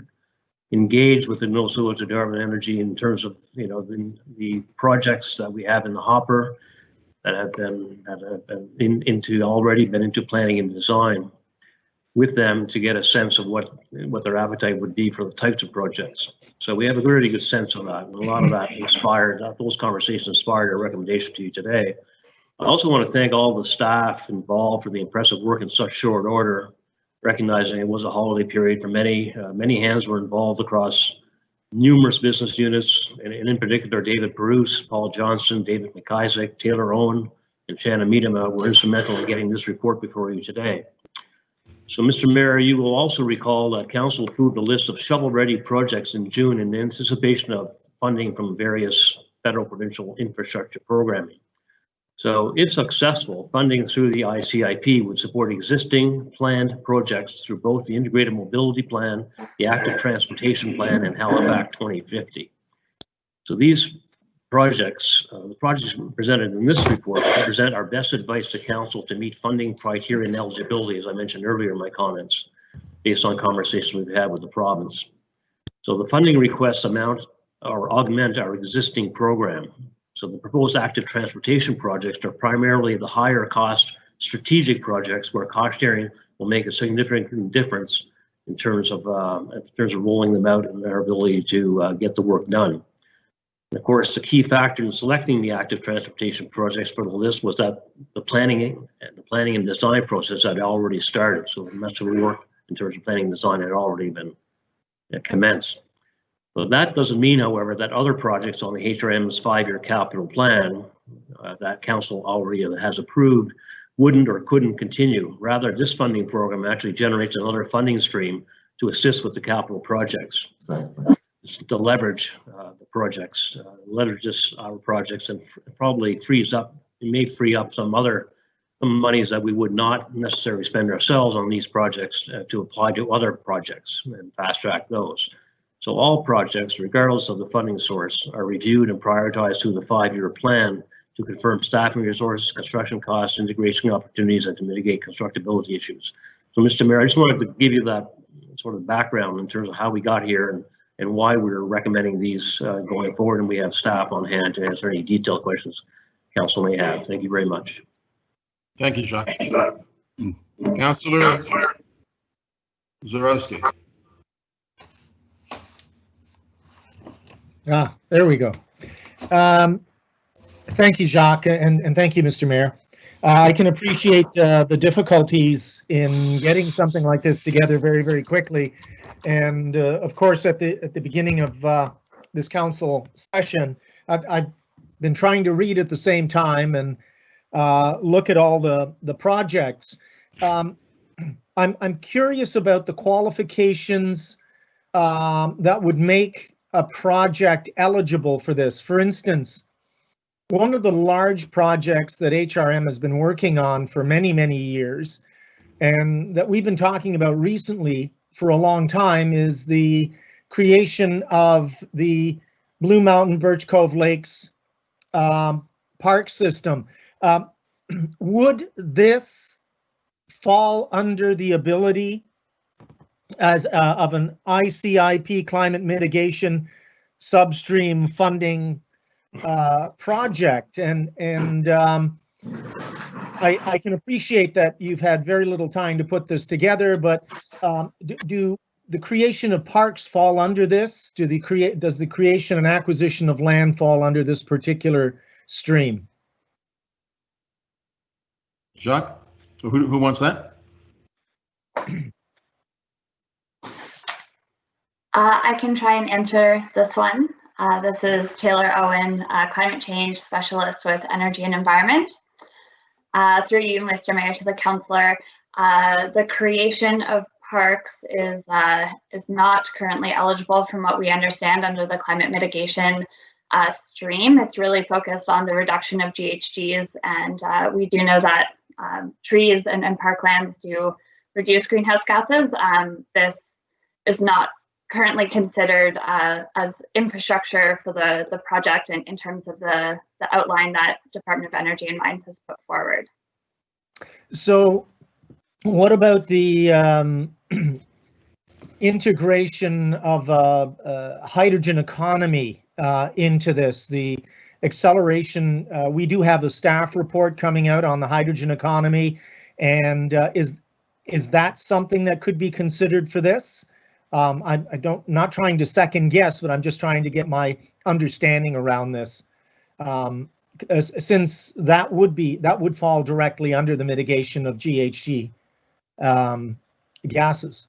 engaged with the Nova Scotia Department of Energy in terms of, you know, the projects that we have in the hopper that have been already been into planning and design with them to get a sense of what their appetite would be for the types of projects. So we have a really good sense of that. And a lot of that inspired, those conversations inspired a recommendation to you today. I also want to thank all the staff involved for the impressive work in such short order, recognizing it was a holiday period for many. Many hands were involved across numerous business units, and in particular, David Bruce, Paul Johnson, David McIsaac, Taylor Owen, and Shannon Miedema were instrumental in getting this report before you today. So, Mr. Mayor, you will also recall that Council approved a list of shovel-ready projects in June in anticipation of funding from various federal provincial infrastructure programming. So, if successful, funding through the ICIP would support existing planned projects through both the Integrated Mobility Plan, the Active Transportation Plan, and Halifax 2050. So these projects, the projects presented in this report, represent our best advice to Council to meet funding criteria and eligibility, as I mentioned earlier in my comments, based on conversations we've had with the province. So the funding requests amount or augment our existing program. So the proposed active transportation projects are primarily the higher cost strategic projects where cost sharing will make a significant difference in terms of rolling them out and their ability to get the work done. And of course, the key factor in selecting the active transportation projects for the list was that the planning and design process had already started. So much of the work in terms of planning and design had already been commenced. But that doesn't mean, however, that other projects on the HRM's 5-year capital plan that Council already has approved wouldn't or couldn't continue. Rather, this funding program actually generates another funding stream to assist with the capital projects. To leverage the projects, leverage our projects, and probably may free up some monies that we would not necessarily spend ourselves on these projects to apply to other projects and fast track those. So all projects, regardless of the funding source, are reviewed and prioritized through the 5-year plan to confirm staffing resources, construction costs, integration opportunities, and to mitigate constructability issues. So, Mr. Mayor, I just wanted to give you that sort of background in terms of how we got here and why we're recommending these going forward, and we have staff on hand to answer any detailed questions Council may have. Thank you very much. Thank you, Jacques. Councillor Zarowski. There we go. Thank you, Jacques, and thank you, Mr. Mayor. I can appreciate the difficulties in getting something like this together very, very quickly. And of course, at the beginning of this council session, I've been trying to read at the same time and look at all the projects. I'm curious about the qualifications that would make a project eligible for this. For instance, one of the large projects that HRM has been working on for many, many years, and that we've been talking about recently for a long time, is the creation of the Blue Mountain Birch Cove Lakes park system. Would this fall under the ability as of an ICIP climate mitigation substream funding project? And I can appreciate that you've had very little time to put this together, but do the creation of parks fall under this? Does the creation and acquisition of land fall under this particular stream? Jacques, so who wants that? I can try and answer this one. This is Taylor Owen, Climate Change Specialist with Energy and Environment. Through you, Mr. Mayor, to the councillor, the creation of parks is not currently eligible from what we understand under the climate mitigation stream. It's really focused on the reduction of GHGs, and we do know that trees and parklands do reduce greenhouse gases. This is not currently considered as infrastructure for the project in terms of the outline that Department of Energy and Mines has put forward. So what about the integration of a hydrogen economy into this? The acceleration, we do have a staff report coming out on the hydrogen economy, and is that something that could be considered for this? Not trying to second guess, but I'm just trying to get my understanding around this. Since that would fall directly under the mitigation of GHG gases.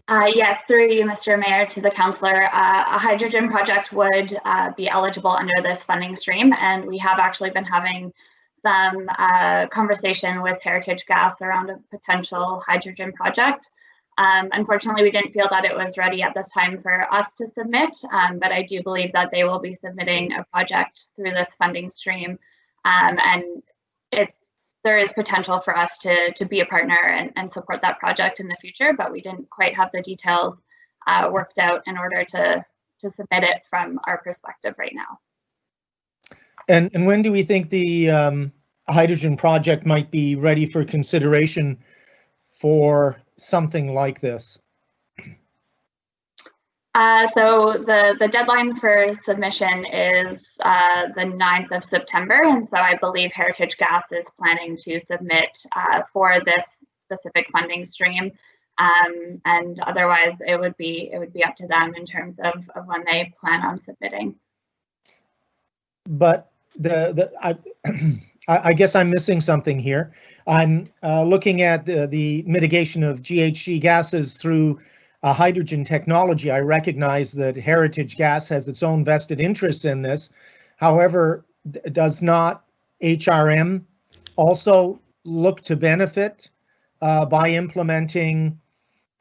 Yes, through you, Mr. Mayor, to the councillor, a hydrogen project would be eligible under this funding stream, and we have actually been having some conversation with Heritage Gas around a potential hydrogen project. Unfortunately, we didn't feel that it was ready at this time for us to submit, but I do believe that they will be submitting a project through this funding stream, and there is potential for us to be a partner and support that project in the future, but we didn't quite have the details worked out in order to submit it from our perspective right now. And when do we think the hydrogen project might be ready for consideration for something like this? So the deadline for submission is the 9th of September, and so I believe Heritage Gas is planning to submit for this specific funding stream, and otherwise it would be up to them in terms of when they plan on submitting. But I guess I'm missing something here. I'm looking at the mitigation of GHG gases through hydrogen technology. I recognize that Heritage Gas has its own vested interests in this. However, does not HRM also look to benefit by implementing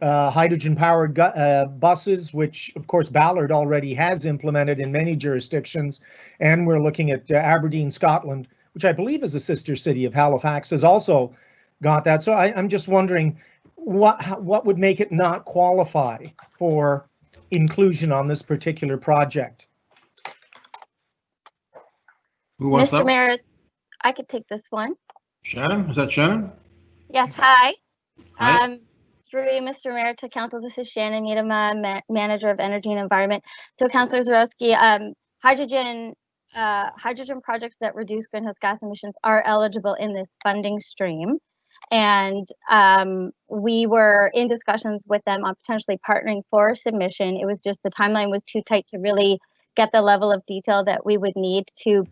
hydrogen-powered buses, which of course Ballard already has implemented in many jurisdictions, and we're looking at Aberdeen, Scotland, which I believe is a sister city of Halifax, has also got that. So I'm just wondering what would make it not qualify for inclusion on this particular project? Who wants that? Mr. Mayor, I could take this one. Shannon, is that Shannon? Yes, hi. Hi. Through you, Mr. Mayor, to Council, this is Shannon Needham, Manager of Energy and Environment. So Councillor Zarowski, hydrogen projects that reduce greenhouse gas emissions are eligible in this funding stream. And we were in discussions with them on potentially partnering for submission. It was just the timeline was too tight to really get the level of detail that we would need to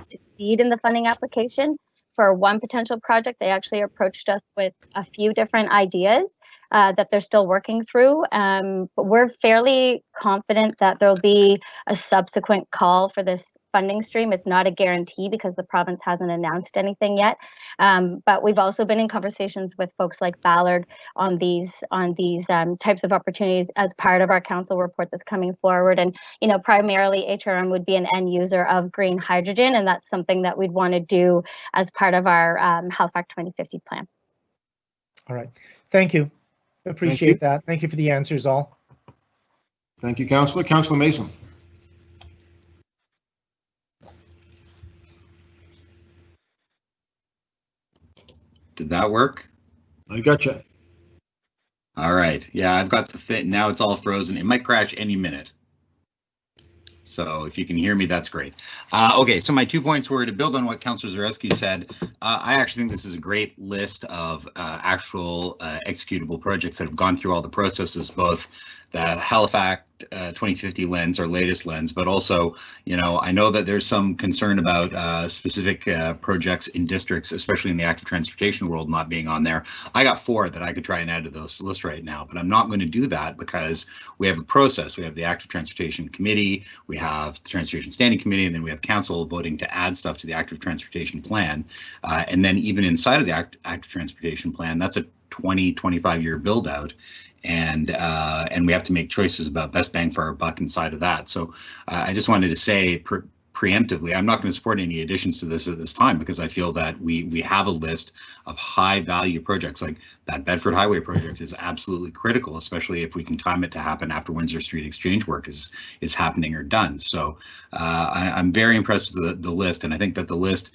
succeed in the funding application. For one potential project, they actually approached us with a few different ideas that they're still working through. But we're fairly confident that there'll be a subsequent call for this funding stream. It's not a guarantee because the province hasn't announced anything yet. But we've also been in conversations with folks like Ballard on these types of opportunities as part of our council report that's coming forward. And primarily HRM would be an end user of green hydrogen, and that's something that we'd want to do as part of our Halifax 2050 plan. All right, thank you. Appreciate that. Thank you for the answers, all. Thank you, Councillor. Councillor Mason. Did that work? I gotcha. All right. Yeah, I've got the thing. Now it's all frozen. It might crash any minute. So if you can hear me, that's great. Okay, so my 2 points were to build on what Councillor Zarowski said. I actually think this is a great list of actual executable projects that have gone through all the processes, both the Halifax 2050 lens, our latest lens, but also, you know, I know that there's some concern about specific projects in districts, especially in the active transportation world, not being on there. I got 4 that I could try and add to those list right now, but I'm not going to do that because we have a process. We have the Active Transportation Committee, we have the Transportation Standing Committee, and then we have council voting to add stuff to the active transportation plan. And then even inside of the active transportation plan, that's a 20-25 year build out. And we have to make choices about best bang for our buck inside of that. So I just wanted to say preemptively, I'm not going to support any additions to this at this time because I feel that we have a list of high value projects. Like that Bedford Highway project is absolutely critical, especially if we can time it to happen after Windsor Street exchange work is happening or done. So I'm very impressed with the list, and I think that the list,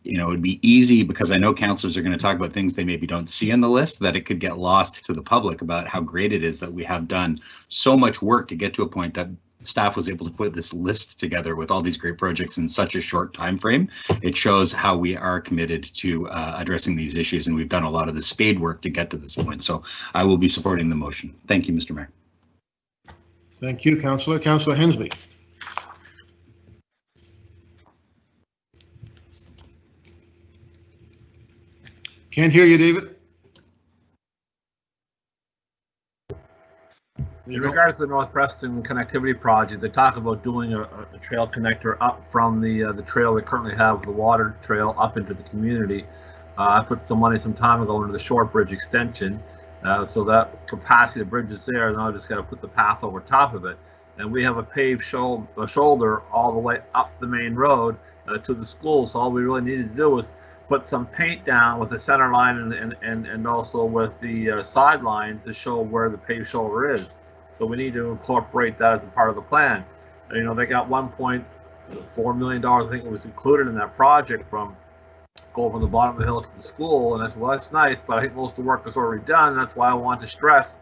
you know, it'd be easy because I know councillors are going to talk about things they maybe don't see on the list, that it could get lost to the public about how great it is that we have done so much work to get to a point that staff was able to put this list together with all these great projects in such a short time frame. It shows how we are committed to addressing these issues, and we've done a lot of the spade work to get to this point. So I will be supporting the motion. Thank you, Mr. Mayor. Thank you, Councillor. Councillor Hensby. Can't hear you, David. In regards to the North Preston connectivity project, they talk about doing a trail connector up from the trail they currently have, the water trail, up into the community. I put some money some time ago into the Short Bridge extension, so that capacity of the bridge is there. Now I just got to put the path over top of it, and we have a paved shoulder all the way up the main road to the school. So all we really needed to do was put some paint down with the center line and also with the sidelines to show where the paved shoulder is. So we need to incorporate that as a part of the plan. You know, they got $1.4 million, I think it was included in that project, from go from the bottom of the hill to the school. And I said, well, that's nice, but I think most of the work is already done. That's why I want to stress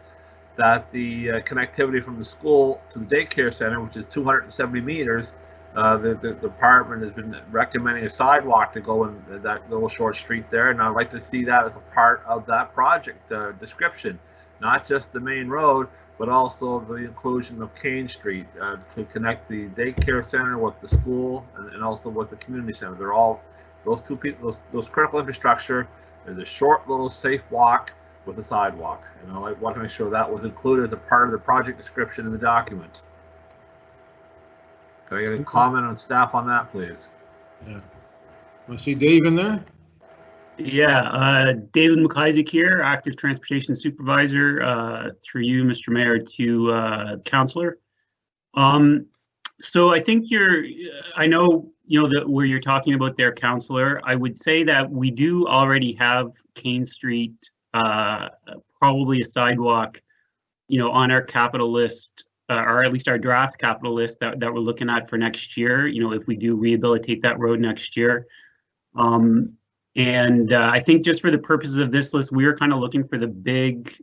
that the connectivity from the school to the daycare center, which is 270 meters, the department has been recommending a sidewalk to go in that little short street there. And I'd like to see that as a part of that project description, not just the main road, but also the inclusion of Kane Street to connect the daycare center with the school and also with the community center. They're all, those two people, those critical infrastructure. There's a short little safe walk with a sidewalk. And I want to make sure that was included as a part of the project description in the document. Can I get a comment on staff on that, please? Yeah. I see Dave in there. Yeah, David McIsaac here, Active Transportation Supervisor, through you, Mr. Mayor, to Councillor. So I think I know, you know, that where you're talking about there, Councillor. I would say that we do already have Kane Street, probably a sidewalk, you know, on our capital list, or at least our draft capital list that we're looking at for next year, you know, if we do rehabilitate that road next year. And I think just for the purposes of this list, we are kind of looking for the big,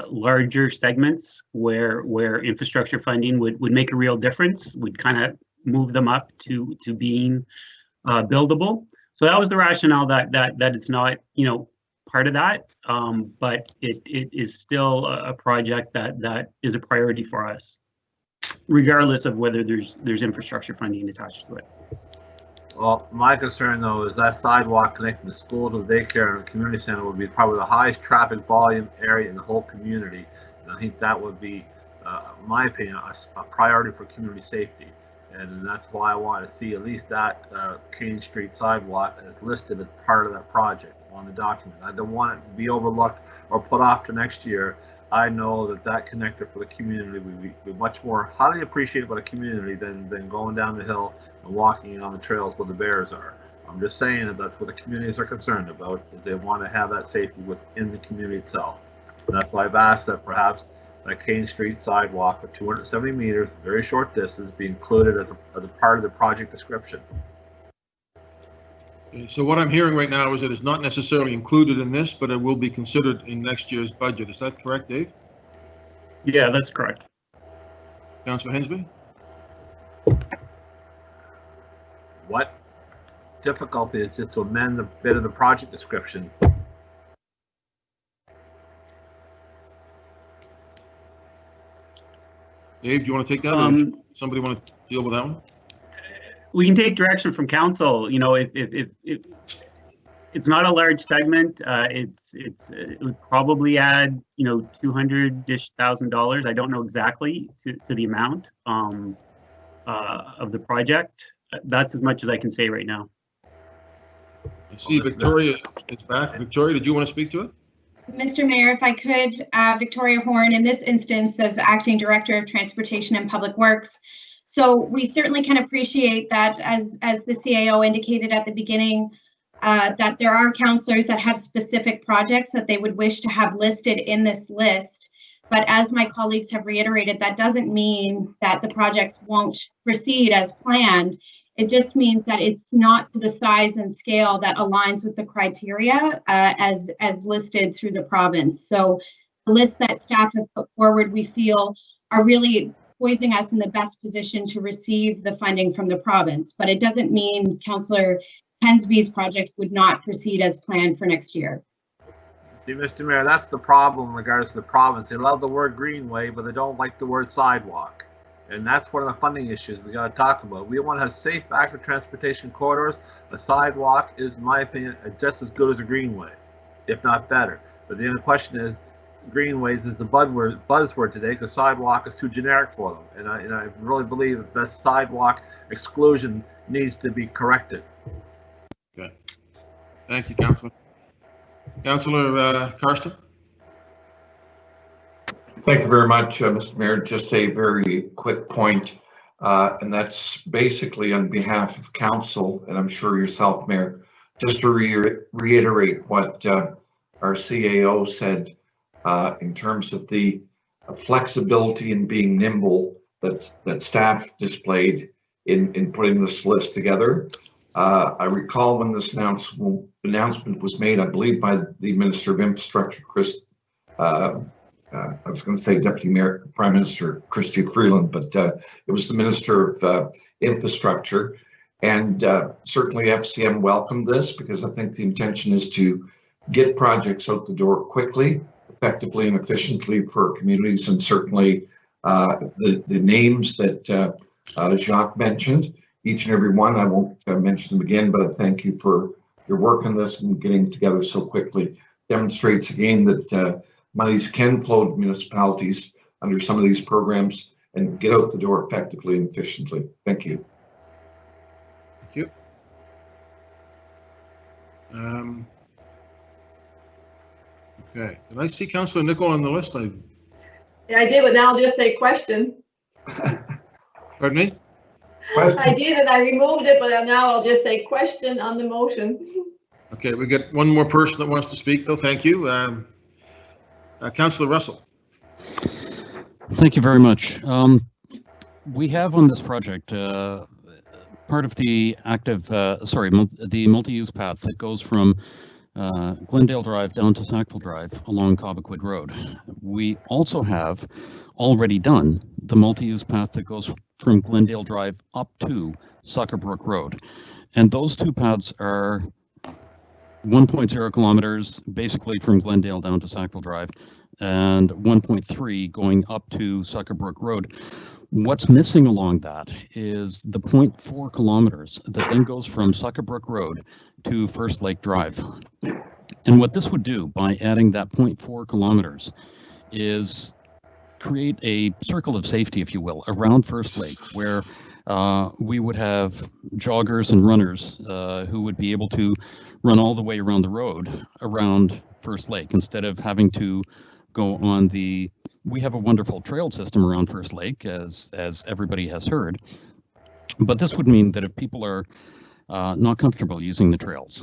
larger segments where infrastructure funding would make a real difference, would kind of move them up to being buildable. So that was the rationale that it's not, you know, part of that, but it is still a project that is a priority for us, regardless of whether there's infrastructure funding attached to it. Well, my concern though is that sidewalk connecting the school to the daycare and the community center would be probably the highest traffic volume area in the whole community. And I think that would be, in my opinion, a priority for community safety. And that's why I want to see at least that Kane Street sidewalk as listed as part of that project on the document. I don't want it to be overlooked or put off to next year. I know that connector for the community would be much more highly appreciated by the community than going down the hill and walking on the trails where the bears are. I'm just saying that that's what the communities are concerned about, is they want to have that safety within the community itself. And that's why I've asked that perhaps that Kane Street sidewalk of 270 meters, very short distance, be included as a part of the project description. So what I'm hearing right now is that it's not necessarily included in this, but it will be considered in next year's budget. Is that correct, Dave? Yeah, that's correct. Councillor Hensby? What difficulty is just to amend the bit of the project description? Dave, do you want to take that, or somebody want to deal with that one? We can take direction from council. You know, if it's not a large segment, it would probably add, you know, $200,000. I don't know exactly to the amount of the project. That's as much as I can say right now. I see Victoria is back. Victoria, did you want to speak to it? Mr. Mayor, if I could, Victoria Horn, in this instance as Acting Director of Transportation and Public Works. So we certainly can appreciate that, as the CAO indicated at the beginning, that there are councillors that have specific projects that they would wish to have listed in this list. But as my colleagues have reiterated, that doesn't mean that the projects won't proceed as planned. It just means that it's not to the size and scale that aligns with the criteria as listed through the province. So the list that staff have put forward, we feel, are really poising us in the best position to receive the funding from the province. But it doesn't mean Councillor Pensby's project would not proceed as planned for next year. See, Mr. Mayor, that's the problem in regards to the province. They love the word greenway, but they don't like the word sidewalk. And that's one of the funding issues we got to talk about. We want to have safe, active transportation corridors. A sidewalk is, in my opinion, just as good as a greenway, if not better. But the only question is, greenways is the buzzword today because sidewalk is too generic for them. And I really believe that that sidewalk exclusion needs to be corrected. Okay. Thank you, Councillor. Councillor Karsten? Thank you very much, Mr. Mayor. Just a very quick point, and that's basically on behalf of council, and I'm sure yourself, Mayor, just to reiterate what our CAO said in terms of the flexibility and being nimble that staff displayed in putting this list together. I recall when this announcement was made, I believe by the Minister of Infrastructure, I was going to say Deputy Mayor, Prime Minister Chrystia Freeland, but it was the Minister of Infrastructure. And certainly FCM welcomed this because I think the intention is to get projects out the door quickly, effectively and efficiently for communities. And certainly the names that Jacques mentioned, each and every one, I won't mention them again, but I thank you for your work on this and getting together so quickly. Demonstrates again that monies can flow to municipalities under some of these programs and get out the door effectively and efficiently. Thank you. Thank you. Okay, did I see Councillor Nicol on the list? Yeah, I did, but now I'll just say question. Pardon me? Question. I did, and I removed it, but now I'll just say question on the motion. Okay, we got one more person that wants to speak, though. Thank you. Councillor Russell. Thank you very much. We have on this project part of the the multi-use path that goes from Glendale Drive down to Sackville Drive along Cobequid Road. We also have already done the multi-use path that goes from Glendale Drive up to Suckerbrook Road. And those two paths are 1.0 kilometers basically from Glendale down to Sackville Drive and 1.3 going up to Suckerbrook Road. What's missing along that is the 0.4 kilometers that then goes from Suckerbrook Road to First Lake Drive. And what this would do by adding that 0.4 kilometers is create a circle of safety, if you will, around First Lake, where we would have joggers and runners who would be able to run all the way around the road around First Lake instead of having to go on the. We have a wonderful trail system around First Lake, as everybody has heard, but this would mean that if people are not comfortable using the trails,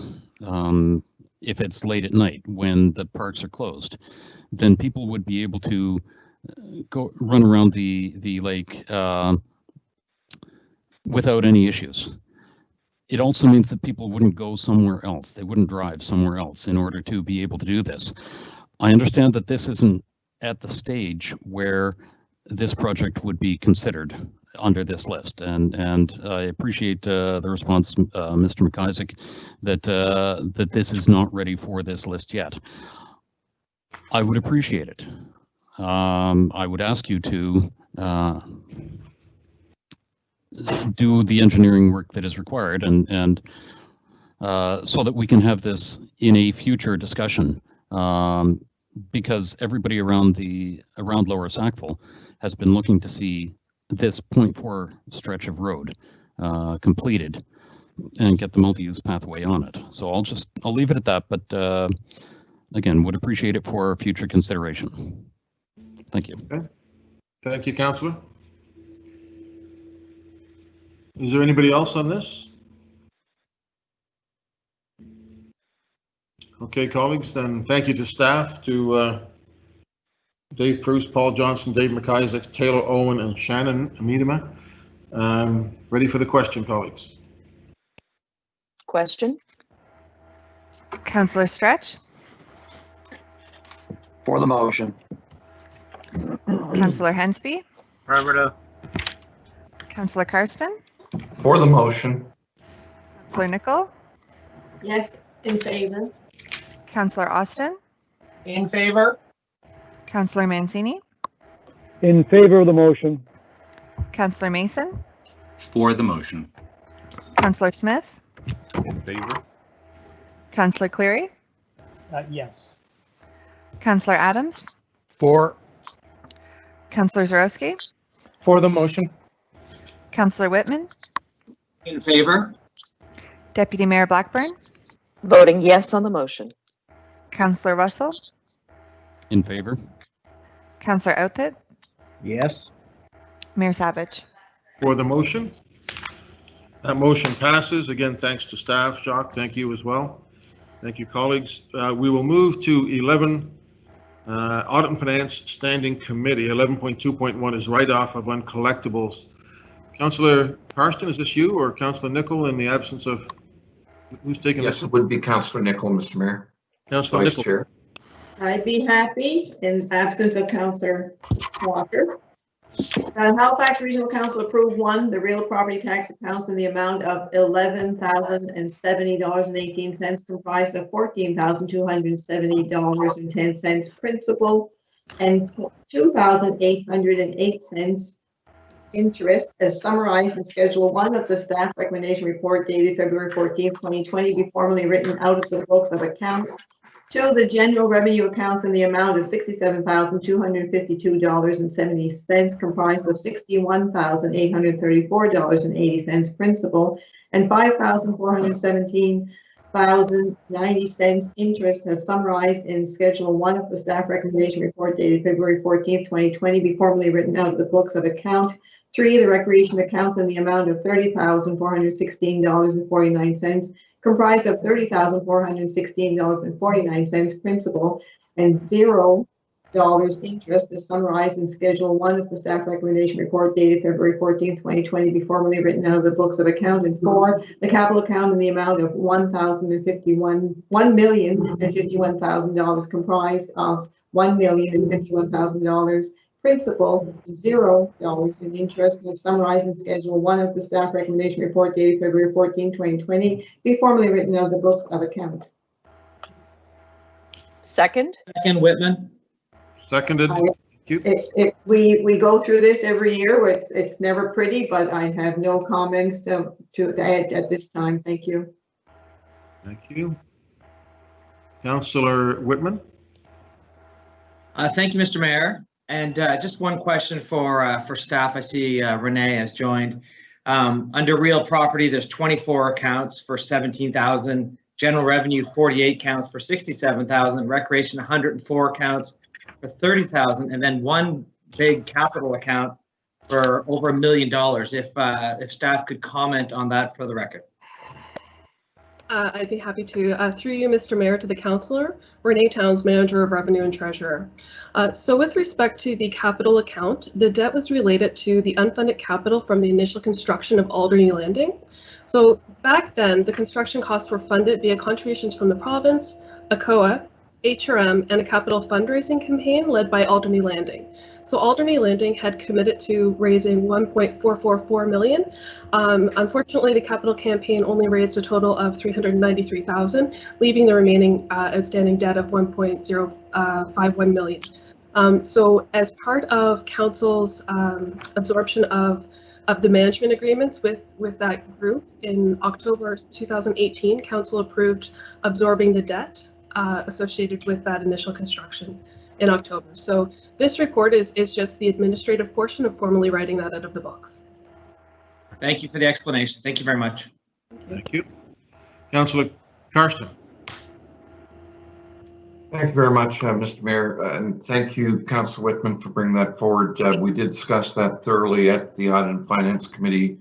if it's late at night when the parks are closed, then people would be able to go run around the lake without any issues. It also means that people wouldn't go somewhere else. They wouldn't drive somewhere else in order to be able to do this. I understand that this isn't at the stage where this project would be considered under this list, and I appreciate the response, Mr. McIsaac, that this is not ready for this list yet. I would appreciate it. I would ask you to do the engineering work that is required, and so that we can have this in a future discussion, because everybody around Lower Sackville has been looking to see this 0.4 stretch of road completed and get the multi-use pathway on it. So I'll leave it at that, but again, would appreciate it for future consideration. Thank you. Okay. Thank you, Councillor. Is there anybody else on this? Okay, colleagues, then thank you to staff, to Dave Bruce, Paul Johnson, Dave McIsaac, Taylor Owen, and Shannon Amidama. Ready for the question, colleagues? Question? Councillor Stretch, For the motion. Councillor Hensby, Affirmative. Councillor Karsten, For the motion. Councillor Nicol, Yes, in favor. Councillor Austin, In favor? Councillor Mancini, In favor of the motion. Councillor Mason, For the motion. Councillor Smith, In favor? Councillor Cleary, Yes. Councillor Adams, For. Councillor Zarowski, For the motion. Councillor Whitman, In favor? Deputy Mayor Blackburn, Voting yes on the motion. Councillor Russell, In favor? Councillor Outthit, Yes. Mayor Savage. For the motion? That motion passes. Again, thanks to staff. Jacques, thank you as well. Thank you, colleagues. We will move to 11, Audit and Finance Standing Committee. 11.2.1 is write-off of uncollectibles. Councillor Karsten, is this you or Councillor Nicol in the absence of, who's taking this? Yes, it would be Councillor Nicol, Mr. Mayor. Councillor Vice Nicol. Chair. I'd be happy in absence of Councillor Walker. Halifax Regional Council approved the real property tax accounts in the amount of $11,070.18, comprised of $14,270.10 principal and $2,808 interest, as summarized in Schedule 1 of the staff recommendation report dated February 14, 2020, be formally written out of the books of account to the general revenue accounts in the amount of $67,252.70, comprised of $61,834.80 principal and $5,417.90 interest, as summarized in Schedule 1 of the staff recommendation report dated February 14, 2020, be formally written out of the books of account. 3, the recreation accounts in the amount of $30,416.49, comprised of $30,416.49 principal and $0 interest, as summarized in Schedule 1 of the staff recommendation report dated February 14, 2020, be formally written out of the books of account. And 4, the capital account in the amount of $1,051,051,000, comprised of $1,051,000 principal, $0 in interest, as summarized in Schedule 1 of the staff recommendation report dated February 14, 2020, be formally written out of the books of account. Second? Second, Whitman. Seconded. Thank you. We go through this every year. It's never pretty, but I have no comments to add at this time. Thank you. Thank you. Councillor Whitman. Thank you, Mr. Mayor. And just one question for staff. I see Renee has joined. Under real property, there's 24 accounts for 17,000. General revenue, 48 counts for 67,000. Recreation, 104 accounts for 30,000, and then one big capital account for over $1 million. If staff could comment on that for the record. I'd be happy to. Through you, Mr. Mayor, to the councillor, Renee Towns, Manager of Revenue and Treasurer. So with respect to the capital account, the debt was related to the unfunded capital from the initial construction of Alderney Landing. So back then, the construction costs were funded via contributions from the province, ACOA, HRM, and a capital fundraising campaign led by Alderney Landing. So Alderney Landing had committed to raising $1.444 million. Unfortunately, the capital campaign only raised a total of $393,000, leaving the remaining outstanding debt of $1.051 million. So as part of council's absorption of the management agreements with that group in October 2018, council approved absorbing the debt associated with that initial construction in October. So this report is just the administrative portion of formally writing that out of the books. Thank you for the explanation. Thank you very much. Thank you. Councillor Karsten. Thank you very much, Mr. Mayor, and thank you, Councillor Whitman, for bringing that forward. We did discuss that thoroughly at the Audit and Finance Committee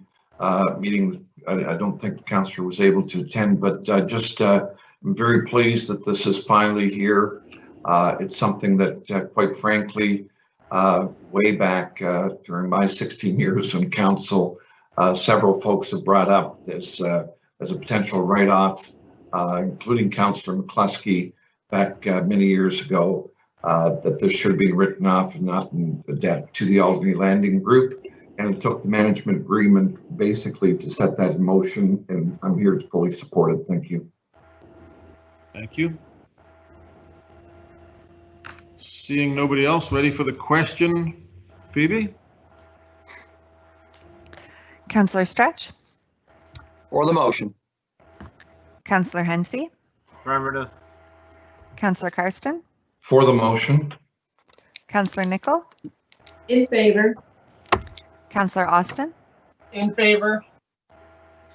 meeting. I don't think the councillor was able to attend, but I'm very pleased that this is finally here. It's something that, quite frankly, way back during my 16 years in council, several folks have brought up as a potential write-off, including Councillor McCluskey back many years ago, that this should be written off and not in debt to the Albany Landing Group. And it took the management agreement basically to set that in motion, and I'm here to fully support it. Thank you. Thank you. Seeing nobody else, ready for the question, Phoebe? Councillor Stretch? For the motion. Councillor Hensby? Affirmative. Councillor Karsten? For the motion. Councillor Nicol? In favor. Councillor Austin? In favor.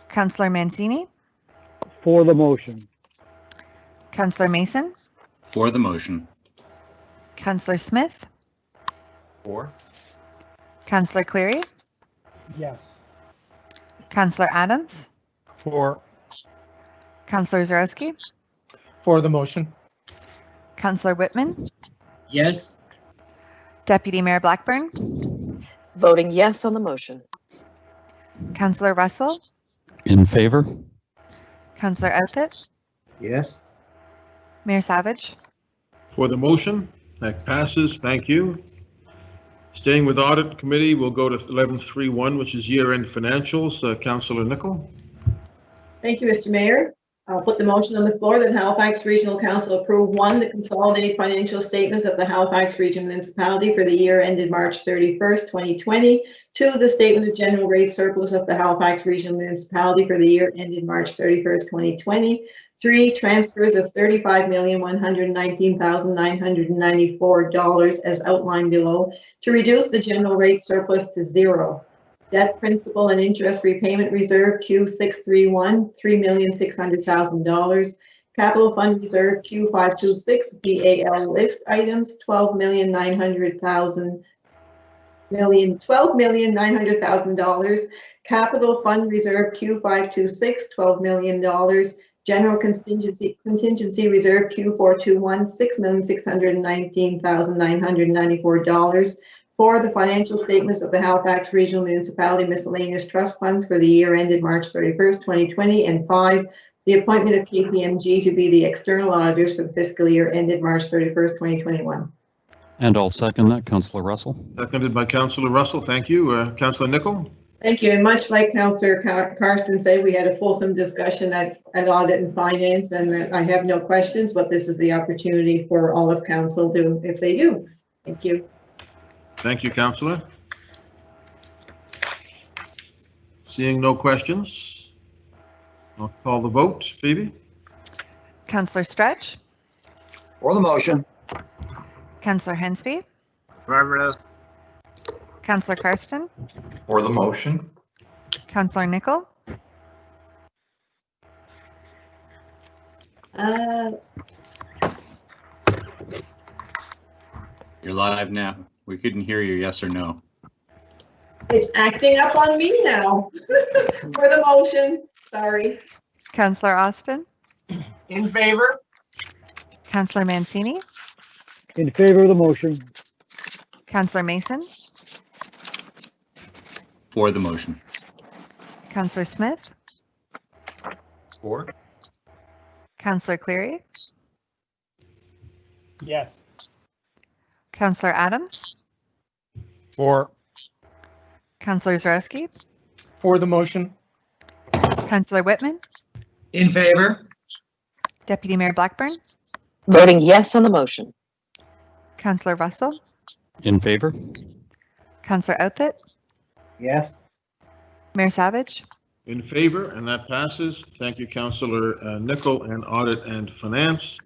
Councillor Mancini? For the motion. Councillor Mason? For the motion. Councillor Smith? For. Councillor Cleary? Yes. Councillor Adams? For. Councillor Zarowski? For the motion. Councillor Whitman? Yes. Deputy Mayor Blackburn? Voting yes on the motion. Councillor Russell? In favor? Councillor Outthit? Yes. Mayor Savage? For the motion, that passes. Thank you. Staying with Audit Committee, we'll go to 11.3.1, which is year-end financials. Councillor Nicol. Thank you, Mr. Mayor. I'll put the motion on the floor that Halifax Regional Council approve 1, the consolidated financial statements of the Halifax Regional Municipality for the year ended March 31st, 2020. 2, the statement of general rate surplus of the Halifax Regional Municipality for the year ended March 31st, 2020. 3, transfers of $35,119,994 as outlined below to reduce the general rate surplus to 0. Debt principal and interest repayment reserve Q631, $3,600,000. Capital fund reserve Q526, BAL list items, $12,900,000. Capital fund reserve Q526, $12 million. General contingency reserve Q421, $6,619,994 for the financial statements of the Halifax Regional Municipality Miscellaneous Trust Funds for the year ended March 31st, 2020, and 5, the appointment of KPMG to be the external auditors for the fiscal year ended March 31st, 2021. And I'll second that, Councillor Russell. Seconded by Councillor Russell. Thank you. Councillor Nicol. Thank you. And much like Councillor Karsten said, we had a fulsome discussion at Audit and Finance, and I have no questions, but this is the opportunity for all of council to, if they do. Thank you. Thank you, Councillor. Seeing no questions, I'll call the vote. Phoebe? Councillor Stretch? For the motion. Councillor Hensby? Affirmative. Councillor Karsten? For the motion. Councillor Nicol? You're live now. We couldn't hear you, yes or no. It's acting up on me now. For the motion, sorry. Councillor Austin? In favor. Councillor Mancini? In favor of the motion. Councillor Mason? For the motion. Councillor Smith? For. Councillor Cleary? Yes. Councillor Adams? For. Councillor Zarowski? For the motion. Councillor Whitman? In favor. Deputy Mayor Blackburn? Voting yes on the motion. Councillor Russell? In favor? Councillor Outthit, Yes. Mayor Savage, In favor, and that passes. Thank you, Councillor Nicol, and Audit and Finance.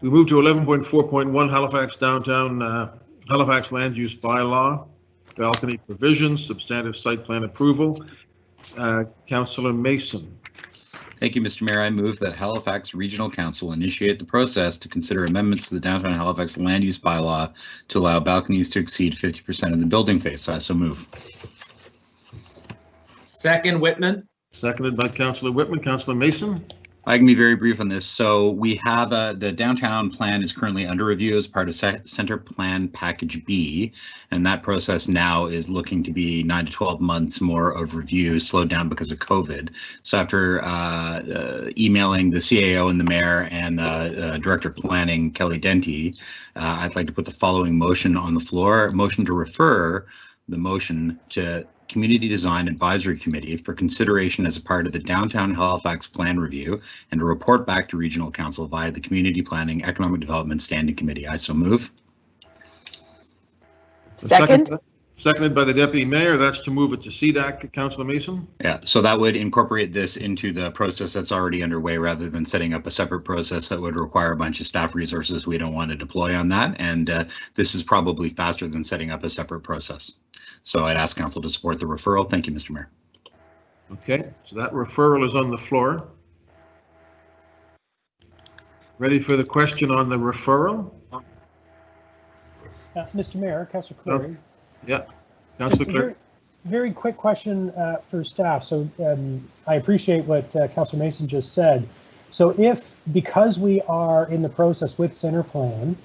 We move to 11.4.1 Halifax Downtown, Halifax Land Use Bylaw, balcony provisions, substantive site plan approval. Councillor Mason. Thank you, Mr. Mayor. I move that Halifax Regional Council initiate the process to consider amendments to the Downtown Halifax Land Use Bylaw to allow balconies to exceed 50% of the building face. I so move. Second, Whitman. Seconded by Councillor Whitman. Councillor Mason. I can be very brief on this. So we have the downtown plan is currently under review as part of Center Plan Package B, and that process now is looking to be 9 to 12 months more of review, slowed down because of COVID. So after emailing the CAO and the mayor and the Director of Planning, Kelly Denty, I'd like to put the following motion on the floor. Motion to refer the motion to Community Design Advisory Committee for consideration as a part of the Downtown Halifax Plan Review and to report back to Regional Council via the Community Planning Economic Development Standing Committee. I so move. Second. Seconded by the Deputy Mayor. That's to move it to CDAC. Councillor Mason. Yeah, so that would incorporate this into the process that's already underway rather than setting up a separate process that would require a bunch of staff resources we don't want to deploy on that. And this is probably faster than setting up a separate process. So I'd ask council to support the referral. Thank you, Mr. Mayor. Okay, so that referral is on the floor. Ready for the question on the referral? Mr. Mayor, Councillor Cleary. Yeah, Councillor Cleary. Very quick question for staff. So I appreciate what Councillor Mason just said. So because we are in the process with Center Plan,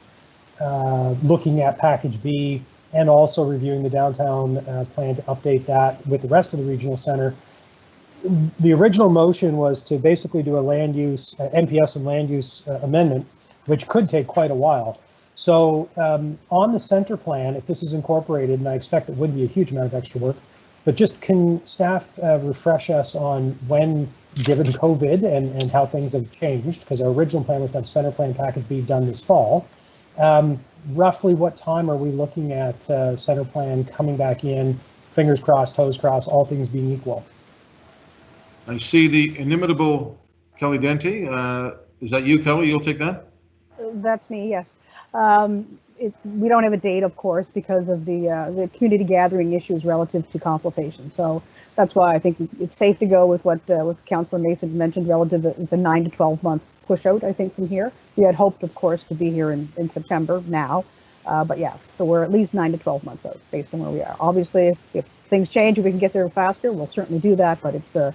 looking at Package B and also reviewing the downtown plan to update that with the rest of the regional center, the original motion was to basically do a land use, NPS and land use amendment, which could take quite a while. So on the center plan, if this is incorporated, and I expect it would be a huge amount of extra work, but just can staff refresh us on when, given COVID and how things have changed, because our original plan was to have Center Plan Package B done this fall. Roughly what time are we looking at Center Plan coming back in, fingers crossed, toes crossed, all things being equal? I see the inimitable Kelly Denty. Is that you, Kelly? You'll take that? That's me, yes. We don't have a date, of course, because of the community gathering issues relative to consultation. So that's why I think it's safe to go with what Councillor Mason mentioned relative to the 9 to 12 month push out, I think, from here. We had hoped, of course, to be here in September now. But yeah, so we're at least 9 to 12 months out based on where we are. Obviously, if things change, if we can get there faster, we'll certainly do that. But it's the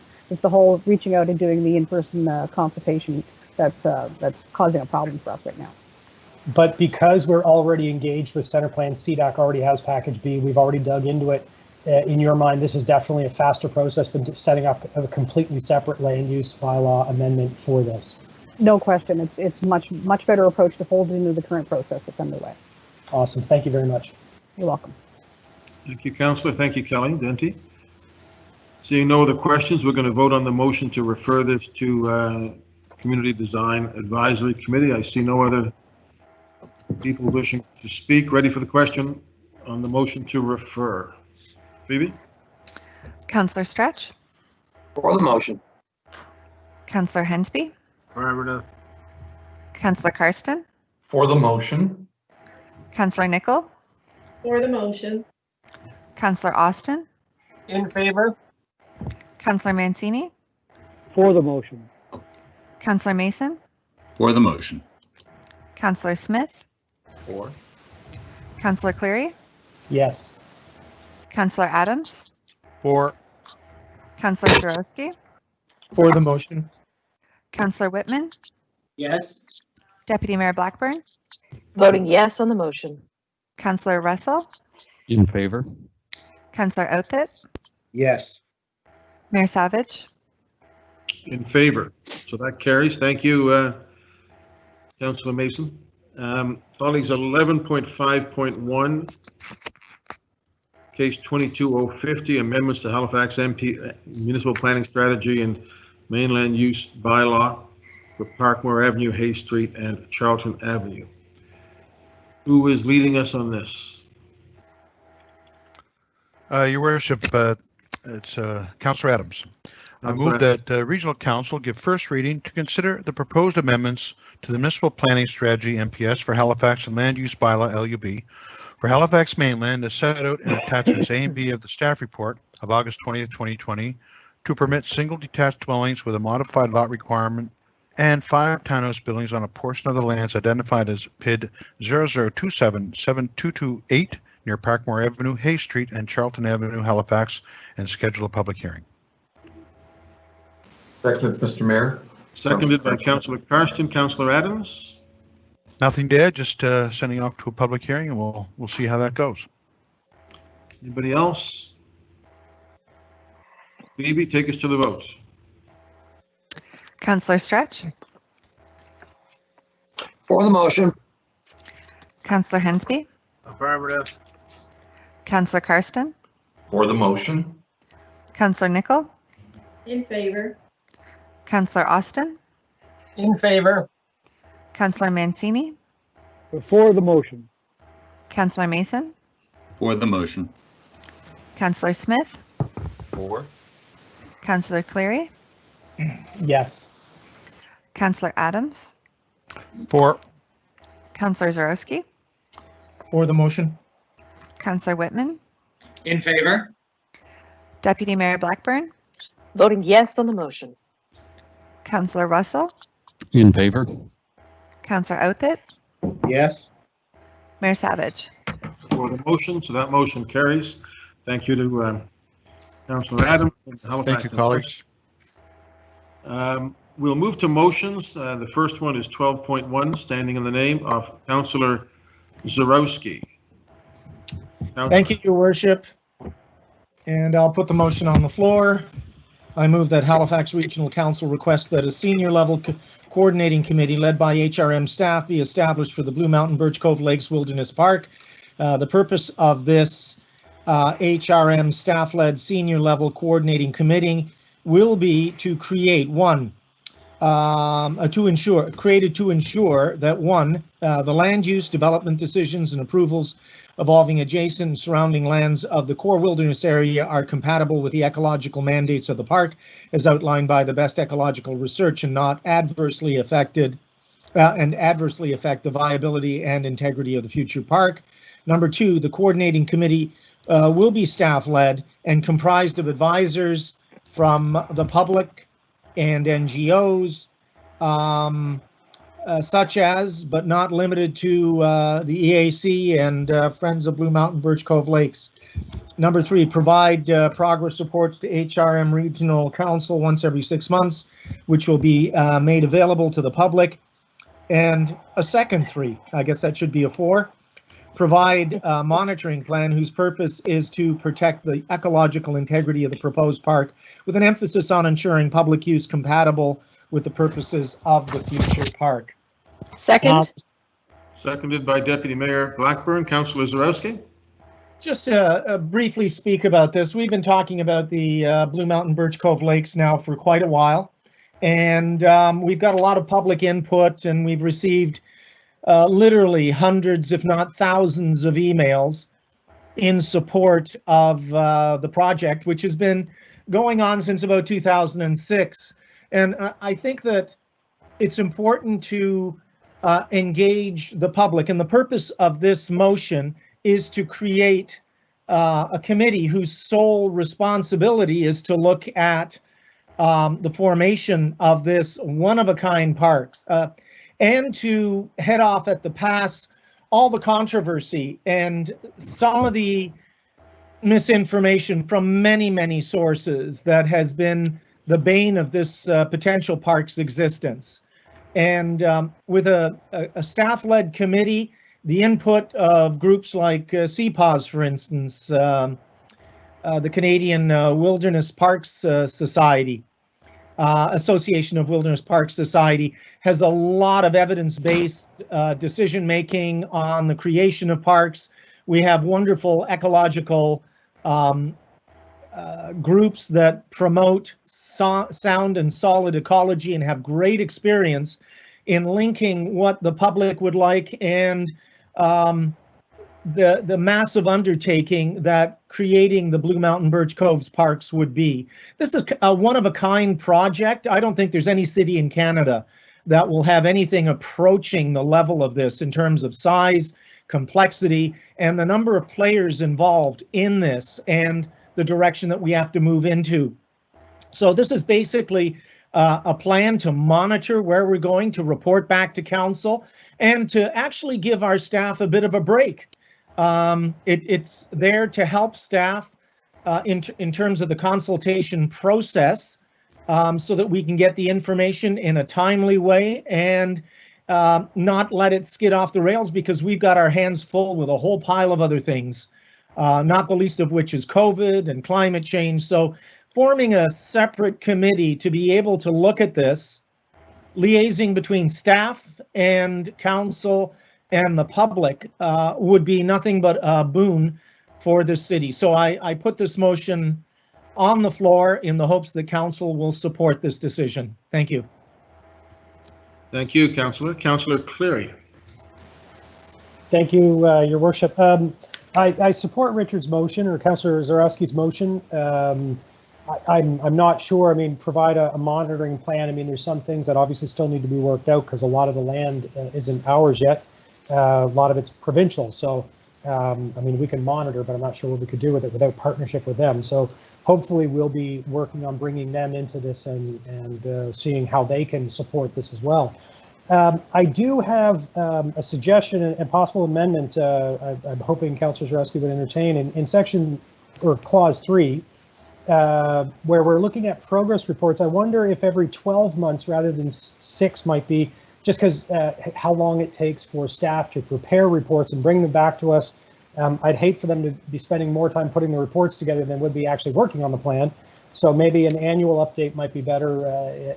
whole reaching out and doing the in-person consultation that's causing a problem for us right now. But because we're already engaged with Center Plan, CDAC already has Package B, we've already dug into it. In your mind, this is definitely a faster process than setting up a completely separate land use bylaw amendment for this. No question. It's much better approach to fold into the current process that's underway. Awesome. Thank you very much. You're welcome. Thank you, Councillor. Thank you, Kelly Denty. Seeing no other questions, we're going to vote on the motion to refer this to Community Design Advisory Committee. I see no other people wishing to speak. Ready for the question on the motion to refer. Phoebe? Councillor Stretch, For the motion. Councillor Hensby, Affirmative. Councillor Karsten, For the motion. Councillor Nicol, For the motion. Councillor Austin, In favor? Councillor Mancini, For the motion. Councillor Mason, For the motion. Councillor Smith, For. Councillor Cleary, Yes. Councillor Adams, For. Councillor Zarowski, For the motion. Councillor Whitman, Yes. Deputy Mayor Blackburn, Voting yes on the motion. Councillor Russell, In favor? Councillor Outthit, Yes. Mayor Savage, In favor. So that carries. Thank you, Councillor Mason. Colleagues, 11.5.1, case 22050, amendments to Halifax MP Municipal Planning Strategy and Mainland Use Bylaw for Parkmore Avenue, Hay Street, and Charlton Avenue. Who is leading us on this? Your Worship, it's Councillor Adams. I move that Regional Council give first reading to consider the proposed amendments to the Municipal Planning Strategy MPS for Halifax and Land Use Bylaw LUB for Halifax Mainland as set out in attachments A and B of the staff report of August 20th, 2020 to permit single detached dwellings with a modified lot requirement and 5 townhouse buildings on a portion of the lands identified as PID 00277228 near Parkmore Avenue, Hay Street, and Charlton Avenue, Halifax, and schedule a public hearing. Second, Mr. Mayor. Seconded by Councillor Karsten. Councillor Adams? Nothing to add, just sending off to a public hearing, and we'll see how that goes. Anybody else? Phoebe, take us to the votes. Councillor Stretch. For the motion. Councillor Hensby. Affirmative. Councillor Karsten. For the motion. Councillor Nicol. In favor. Councillor Austin. In favor. Councillor Mancini. For the motion. Councillor Mason. For the motion. Councillor Smith. For. Councillor Cleary. Yes. Councillor Adams. For. Councillor Zarowski. For the motion. Councillor Whitman. In favor. Deputy Mayor Blackburn. Voting yes on the motion. Councillor Russell. In favor. Councillor Outthit. Yes. Mayor Savage. For the motion, so that motion carries. Thank you to Councillor Adams. And Halifax. Thank you, colleagues. We'll move to motions. The first one is 12.1, standing in the name of Councillor Zarowski. Thank you, Your Worship. And I'll put the motion on the floor. I move that Halifax Regional Council request that a senior level coordinating committee led by HRM staff be established for the Blue Mountain Birch Cove Lakes Wilderness Park. The purpose of this HRM staff-led senior level coordinating committee will be to create created to ensure that the land use, development decisions, and approvals involving adjacent and surrounding lands of the core wilderness area are compatible with the ecological mandates of the park as outlined by the best ecological research and not adversely affect the viability and integrity of the future park. Number 2, the coordinating committee will be staff-led and comprised of advisors from the public and NGOs, such as, but not limited to, the EAC and Friends of Blue Mountain Birch Cove Lakes. Number 3, provide progress reports to HRM Regional Council once every 6 months, which will be made available to the public. And a second 3, I guess that should be a 4, provide a monitoring plan whose purpose is to protect the ecological integrity of the proposed park with an emphasis on ensuring public use compatible with the purposes of the future park. Second. Seconded by Deputy Mayor Blackburn. Councillor Zarowski? Just to briefly speak about this, we've been talking about the Blue Mountain Birch Cove Lakes now for quite a while, and we've got a lot of public input, and we've received literally hundreds, if not thousands, of emails in support of the project, which has been going on since about 2006. And I think that it's important to engage the public. And the purpose of this motion is to create a committee whose sole responsibility is to look at the formation of this one-of-a-kind parks and to head off at the pass all the controversy and some of the misinformation from many, many sources that has been the bane of this potential park's existence. And with a staff-led committee, the input of groups like CPAWS, for instance, the Canadian Wilderness Parks Society, Association of Wilderness Park Society, has a lot of evidence-based decision-making on the creation of parks. We have wonderful ecological groups that promote sound and solid ecology and have great experience in linking what the public would like and the massive undertaking that creating the Blue Mountain Birch Coves parks would be. This is a one-of-a-kind project. I don't think there's any city in Canada that will have anything approaching the level of this in terms of size, complexity, and the number of players involved in this and the direction that we have to move into. So this is basically a plan to monitor where we're going, to report back to council, and to actually give our staff a bit of a break. It's there to help staff in terms of the consultation process, so that we can get the information in a timely way and not let it skid off the rails, because we've got our hands full with a whole pile of other things, not the least of which is COVID and climate change. So forming a separate committee to be able to look at this, liaising between staff and council and the public, would be nothing but a boon for the city. So I put this motion on the floor in the hopes that council will support this decision. Thank you. Thank you, Councillor. Councillor Cleary. Thank you, Your Worship. I support Richard's motion, or Councillor Zarowski's motion. I'm not sure. I mean, provide a monitoring plan. I mean, there's some things that obviously still need to be worked out because a lot of the land isn't ours yet. A lot of it's provincial. So, I mean, we can monitor, but I'm not sure what we could do with it without partnership with them. So hopefully we'll be working on bringing them into this and seeing how they can support this as well. I do have a suggestion and possible amendment I'm hoping Councillor Zarowski would entertain in section or clause 3, where we're looking at progress reports. I wonder if every 12 months rather than 6 might be, just because how long it takes for staff to prepare reports and bring them back to us. I'd hate for them to be spending more time putting the reports together than would be actually working on the plan. So maybe an annual update might be better,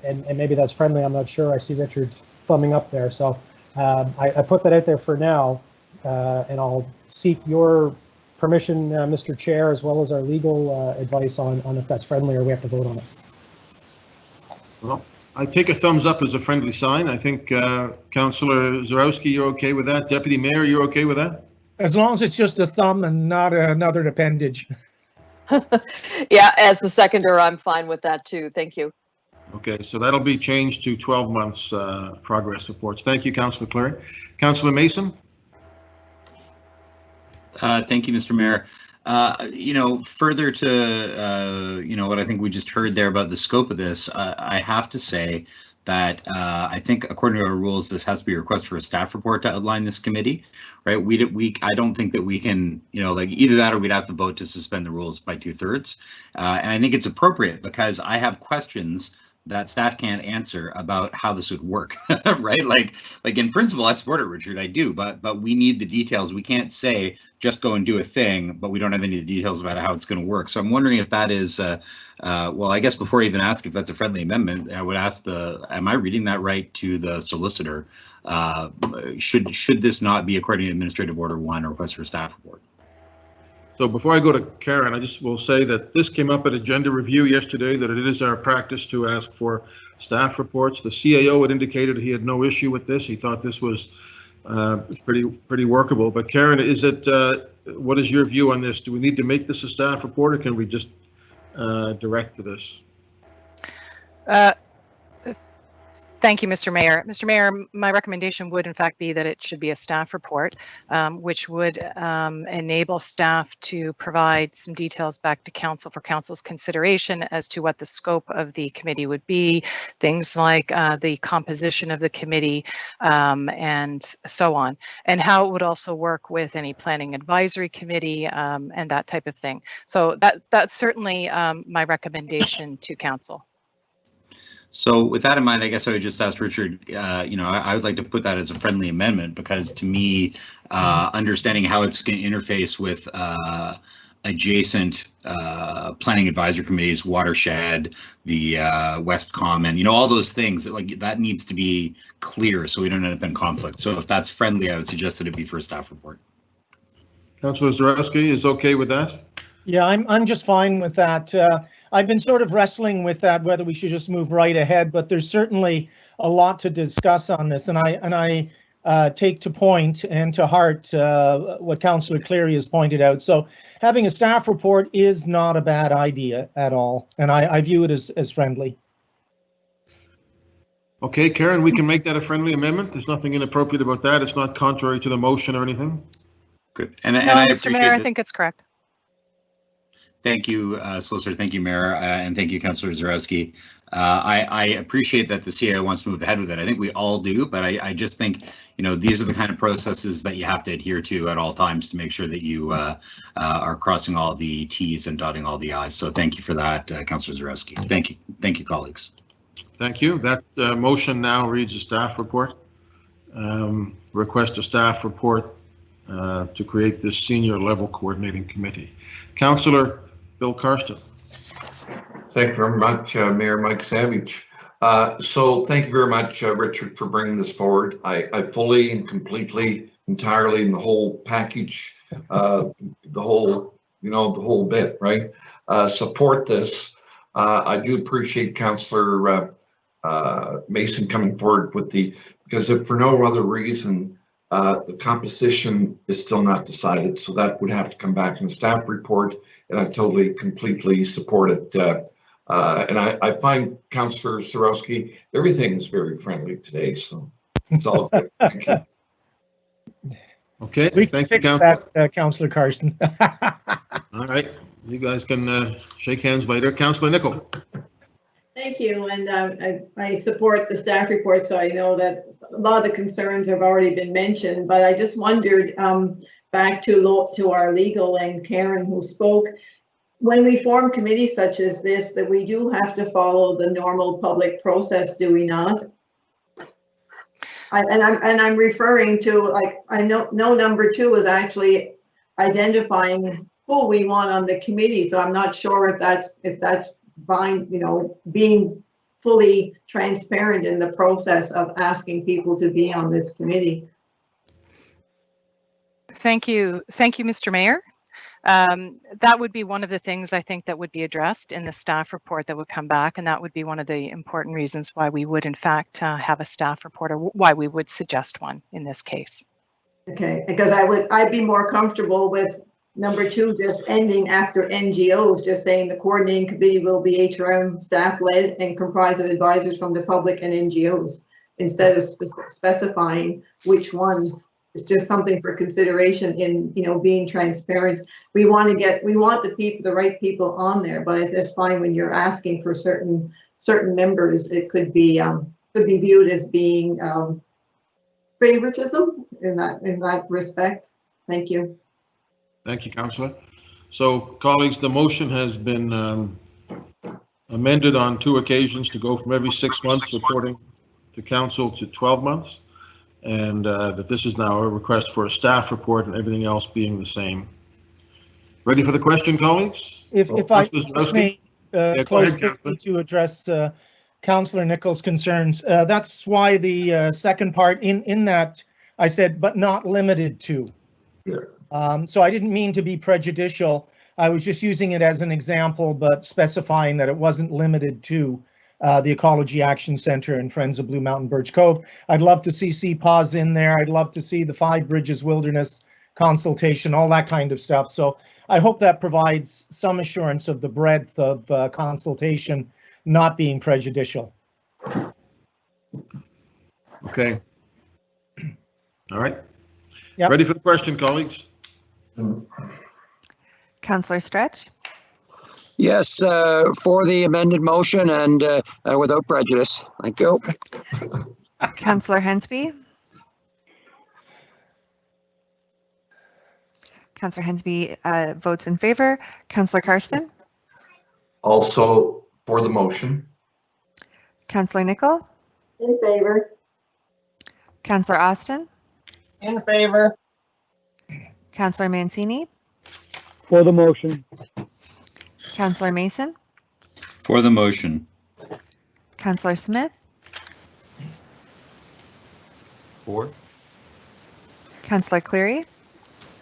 and maybe that's friendly. I'm not sure. I see Richard thumbing up there. So I put that out there for now, and I'll seek your permission, Mr. Chair, as well as our legal advice on if that's friendly or we have to vote on it. Well, I take a thumbs up as a friendly sign. I think Councillor Zarowski, you're okay with that. Deputy Mayor, you're okay with that? As long as it's just a thumb and not another appendage. Yeah, as the seconder, I'm fine with that too. Thank you. Okay, so that'll be changed to 12 months progress reports. Thank you, Councillor Cleary. Councillor Mason. Thank you, Mr. Mayor. You know, further to, you know, what I think we just heard there about the scope of this, I have to say that I think according to our rules, this has to be a request for a staff report to outline this committee, right? I don't think that we can, you know, like either that or we'd have to vote to suspend the rules by 2/3. And I think it's appropriate because I have questions that staff can't answer about how this would work, right? Like in principle, I support it, Richard, I do, but we need the details. We can't say just go and do a thing, but we don't have any of the details about how it's going to work. So I'm wondering if that is, well, I guess before I even ask if that's a friendly amendment, I would ask am I reading that right to the solicitor? Should this not be according to Administrative Order 1, request for a staff report? So before I go to Karen, I just will say that this came up at agenda review yesterday, that it is our practice to ask for staff reports. The CAO had indicated he had no issue with this. He thought this was pretty workable. But Karen, is it, what is your view on this? Do we need to make this a staff report, or can we just direct to this? Thank you, Mr. Mayor. Mr. Mayor, my recommendation would in fact be that it should be a staff report, which would enable staff to provide some details back to council for council's consideration as to what the scope of the committee would be, things like the composition of the committee and so on, and how it would also work with any planning advisory committee and that type of thing. So that's certainly my recommendation to council. So with that in mind, I guess I would just ask Richard, you know, I would like to put that as a friendly amendment because to me, understanding how it's going to interface with adjacent planning advisory committees, watershed, the West Common, you know, all those things that needs to be clear so we don't end up in conflict. So if that's friendly, I would suggest that it be for a staff report. Councillor Zarowski is okay with that? Yeah, I'm just fine with that. I've been sort of wrestling with that, whether we should just move right ahead, but there's certainly a lot to discuss on this. And I take to point and to heart what Councillor Cleary has pointed out. So having a staff report is not a bad idea at all, and I view it as friendly. Okay, Karen, we can make that a friendly amendment. There's nothing inappropriate about that. It's not contrary to the motion or anything. Good. No, I Mr. Mayor, I think it's correct. Thank you, Solicitor. Thank you, Mayor, and thank you, Councillor Zarowski. I appreciate that the CIO wants to move ahead with it. I think we all do, but I just think, you know, these are the kind of processes that you have to adhere to at all times to make sure that you are crossing all the T's and dotting all the I's. So thank you for that, Councillor Zarowski. Thank you, colleagues. Thank you. That motion now reads a staff report. Request a staff report to create this senior level coordinating committee. Councillor Bill Karsten. Thank you very much, Mayor Mike Savage. So thank you very much, Richard, for bringing this forward. I fully and completely, entirely, in the whole package, the whole bit, right? Support this. I do appreciate Councillor Mason coming forward with because if for no other reason, the composition is still not decided, so that would have to come back in the staff report, and I totally, completely support it. And I find, Councillor Zarowski, everything is very friendly today, so it's all good. Thank you. Okay, We can thank you, fix Councillor. that, Councillor Carson. All right, you guys can shake hands later. Councillor Nicol. Thank you, and I support the staff report, so I know that a lot of the concerns have already been mentioned, but I just wondered, back to our legal and Karen who spoke, when we form committees such as this, that we do have to follow the normal public process, do we not? I'm referring to, like, I know number 2 is actually identifying who we want on the committee, so I'm not sure if that's being fully transparent in the process of asking people to be on this committee. Thank you, Mr. Mayor. That would be one of the things I think that would be addressed in the staff report that would come back, and that would be one of the important reasons why we would in fact have a staff report, or why we would suggest one in this case. Okay, because I'd be more comfortable with number 2 just ending after NGOs, just saying the coordinating committee will be HRM staff led and comprised of advisors from the public and NGOs, instead of specifying which ones. It's just something for consideration in, being transparent. We want the right people on there, but it's fine when you're asking for certain members. It could be viewed as being favoritism in that respect. Thank you. Thank you, Councillor. So, colleagues, the motion has been amended on 2 occasions to go from every 6 months reporting to council to 12 months. And that this is now a request for a staff report and everything else being the same. Ready for the question, colleagues? If I may close ahead, quickly to address Councillor Nicol's concerns, that's why the second part in that I said, but not limited to. Yeah. So I didn't mean to be prejudicial. I was just using it as an example, but specifying that it wasn't limited to the Ecology Action Center and Friends of Blue Mountain Birch Cove. I'd love to see CPAWS in there. I'd love to see the 5 Bridges Wilderness consultation, all that kind of stuff. So I hope that provides some assurance of the breadth of consultation not being prejudicial. Okay. All right. Yep. Ready for the question, colleagues? Councillor Stretch? Yes, for the amended motion and without prejudice. Thank you. Councillor Hensby? Councillor Hensby votes in favor. Councillor Karsten? Also for the motion. Councillor Nicol? In favor. Councillor Austin? In favor. Councillor Mancini? For the motion. Councillor Mason? For the motion. Councillor Smith? For. Councillor Cleary?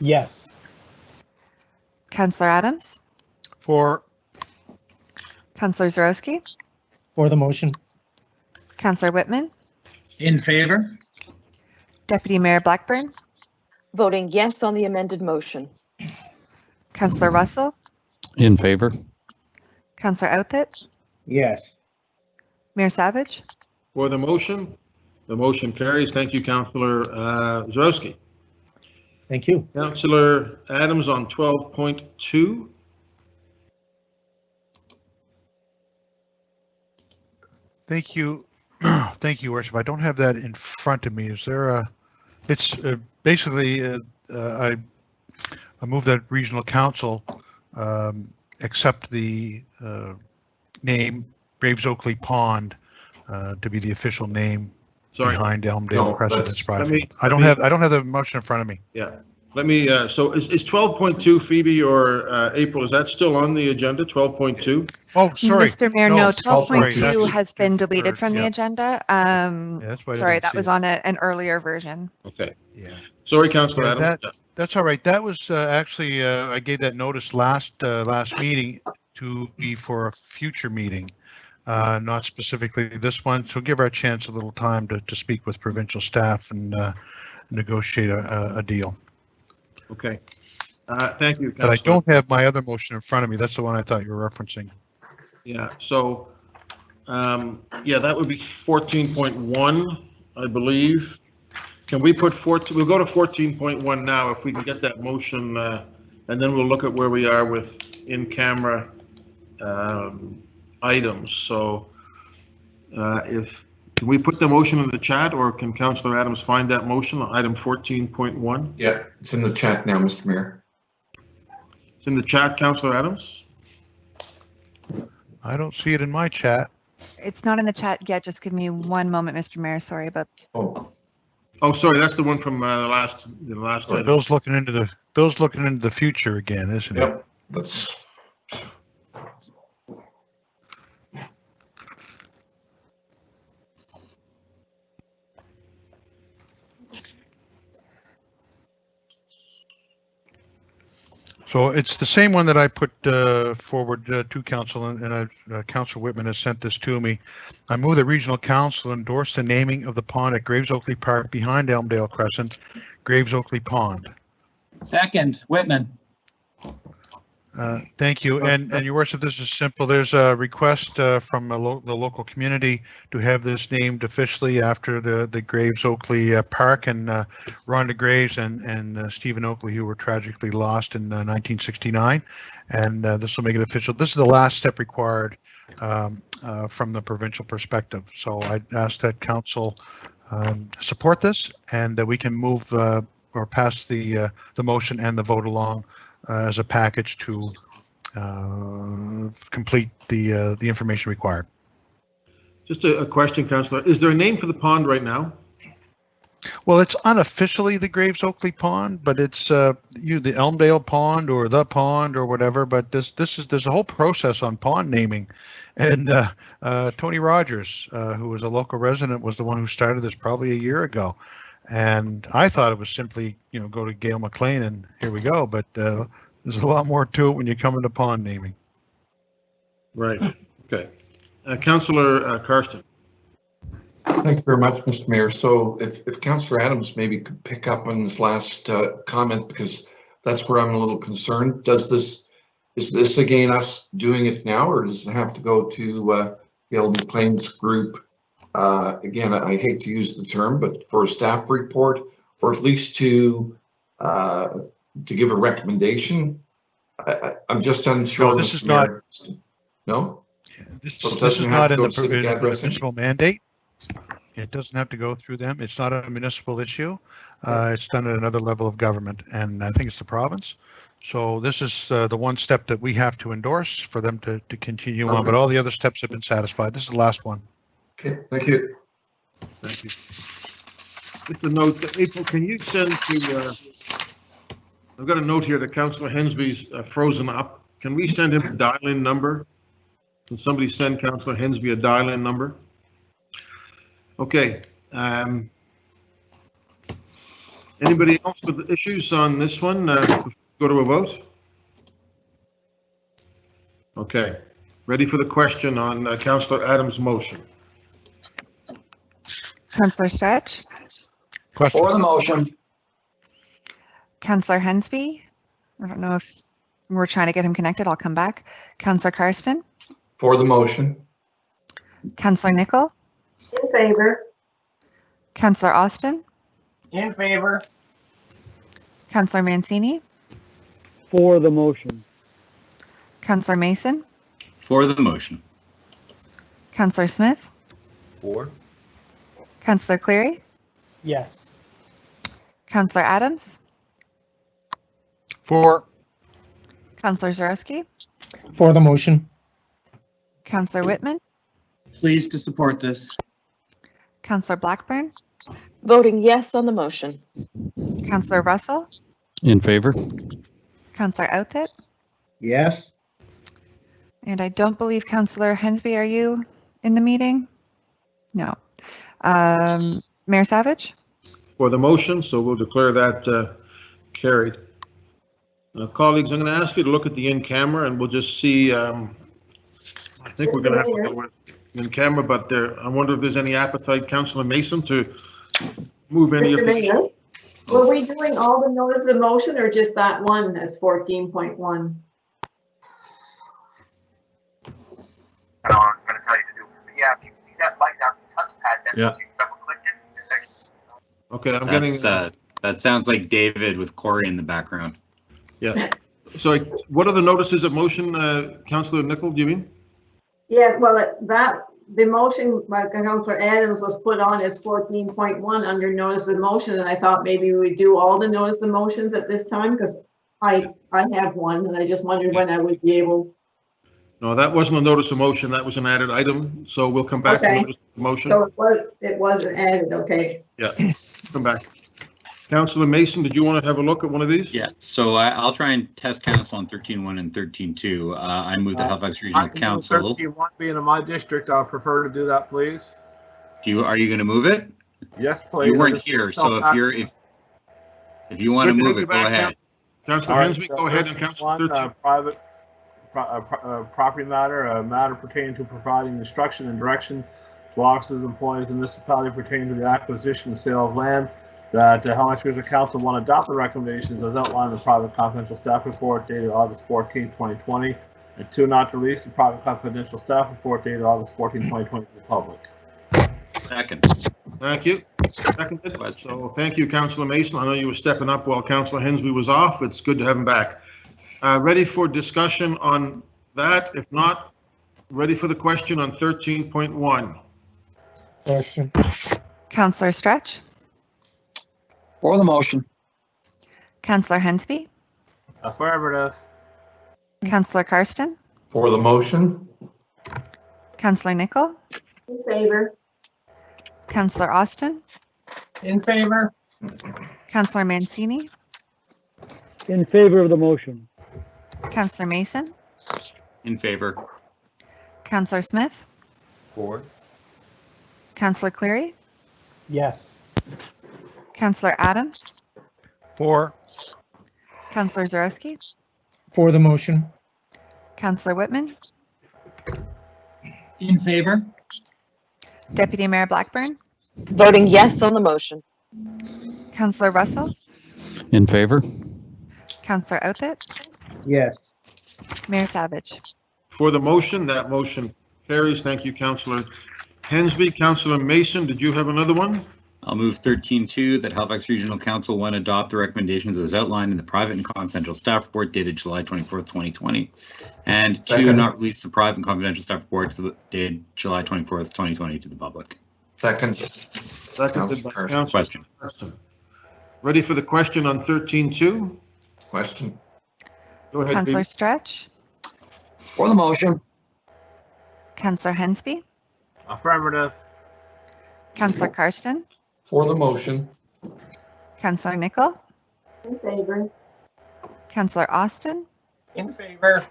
Yes. Councillor Adams? For. Councillor Zarowski? For the motion. Councillor Whitman? In favor. Deputy Mayor Blackburn, Voting yes on the amended motion. Councillor Russell, In favor? Councillor Outthit, Yes. Mayor Savage, For the motion carries. Thank you, Councillor Zarowski. Thank you. Councillor Adams on 12.2. Thank you. Thank you, Worship. I don't have that in front of me. Is there a, it's basically, I move that regional council accept the name Graves Oakley Pond to be the official name behind Elmdale Crescent Project. I don't have the motion in front of me. Yeah. Let me, so is 12.2, Phoebe or April, is that still on the agenda, 12.2? Oh, sorry. Mr. Mayor, no, 12.2 That's- has been deleted from the yeah. agenda. That's why I Sorry, didn't that see was it. on an earlier version. Okay. Yeah. Sorry, Councillor Yeah, Adams. that's all right. That was actually, I gave that notice last meeting to be for a future meeting, not specifically this one. So give our chance a little time to speak with provincial staff and negotiate a deal. Okay. Thank you, Councillor. But I don't have my other motion in front of me. That's the one I thought you were referencing. Yeah, so, yeah, that would be 14.1, I believe. Can we put we'll go to 14.1 now if we can get that motion, and then we'll look at where we are with in-camera items. So can we put the motion in the chat, or can Councillor Adams find that motion, item 14.1? Yeah, it's in the chat now, Mr. Mayor. It's in the chat, Councillor Adams? I don't see it in my chat. It's not in the chat yet. Just give me one moment, Mr. Mayor. Sorry about. Oh, sorry, that's the one from the last item. Bill's looking into the future again, isn't he? Yep. That's. So it's the same one that I put forward to council, and Councillor Whitman has sent this to me. I move the regional council endorse the naming of the pond at Graves Oakley Park behind Elmdale Crescent, Graves Oakley Pond. Second, Whitman. Thank you. And Your Worship, this is simple. There's a request from the local community to have this named officially after the Graves Oakley Park, and Rhonda Graves and Stephen Oakley, who were tragically lost in 1969. And this will make it official. This is the last step required from the provincial perspective. So I ask that council support this, and that we can move or pass the motion and the vote along as a package to complete the information required. Just a question, Councillor. Is there a name for the pond right now? Well, it's unofficially the Graves Oakley Pond, but it's the Elmdale Pond or the pond or whatever. But there's a whole process on pond naming, and Tony Rogers, who was a local resident, was the one who started this probably a year ago. And I thought it was simply, go to Gail McLean and here we go. But there's a lot more to it when you come into pond naming. Right. Okay. Councillor Karsten. Thank you very much, Mr. Mayor. So if Councillor Adams maybe could pick up on this last comment, because that's where I'm a little concerned. Is this again us doing it now, or does it have to go to Gail McLean's group? Again, I hate to use the term, but for a staff report, or at least to give a recommendation. I'm just unsure. No, this is not. No. This is not in the municipal mandate. It doesn't have to go through them. It's not a municipal issue. It's done at another level of government, and I think it's the province. So this is the one step that we have to endorse for them to continue on, but all the other steps have been satisfied. This is the last one. Okay, thank you. Thank you. Just a note, April, can you send to, I've got a note here that Councillor Hensby's frozen up. Can we send him a dial-in number? Can somebody send Councillor Hensby a dial-in number? Okay. Anybody else with issues on this one? Go to a vote? Okay. Ready for the question on Councillor Adams' motion. Councillor Stretch, Question. For the motion. Councillor Hensby. I don't know if we're trying to get him connected. I'll come back. Councillor Karsten. For the motion. Councillor Nicol. In favor. Councillor Austin. In favor. Councillor Mancini. For the motion. Councillor Mason. For the motion. Councillor Smith. For. Councillor Cleary. Yes. Councillor Adams. For. Councillor Zarowski. For the motion. Councillor Whitman. Pleased to support this. Councillor Blackburn. Voting yes on the motion. Councillor Russell. In favor? Councillor Outthit. Yes. And I don't believe Councillor Hensby, are you in the meeting? No. Mayor Savage? For the motion, so we'll declare that carried. Colleagues, I'm going to ask you to look at the in-camera and we'll just see. I think we're going to have to go in camera, but I wonder if there's any appetite, Councillor Mason, to move any of Mr. these. Mayor, were we doing all the notice of motion or just that one as 14.1? I know what I was going to tell you to do. But yeah, if you see that light on the touchpad, then Yeah. you double click it. It's actually Okay, I'm getting. That sounds like David with Corey in the background. Yeah. So what are the notices of motion, Councillor Nicol, do you mean? Yeah, well, the motion by Councillor Adams was put on as 14.1 under notice of motion, and I thought maybe we would do all the notice of motions at this time, because I have one, and I just wondered when I would be able. No, that wasn't a notice of motion, that was an added item, so we'll come back to Okay. notice of motion. So it wasn't added, okay. Yeah, come back. Councillor Mason, did you want to have a look at one of these? Yeah, so I'll try and test council on 13.1 and 13.2. I move the Halifax Regional Council. 13.1 being in my district, I would prefer to do that, please. Are you going to move it? Yes, please. You weren't here, so if you want to move it, go ahead. Councillor Hensby, go ahead, and Councillor 13. Private property matter, a matter pertaining to providing instruction and direction to officers, employees, and municipality pertaining to the acquisition and sale of land. That the Halifax Regional Council will adopt the recommendations as outlined in the private confidential staff report dated August 14, 2020. And 2, not to release the private confidential staff report dated August 14, 2020 to the public. Second. Thank you. Seconded. So thank you, Councillor Mason. I know you were stepping up while Councillor Hensby was off. It's good to have him back. Ready for discussion on that? If not, ready for the question on 13.1. Question. Councillor Stretch. For the motion. Councillor Hensby. Affirmative. Councillor Karsten. For the motion. Councillor Nicol. In favor. Councillor Austin. In favor. Councillor Mancini. In favor of the motion. Councillor Mason. In favor. Councillor Smith. For. Councillor Cleary. Yes. Councillor Adams. For. Councillor Zarowski. For the motion. Councillor Whitman. In favor? Deputy Mayor Blackburn. Voting yes on the motion. Councillor Russell. In favor? Councillor Outthit. Yes. Mayor Savage. For the motion, that motion carries. Thank you, Councillor Hensby. Councillor Mason, did you have another one? I'll move 13.2 that Halifax Regional Council 1 adopt the recommendations as outlined in the private and confidential staff report dated July 24th, 2020. And 2, Second. not release the private and confidential staff report dated July 24th, 2020 to the public. Second. Seconded by Councillor Councillor Preston. Ready for the question on 13.2? Question. Go ahead, Councillor Pete. Stretch. For the motion. Councillor Hensby. Affirmative. Councillor Karsten. For the motion. Councillor Nicol. In favor. Councillor Austin. In favor.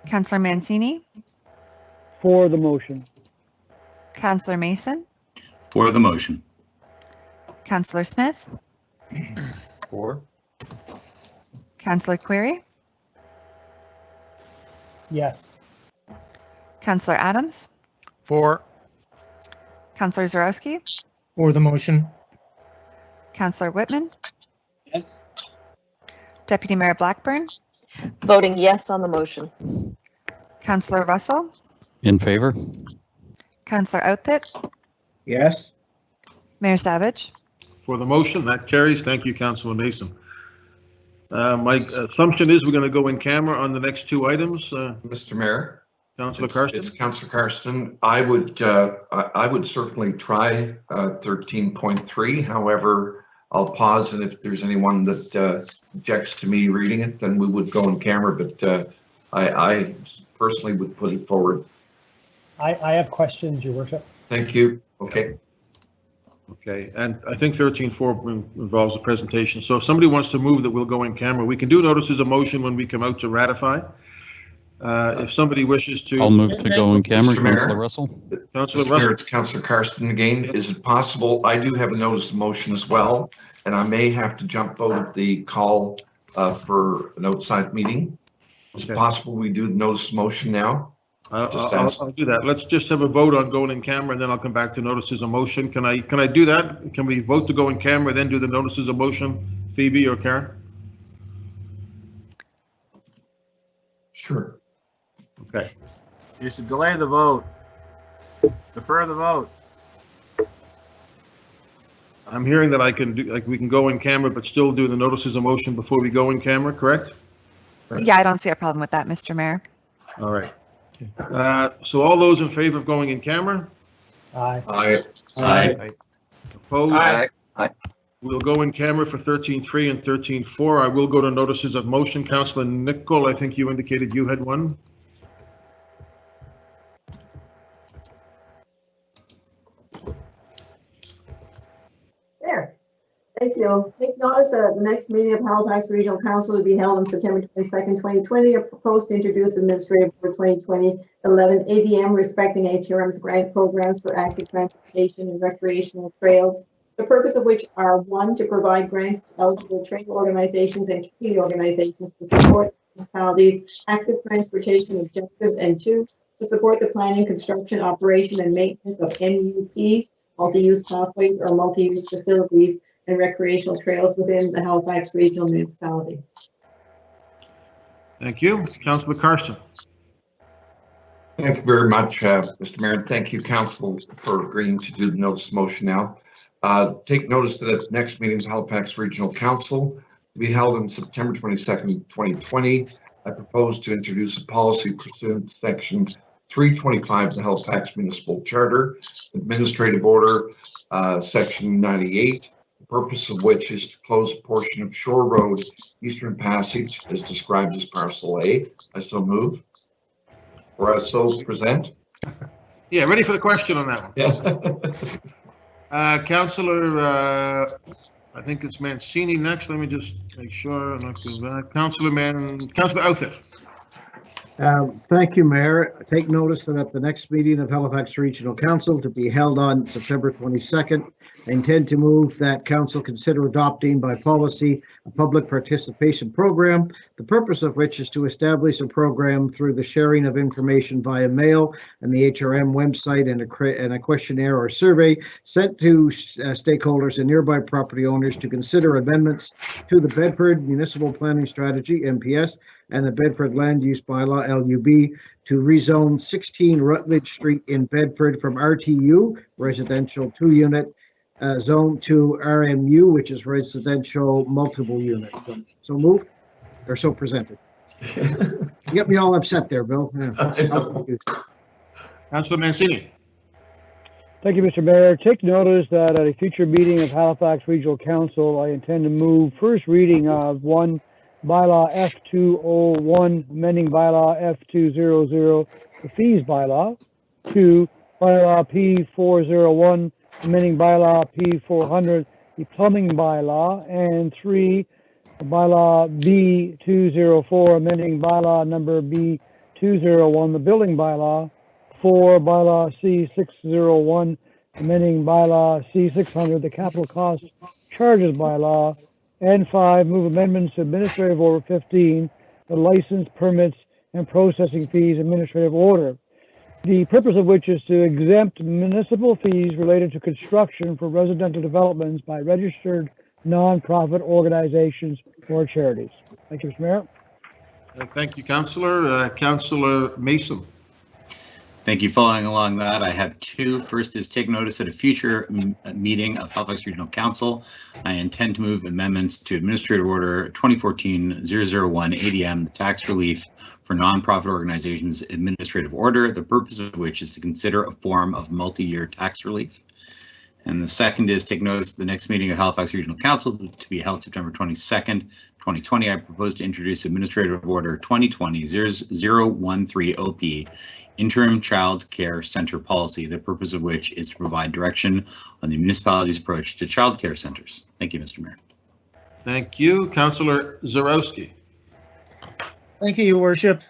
Councillor Mancini. For the motion. Councillor Mason. For the motion. Councillor Smith. For. Councillor Cleary. Yes. Councillor Adams. For. Councillor Zarowski. For the motion. Councillor Whitman, Yes. Deputy Mayor Blackburn, Voting yes on the motion. Councillor Russell, In favor? Councillor Outthit, Yes. Mayor Savage. For the motion, that carries. Thank you, Councilor Mason. My assumption is we're going to go in camera on the next two items. Mr. Mayor. Councilor It's Karsten? Councillor Karsten. I would certainly try 13.3. However, I'll pause, and if there's anyone that objects to me reading it, then we would go in camera. But I personally would put it forward. I have questions, Your Worship. Thank you. Okay. Okay, and I think 13.4 involves a presentation. So if somebody wants to move that we'll go in camera, we can do notices of motion when we come out to ratify. If somebody wishes to. I'll move to go in camera, Mr. Mayor. Councillor Russell. Councillor Mr. Russell. Mayor, it's Councillor Karsten again. Is it possible, I do have a notice of motion as well, and I may have to jump out of the call for an outside meeting. Is it possible we do the notice of motion now? I'll do that. Let's just have a vote on going in camera, and then I'll come back to notices of motion. Can I do that? Can we vote to go in camera, then do the notices of motion, Phoebe or Karen? Sure. Okay. You should delay the vote. Defer the vote. I'm hearing that I can do, like, we can go in camera, but still do the notices of motion before we go in camera, correct? Yeah, I don't see a problem with that, Mr. Mayor. All right. So all those in favor of going in camera? Aye. Aye. Aye. Opposed? Aye. Aye. We'll go in camera for 13.3 and 13.4. I will go to notices of motion. Councillor Nicol, I think you indicated you had one. There. Thank you. Take notice that the next meeting of Halifax Regional Council to be held on September 22nd, 2020, are proposed to introduce Administrative for 2020 11 ADM respecting HRM's grant programs for active transportation and recreational trails. The purpose of which are 1, to provide grants to eligible trail organizations and community organizations to support municipalities' active transportation objectives, and 2, to support the planning, construction, operation, and maintenance of MUPs, multi-use pathways or multi-use facilities and recreational trails within the Halifax Regional Municipality. Thank you. Councillor Karsten. Thank you very much, Mr. Mayor. And thank you, Council, for agreeing to do the notice of motion now. Take notice that at the next meeting of Halifax Regional Council to be held on September 22nd, 2020, I propose to introduce a policy pursuant to Section 325 of the Halifax Municipal Charter, Administrative Order, Section 98, the purpose of which is to close a portion of Shore Road Eastern Passage as described as Parcel A. I so move. Or I so present. Yeah, ready for the question on that one. Yeah. Councillor, I think it's Mancini next. Let me just make sure I'm not doing that. Councillor Outthit. Thank you, Mayor. Take notice that at the next meeting of Halifax Regional Council to be held on September 22nd, I intend to move that council consider adopting by policy a public participation program, the purpose of which is to establish a program through the sharing of information via mail and the HRM website and a questionnaire or survey sent to stakeholders and nearby property owners to consider amendments to the Bedford Municipal Planning Strategy, MPS, and the Bedford Land Use Bylaw, LUB, to rezone 16 Rutledge Street in Bedford from RTU, residential 2-unit, zone to RMU, which is residential multiple unit. So moved, or so presented. You get me all upset there, Bill. Yeah. Councillor Mancini. Thank you, Mr. Mayor. Take notice that at a future meeting of Halifax Regional Council, I intend to move first reading of 1, Bylaw F201, amending Bylaw F200, the fees bylaw. 2, Bylaw P401, amending Bylaw P400, the plumbing bylaw. And 3, Bylaw B204, amending Bylaw number B201, the building bylaw. 4, Bylaw C601, amending Bylaw C600, the capital cost charges bylaw. And 5, move amendments to Administrative Order 15, the license, permits, and processing fees administrative order. The purpose of which is to exempt municipal fees related to construction for residential developments by registered nonprofit organizations or charities. Thank you, Mr. Mayor. Thank you, Councillor. Councillor Mason. Thank you. Following along that, I have two. First is take notice at a future meeting of Halifax Regional Council. I intend to move amendments to Administrative Order 2014-001 ADM, the tax relief for nonprofit organizations administrative order, the purpose of which is to consider a form of multi-year tax relief. And the second is take notice at the next meeting of Halifax Regional Council to be held September 22nd, 2020. I propose to introduce Administrative Order 2020-013 OP, Interim Child Care Center Policy, the purpose of which is to provide direction on the municipality's approach to child care centers. Thank you, Mr. Mayor. Thank you. Councillor Zarowski. Thank you, Your Worship.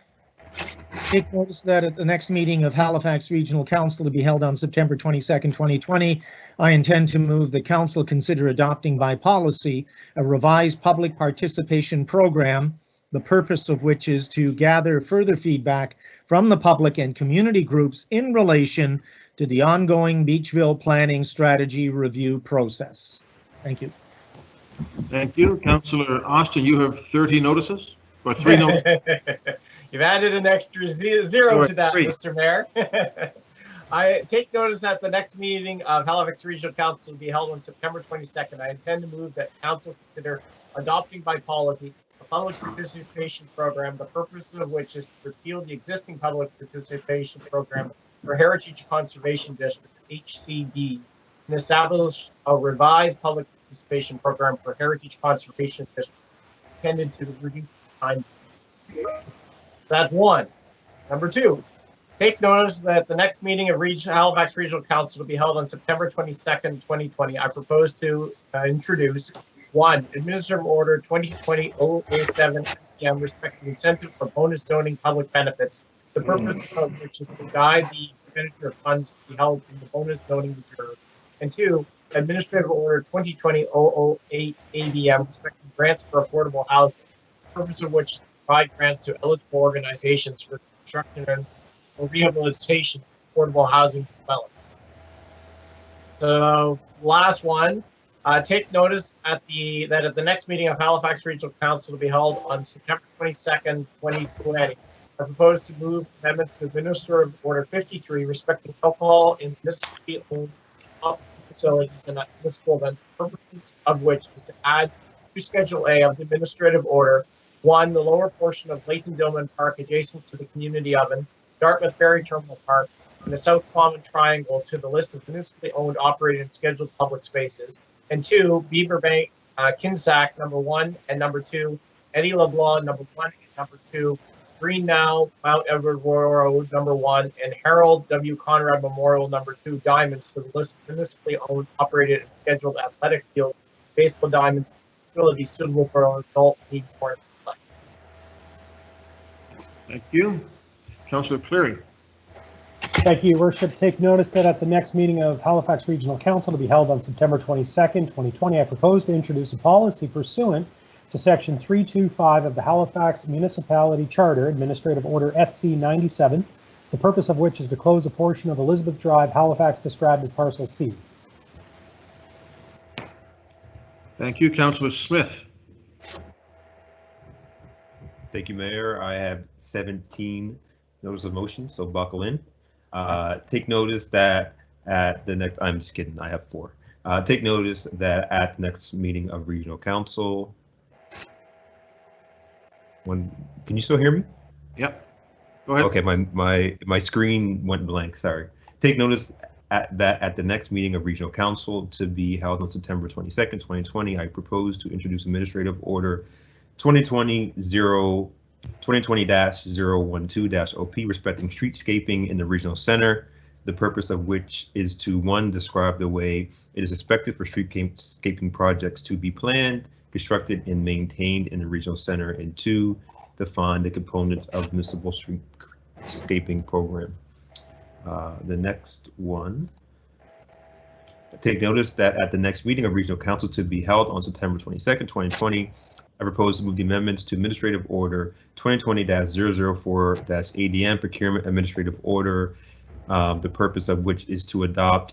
Take notice that at the next meeting of Halifax Regional Council to be held on September 22nd, 2020, I intend to move that Council consider adopting by policy a revised public participation program, the purpose of which is to gather further feedback from the public and community groups in relation to the ongoing Beachville Planning Strategy Review process. Thank you. Thank you. Councillor Austin, you have 30 notices or 3 notices? You've added an extra zero to that, 3. Mr. Mayor. I take notice that the next meeting of Halifax Regional Council will be held on September 22nd. I intend to move that Council consider adopting by policy a public participation program, the purpose of which is to repeal the existing public participation program for Heritage Conservation District, HCD, and establish a revised public participation program for Heritage Conservation District intended to reduce time. That's one. Number 2, take notice that the next meeting of Halifax Regional Council will be held on September 22nd, 2020. I propose to introduce 1, Administrative Order 2020-007 APM respecting incentive for bonus zoning public benefits, the purpose of which is to guide the expenditure of funds to be held in the bonus zoning reserve. And 2, Administrative Order 2020-008 ADM respecting grants for affordable housing, the purpose of which is to provide grants to eligible organizations for construction and rehabilitation of affordable housing developments. So last one, take notice that at the next meeting of Halifax Regional Council to be held on September 22nd, 2020, I propose to move amendments to Administrative Order 53 respecting alcohol in municipally owned facilities and municipal events, the purpose of which is to add to Schedule A of the Administrative Order 1, the lower portion of Leighton Dillman Park adjacent to the community oven, Dartmouth Ferry Terminal Park, and the South Common Triangle to the list of municipally owned, operated, and scheduled public spaces. And 2, Beaver Bank, Kinsack, number 1 and number 2, Eddie LeBlanc, number 1 and number 2, Green Now, Mount Edward Road, number 1, and Harold W. Conrad Memorial, number 2, diamonds to the list of municipally owned, operated, and scheduled athletic fields, baseball diamonds, facilities suitable for an adult need for. Thank you. Councillor Cleary. Thank you, Your Worship. Take notice that at the next meeting of Halifax Regional Council to be held on September 22nd, 2020, I propose to introduce a policy pursuant to Section 325 of the Halifax Municipality Charter, Administrative Order SC 97, the purpose of which is to close a portion of Elizabeth Drive, Halifax, described as Parcel C. Thank you. Councillor Smith. Thank you, Mayor. I have 17 notice of motion, so buckle in. Take notice that at the next, I'm just kidding, I have 4. Take notice that at the next meeting of Regional Council, can you still hear me? Yep. Go ahead. Okay, my screen went blank, sorry. Take notice at the next meeting of Regional Council to be held on September 22nd, 2020, I propose to introduce Administrative Order 2020-012-OP respecting streetscaping in the regional center, the purpose of which is to 1, describe the way it is expected for streetscaping projects to be planned, constructed, and maintained in the regional center, and 2, define the components of municipal streetscaping program. The next one. Take notice that at the next meeting of Regional Council to be held on September 22nd, 2020, I propose to move the amendments to Administrative Order 2020-004-ADM Procurement Administrative Order, the purpose of which is to adopt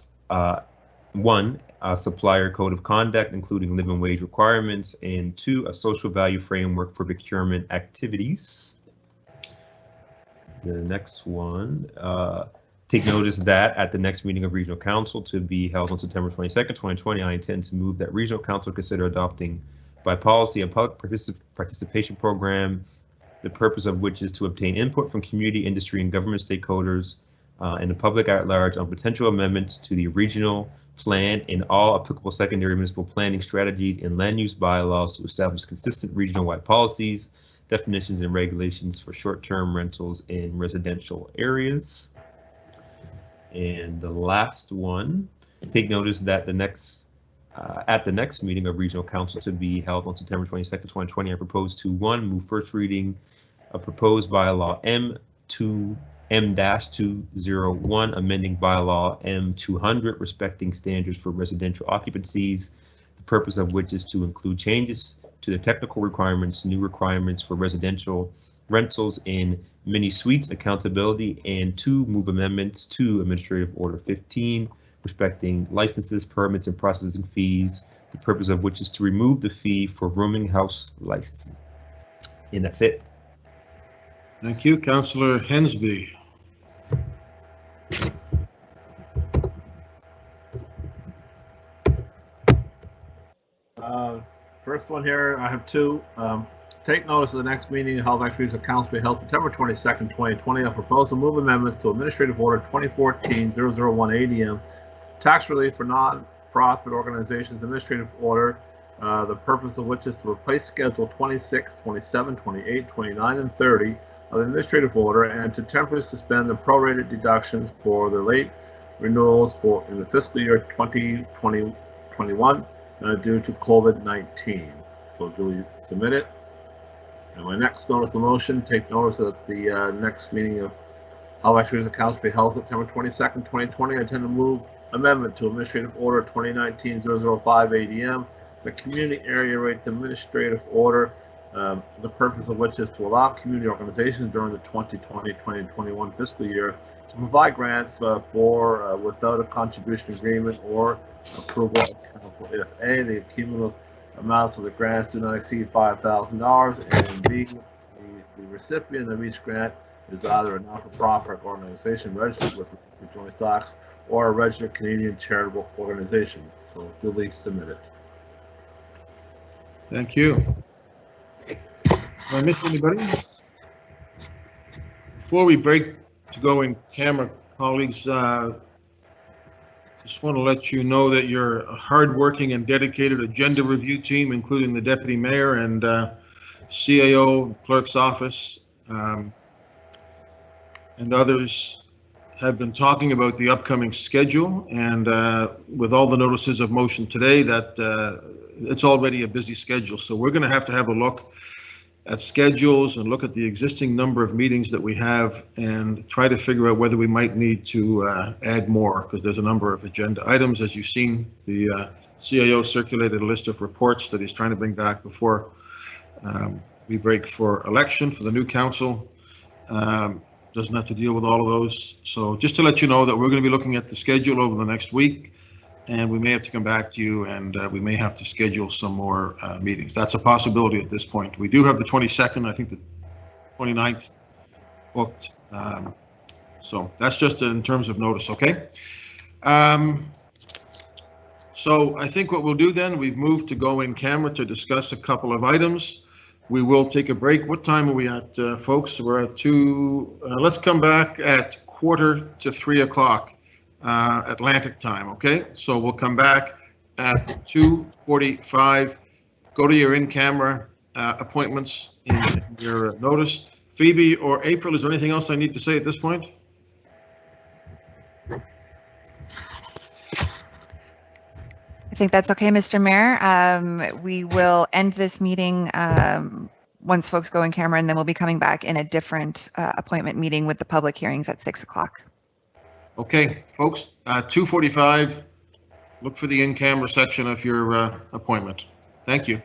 1, a supplier code of conduct, including living wage requirements, and 2, a social value framework for procurement activities. The next one, take notice that at the next meeting of Regional Council to be held on September 22nd, 2020, I intend to move that Regional Council consider adopting by policy a public participation program, the purpose of which is to obtain input from community, industry, and government stakeholders and the public at large on potential amendments to the regional plan and all applicable secondary municipal planning strategies and land use bylaws to establish consistent regional-wide policies, definitions, and regulations for short-term rentals in residential areas. And the last one, take notice that at the next meeting of Regional Council to be held on September 22nd, 2020, I propose to 1, move first reading of proposed bylaw M-201, amending bylaw M-200, respecting standards for residential occupancies, the purpose of which is to include changes to the technical requirements, new requirements for residential rentals in mini suites, accountability, and 2, move amendments to Administrative Order 15, respecting licenses, permits, and processing fees, the purpose of which is to remove the fee for rooming house licensing. And that's it. Thank you, Councillor Hensby. First one here, I have 2. Take notice of the next meeting of Halifax Regional Council to be held September 22nd, 2020. I propose to move amendments to Administrative Order 2014-001 ADM, tax relief for non-profit organizations, Administrative Order, the purpose of which is to replace Schedule 26, 27, 28, 29, and 30 of the Administrative Order and to temporarily suspend the prorated deductions for the late renewals in the fiscal year 2020-21 due to COVID-19. So duly submit it. And my next notice of motion, take notice that the next meeting of Halifax Regional Council be held September 22nd, 2020. I intend to move amendment to Administrative Order 2019-005 ADM, the Community Area Rate Administrative Order, the purpose of which is to allow community organizations during the 2020-2021 fiscal year to provide grants for without a contribution agreement or approval of council if A, the cumulative amounts of the grants do not exceed $5,000, and B, the recipient of each grant is either a not-for-profit organization registered with the joint stocks or a registered Canadian charitable organization. So duly submitted. Thank you. Did I miss anybody? Before we break to go in camera, colleagues, just want to let you know that you're a hardworking and dedicated agenda review team, including the Deputy Mayor and CAO, Clerk's Office, and others have been talking about the upcoming schedule. And with all the notices of motion today, that it's already a busy schedule. So we're going to have a look at schedules and look at the existing number of meetings that we have and try to figure out whether we might need to add more, because there's a number of agenda items. As you've seen, the CAO circulated a list of reports that he's trying to bring back before we break for election for the new council. Doesn't have to deal with all of those. So just to let you know that we're going to be looking at the schedule over the next week, and we may have to come back to you, and we may have to schedule some more meetings. That's a possibility at this point. We do have the 22nd, I think the 29th booked. So that's just in terms of notice, okay? So I think what we'll do then, we've moved to go in camera to discuss a couple of items. We will take a break. What time are we at, folks? We're at 2, let's come back at 2:45 o'clock. Atlantic time, okay? So we'll come back at 2:45. Go to your in-camera appointments in your notice. Phoebe or April, is there anything else I need to say at this point? I think that's okay, Mr. Mayor. We will end this meeting once folks go in camera, and then we'll be coming back in a different appointment meeting with the public hearings at 6 o'clock. Okay, folks, 2:45, look for the in-camera section of your appointment. Thank you.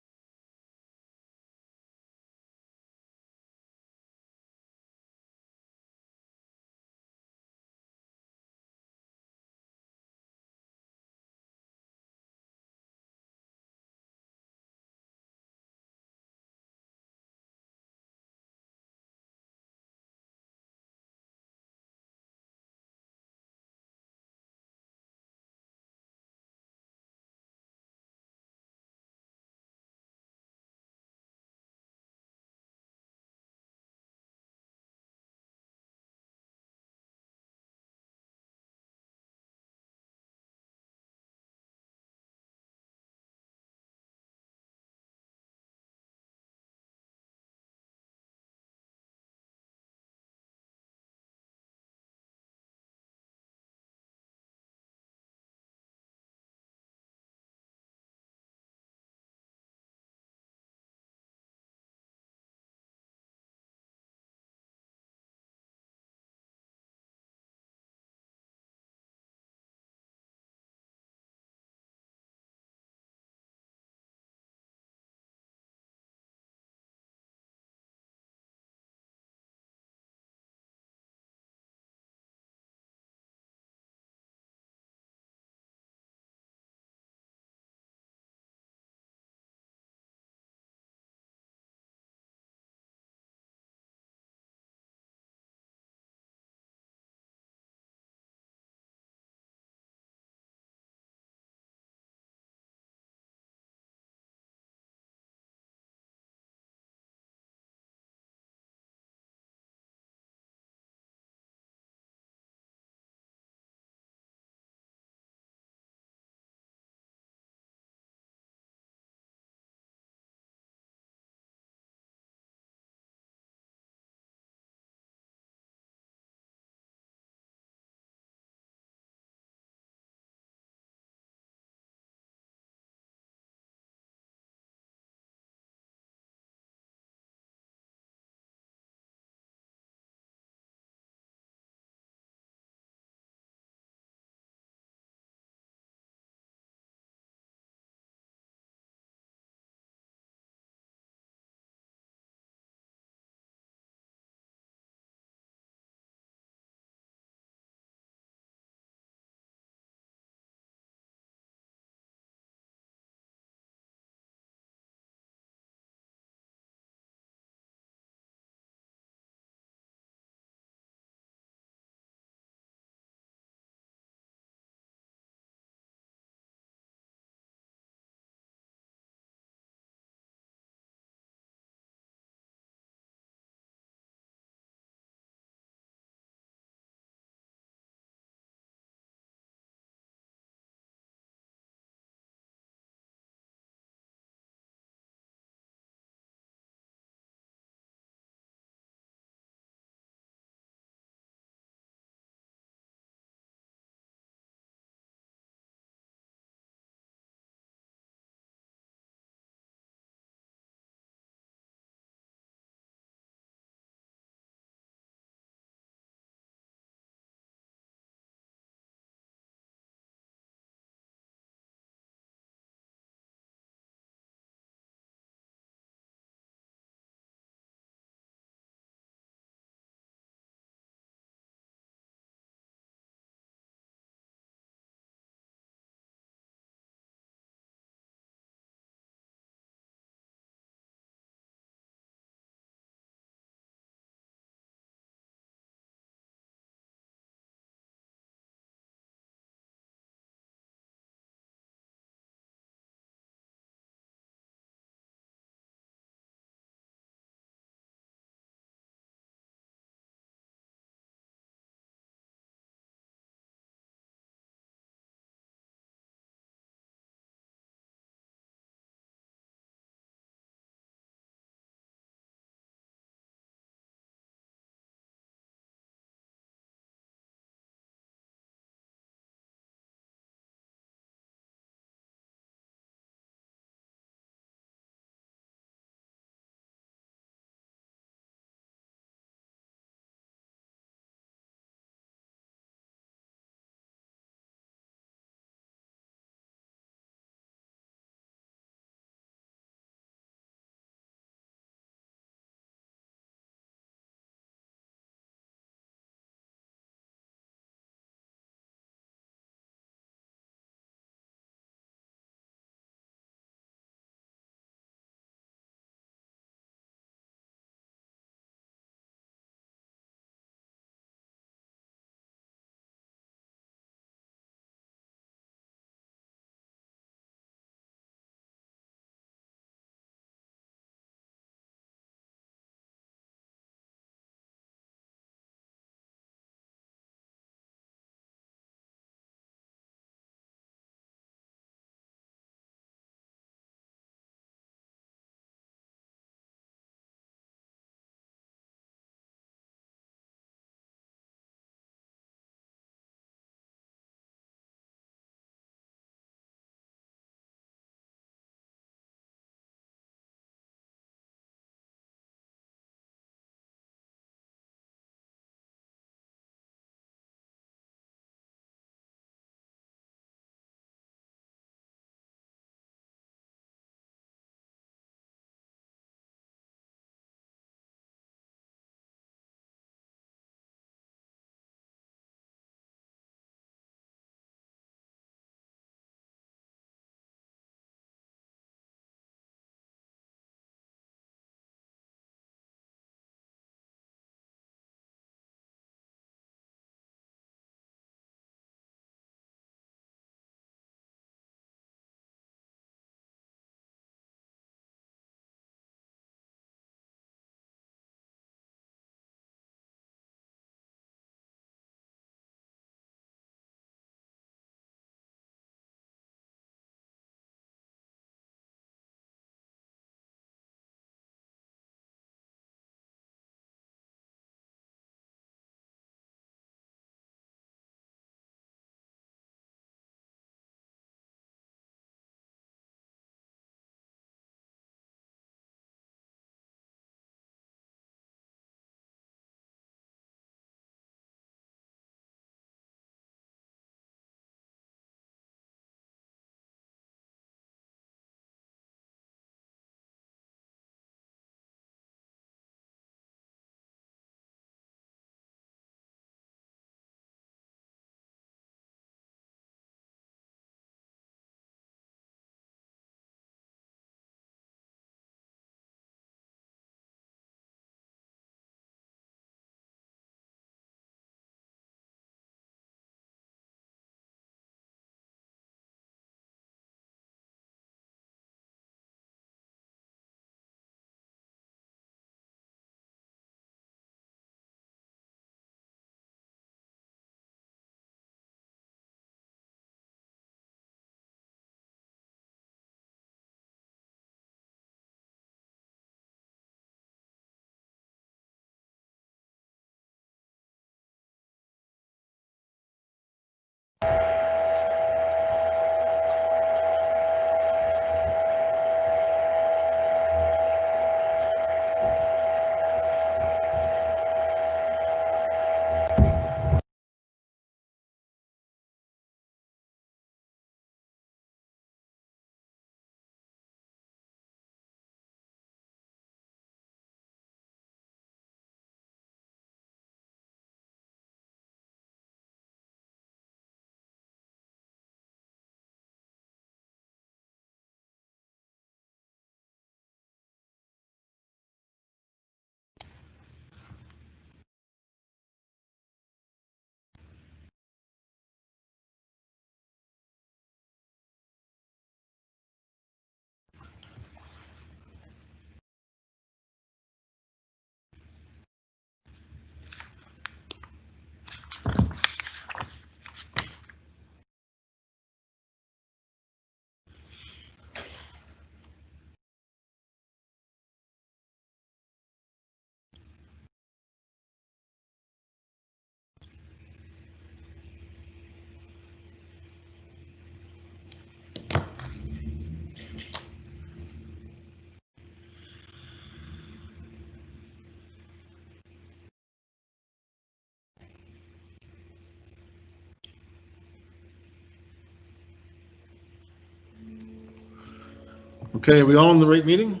Okay, are we all in the right meeting?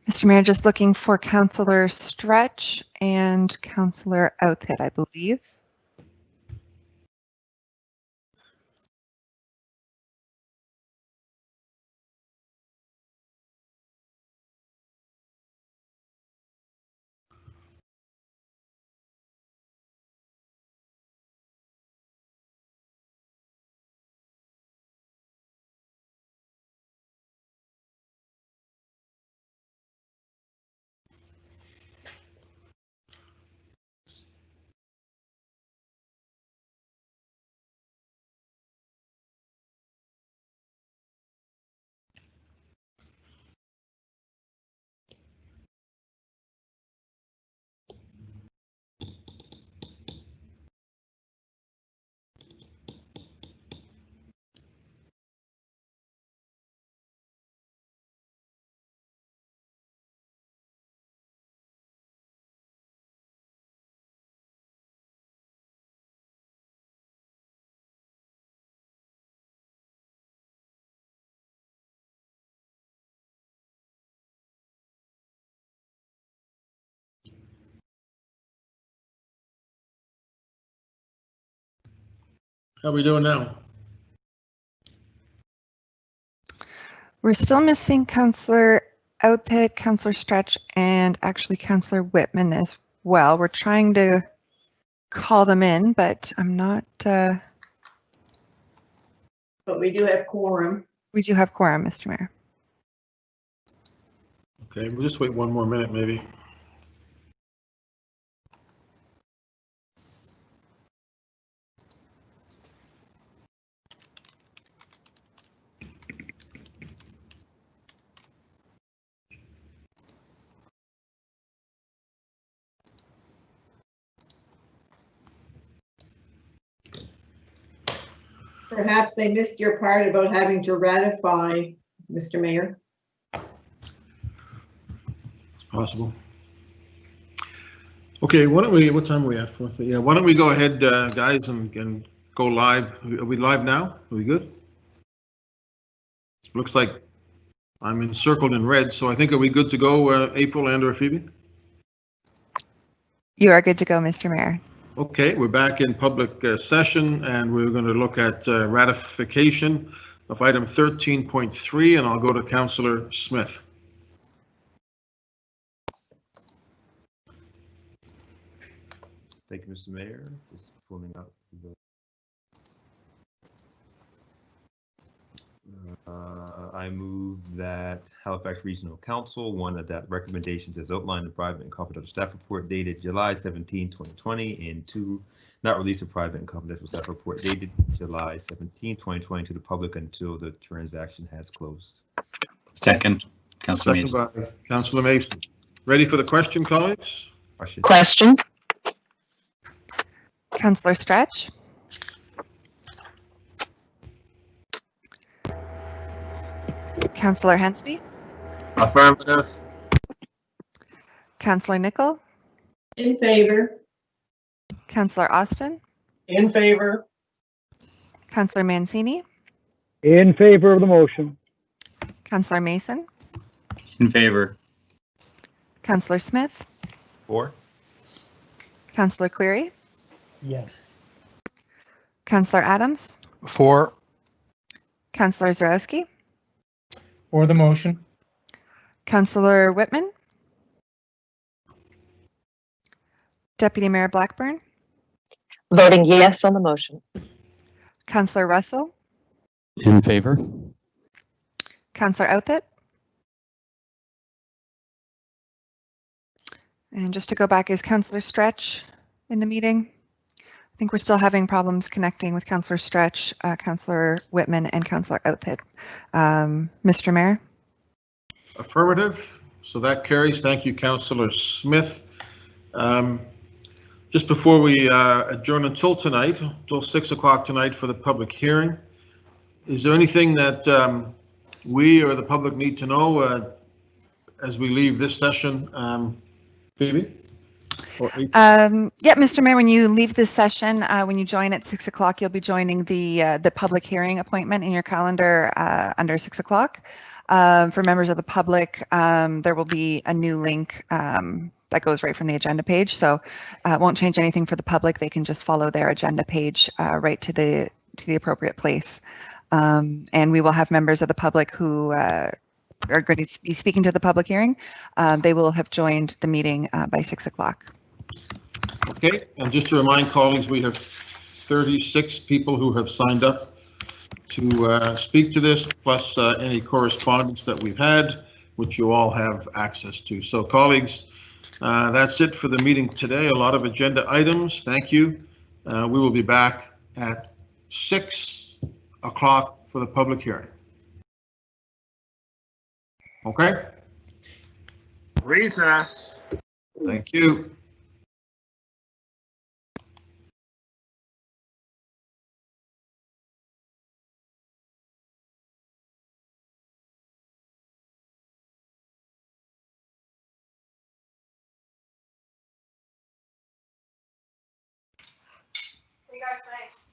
Mr. Mayor, just looking for Councillor Stretch and Councillor Outfit, I believe. How are we doing now? We're still missing Councillor Outfit, Councillor Stretch, and actually Councillor Whitman as well. We're trying to call them in, but I'm not. But we do have quorum. We do have quorum, Mr. Mayor. Okay, we'll just wait one more minute maybe. Perhaps they missed your part about having to ratify, Mr. Mayor. It's possible. Okay, why don't we, what time are we at? Yeah, why don't we go ahead, guys, and go live. Are we live now? Are we good? Looks like I'm encircled in red, so I think, are we good to go, April and or Phoebe? You are good to go, Mr. Mayor. Okay, we're back in public session, and we're going to look at ratification of item 13.3, and I'll go to Councillor Smith. Thank you, Mr. Mayor. Just pulling up the. I move that Halifax Regional Council, one, adopt recommendations as outlined in private and confidential staff report dated July 17, 2020, and two, not release a private and confidential staff report dated July 17, 2020 to the public until the transaction has closed. Second, Councillor Mason. By Councillor Mason. Ready for the question, colleagues? Question. Councillor Stretch. Councillor Hensby. Affirmative. Councillor Nicol. In favor. Councillor Austin. In favor. Councillor Mancini. In favor of the motion. Councillor Mason. In favor. Councillor Smith. For. Councillor Cleary. Yes. Councillor Adams. For. Councillor Zarowski. For the motion. Councillor Whitman. Deputy Mayor Blackburn. Voting yes on the motion. Councillor Russell. In favor. Councillor Outfit. And just to go back, is Councillor Stretch in the meeting? I think we're still having problems connecting with Councillor Stretch, Councillor Whitman, and Councillor Outfit. Mr. Mayor? Affirmative. So that carries. Thank you, Councillor Smith. Just before we adjourn until tonight, until 6 o'clock tonight for the public hearing, is there anything that we or the public need to know as we leave this session? Phoebe? Or 8? Yeah, Mr. Mayor, when you leave this session, when you join at 6 o'clock, you'll be joining the public hearing appointment in your calendar under 6 o'clock. For members of the public, there will be a new link that goes right from the agenda page. So it won't change anything for the public. They can just follow their agenda page right to the appropriate place. And we will have members of the public who are going to be speaking to the public hearing. They will have joined the meeting by 6 o'clock. Okay, and just to remind colleagues, we have 36 people who have signed up to speak to this, plus any correspondence that we've had, which you all have access to. So colleagues, that's it for the meeting today. A lot of agenda items. Thank you. We will be back at 6 o'clock for the public hearing. Okay? Recess. Thank you. Hey guys, thanks.